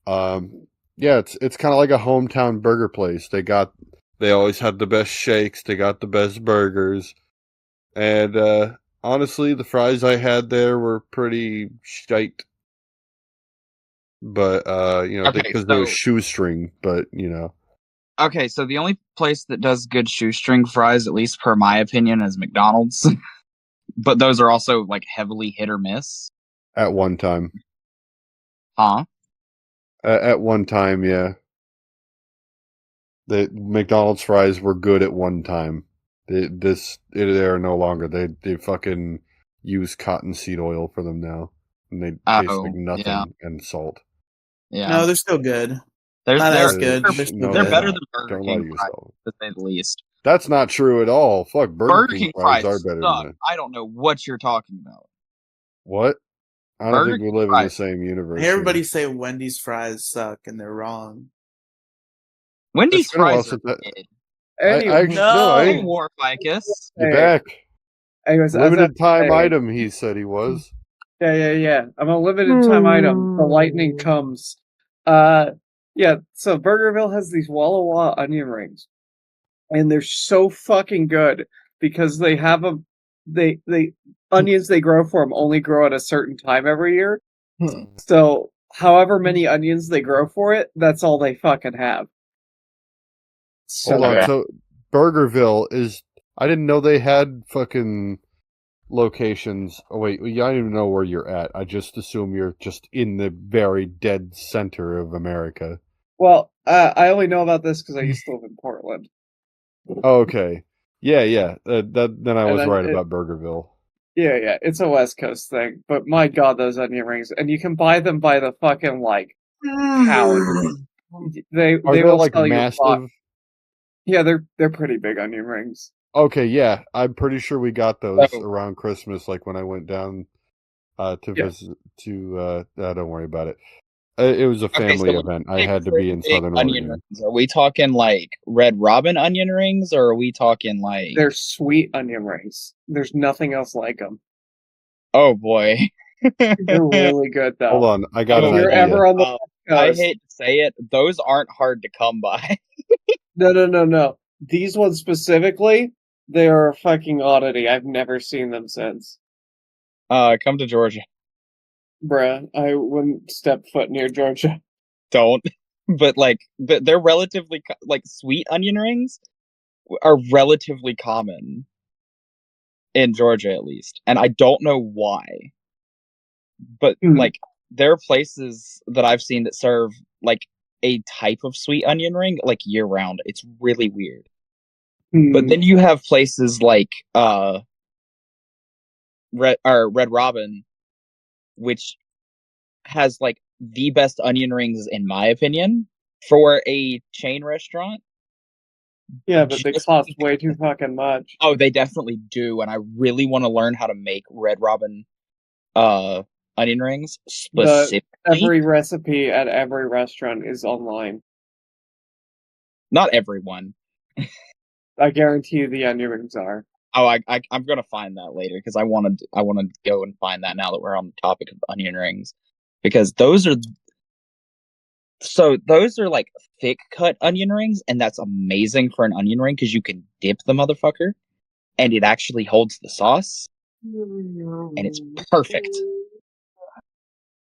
Yeah, it's kind of like a hometown burger place. They always had the best shakes. They got the best burgers, and honestly, the fries I had there were pretty shite. But Okay, because they were so shoestring. But okay, so the only place that does good shoestring fries, at least per my opinion, is McDonald's. But those are also like heavily hit or miss. at one time, Huh? at one time, yeah, the McDonald's fries were good at one time. They are no longer. They fucking use cottonseed oil for them now, and they taste like Oh, nothing yeah. and salt. Yeah. No, they're still good. They're Not they're as good, but they're still No, they're good. better not. than Burger Don't lie to King fries, yourself. to say the least. That's not true at all. Fuck, Burger King fries fries are better suck. than that. I don't know what you're talking about. What? I don't Burger think we King live in the fries. same I universe. hear here. everybody say Wendy's fries suck, and they're wrong. Wendy's It's been a while fries are since I- mid. I Anyway, no, Hey, I War Ficus. you're Hey. back. anyways, as Limited I time say- item. He said he was. Yeah. I'm a limited time item. The lightning comes. Yeah. So Burgerville has these Walla Walla onion rings, and they're so fucking good because they have they onions they grow for them only grow at a certain time every year. So however many onions they grow for it, that's all they fucking have. So Hold on. Okay. So Burgerville is. I didn't know they had fucking locations. Oh wait, I don't even know where you're at. I just assume you're just in the very dead center of America. well, I only know about this because I used to live in Portland. Oh, okay. Yeah. Then I And was then right it- about Burgerville. Yeah, it's a West Coast thing. But my god, those onion rings. And you can buy them by the fucking, like, pound. They Are they will like sell you a box. massive? Yeah, they're pretty big onion rings. Okay, yeah. I'm pretty sure we got those Oh. around Christmas, like when I went down to Yeah. visit. Don't worry about it. It was a family so event. I big, had to be in big Southern onion Oregon. rings. Are we talking like Red Robin onion rings, or are we talking like? They're sweet onion rings. There's nothing else like them. Oh boy. They're really good though. Hold on, I got If an you're idea. ever on the I West Coast, hate to say it, those aren't hard to come by. no. These ones specifically, they are a fucking oddity. I've never seen them since. Come to Georgia. Bruh, I wouldn't step foot near Georgia. Don't. But like, they're relatively like sweet onion rings are relatively common in Georgia, at least, and I don't know why. But like, there are places that I've seen that serve like a type of sweet onion ring like year round. It's really weird. But then you have places like Red Robin, which has like the best onion rings in my opinion for a chain restaurant. Yeah, but they Just- cost way too fucking much. Oh, they definitely do, and I really want to learn how to make Red Robin onion rings specifically. Every recipe at every restaurant is online. Not everyone. I guarantee you the onion rings are. Oh, I'm gonna find that later because I want to go and find that now that we're on the topic of onion rings, because those are like thick cut onion rings, and that's amazing for an onion ring because you can dip the motherfucker, and it actually holds the sauce, and it's perfect.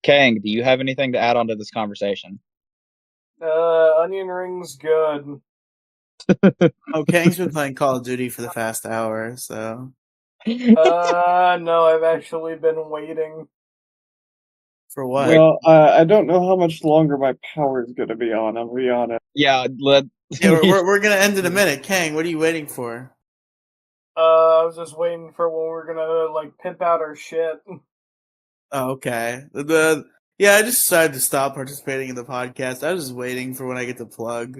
Kang, do you have anything to add on to this conversation? Onion rings good. Oh, Kang's been playing Call of Duty for the past hour, so No, I've actually been waiting. for what? Well, I don't know how much longer my power is going to be on. I'll be honest. Yeah, Yeah, we're gonna end in a minute. Kang, what are you waiting for? I was just waiting for when we're gonna like pimp out our shit. Oh, okay. Yeah, I just decided to stop participating in the podcast. I was just waiting for when I get to plug.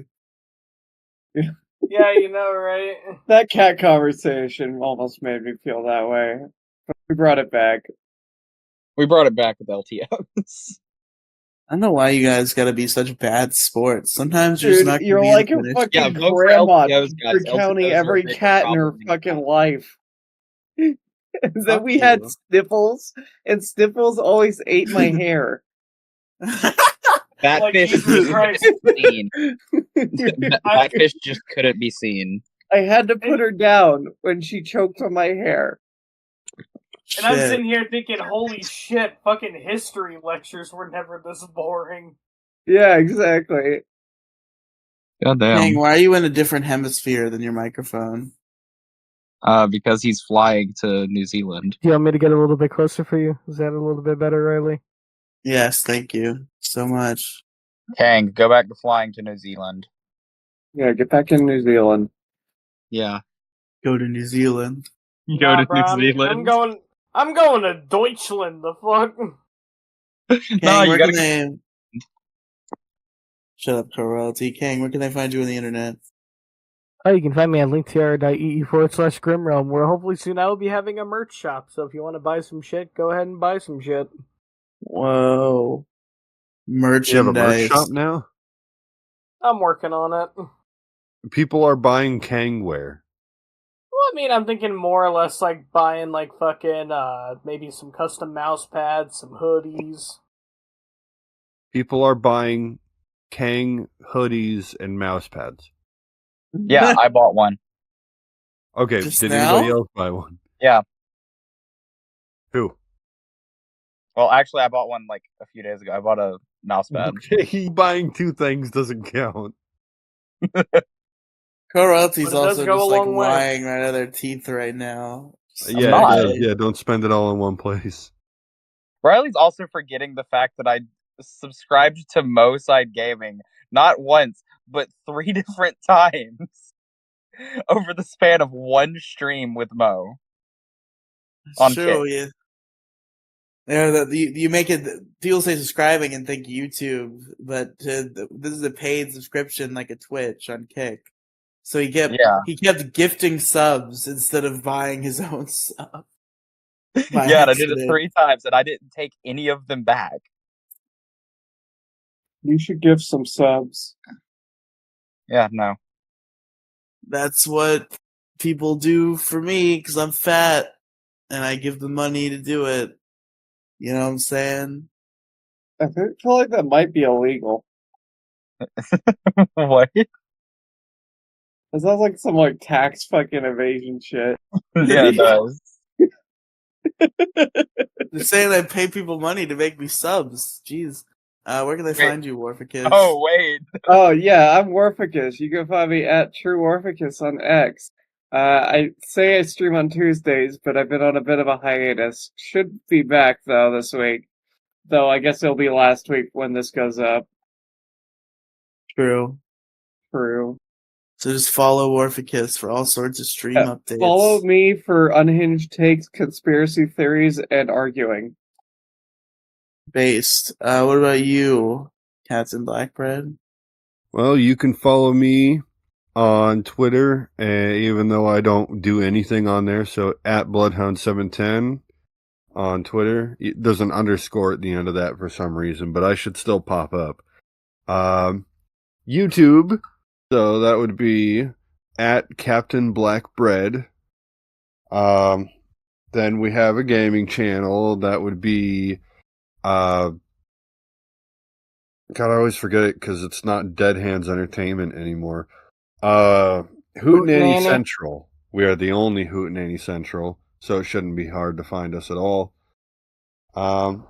Yeah, you know, right? That cat conversation almost made me feel that way. But we brought it back. we brought it back with LTOs. I don't know why you guys gotta be such bad sports. Sometimes you're just Dude, not gonna you're be like a finished. fucking Yeah, vote for grandma LTOs, guys. recounting LTOs are a every bigger cat in her problem than fucking that. life. And then Fuck we had you. Sniffles, and Sniffles always ate my hair. That Like fish Jesus just Christ. couldn't be seen. That fish just couldn't be seen. I had to put her down when she choked on my hair. And I'm Shit. sitting here thinking, holy shit, fucking history lectures were never this boring. Yeah, exactly. God Kang, damn. why are you in a different hemisphere than your microphone? Because he's flying to New Zealand. Do you want me to get a little bit closer for you? Is that a little bit better, Riley? Yes, thank you so much. Kang, go back to flying to New Zealand. Yeah, get back in New Zealand. Yeah. Go to New Zealand. Go to bro, New Zealand. I'm going to Deutschland, the fuck? Kang, No, you where gotta can they... Shut up, co-royalty. Kang, where can they find you on the internet? Oh, you can find me at linktr.ee/grimrealm, where hopefully soon I will be having a merch shop. So if you want to buy some shit, go ahead and buy some shit. Whoa. You have a merch Merchandise. shop now? I'm working on it. Well, People are buying Kangware. I mean, I'm thinking more or less like buying like fucking maybe some custom mouse pads, some hoodies. People are buying Kang hoodies and mouse pads. Yeah, I bought one. Okay, Just did now? anybody else buy one? Yeah. Who? Well, actually, I bought one like a few days ago. I bought a mouse pad. Okay, buying two things doesn't count. Co-royalty's But it does also go just a like long way. lying right out of their teeth right now. Yeah, not. it does. Yeah, don't spend it all in one place. Riley's also forgetting the fact that I subscribed to Mo Side Gaming not once, but 3 different times over the span of one stream with Mo. On True, Kick. yeah. Yeah, you make it. People say subscribing and think YouTube, but this is a paid subscription like a Twitch on Kick. So he kept gifting subs instead of buying his own sub. By Yeah, and I did it accident. 3 times, and I didn't take any of them back. You should give some subs. Yeah, no. That's what people do for me because I'm fat and I give them money to do it. You know what I'm saying? I feel like that might be illegal. What? It sounds like some like tax fucking evasion shit. Yeah, it does. They're saying I pay people money to make me subs. Jeez. Where can they find you, Warficus? Oh, wait. Oh yeah, I'm Warficus. You can find me at True Warficus on X. I say I stream on Tuesdays, but I've been on a bit of a hiatus. Should be back though this week. Though I guess it'll be last week when this goes up. True. True. So just follow Warficus for all sorts of stream updates. Follow me for unhinged takes, conspiracy theories, and arguing. Based. What about you, Cats and Blackbread? Well, you can follow me on Twitter, even though I don't do anything on there. So at Bloodhound710 on Twitter. There's an underscore at the end of that for some reason, but I should still pop up. YouTube. So that would be at Captain Blackbread. Then we have a gaming channel. That would be God, I always forget it because it's not Dead Hands Entertainment anymore. Hootenanny Central. We are the only Hootenanny Central, so it shouldn't be hard to find us at all. To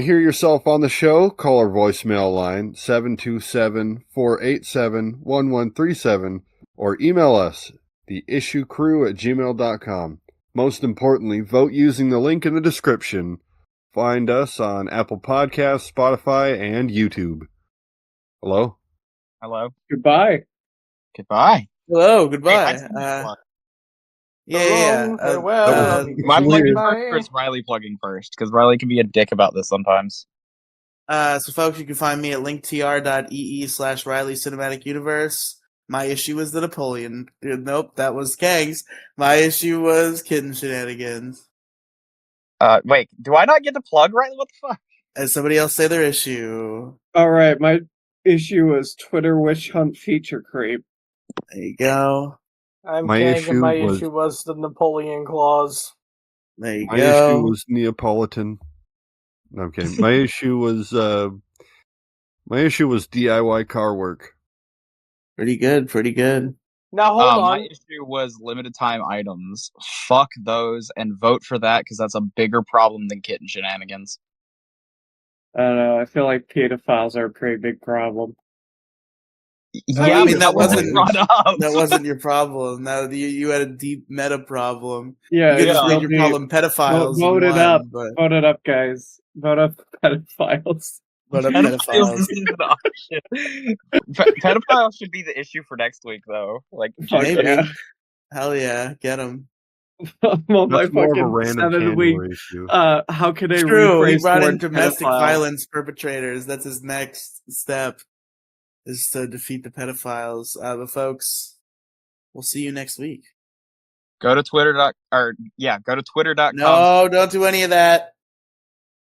hear yourself on the show, call our voicemail line 727-487-1137 or email us theissuecrew@gmail.com. Most importantly, vote using the link in the description. Find us on Apple Podcasts, Spotify, and YouTube. Hello? Hello? Goodbye. Goodbye. Hello, goodbye. Hey, Farewell. Am I plugging first or is Riley plugging first? Because Riley can be a dick about this sometimes. So folks, you can find me at linktr.ee/Riely Cinematic Universe. My issue was the Napoleon. Nope, that was Kang's. My issue was Kitten Shenanigans. Wait, do I not get to plug Riley? What the fuck? And somebody else say their issue. Alright, my issue was Twitter Witch Hunt Feature Creep. There you go. I'm My Kang, issue and my was- issue was the Napoleon clause. There you My go. issue was Neapolitan. No, I'm kidding. My issue was DIY car work. Pretty good, pretty good. Now hold My on. issue was limited time items. Fuck those and vote for that because that's a bigger problem than kitten shenanigans. I don't know. I feel like pedophiles are a pretty big problem. Yeah, I mean, but that was wasn't- brought up. That wasn't your problem. No, you had a deep meta problem. Yeah, You could just yeah. make your problem pedophiles. Vote in it one, up. But Vote it up, guys. Vote up pedophiles. but a Pedophiles pedophiles. isn't an option. Pedophiles should be the issue for next week, though. Like, Fuck Maybe. yeah. Hell yeah, get them. I'm on my That's more of a fucking random 7-week. January issue. How can I True, he rephrase brought the in word domestic pedophile? violence perpetrators. That's his next step, is to defeat the pedophiles. But folks, we'll see you next week. go to Twitter. Go to twitter.com. No, don't do any of that.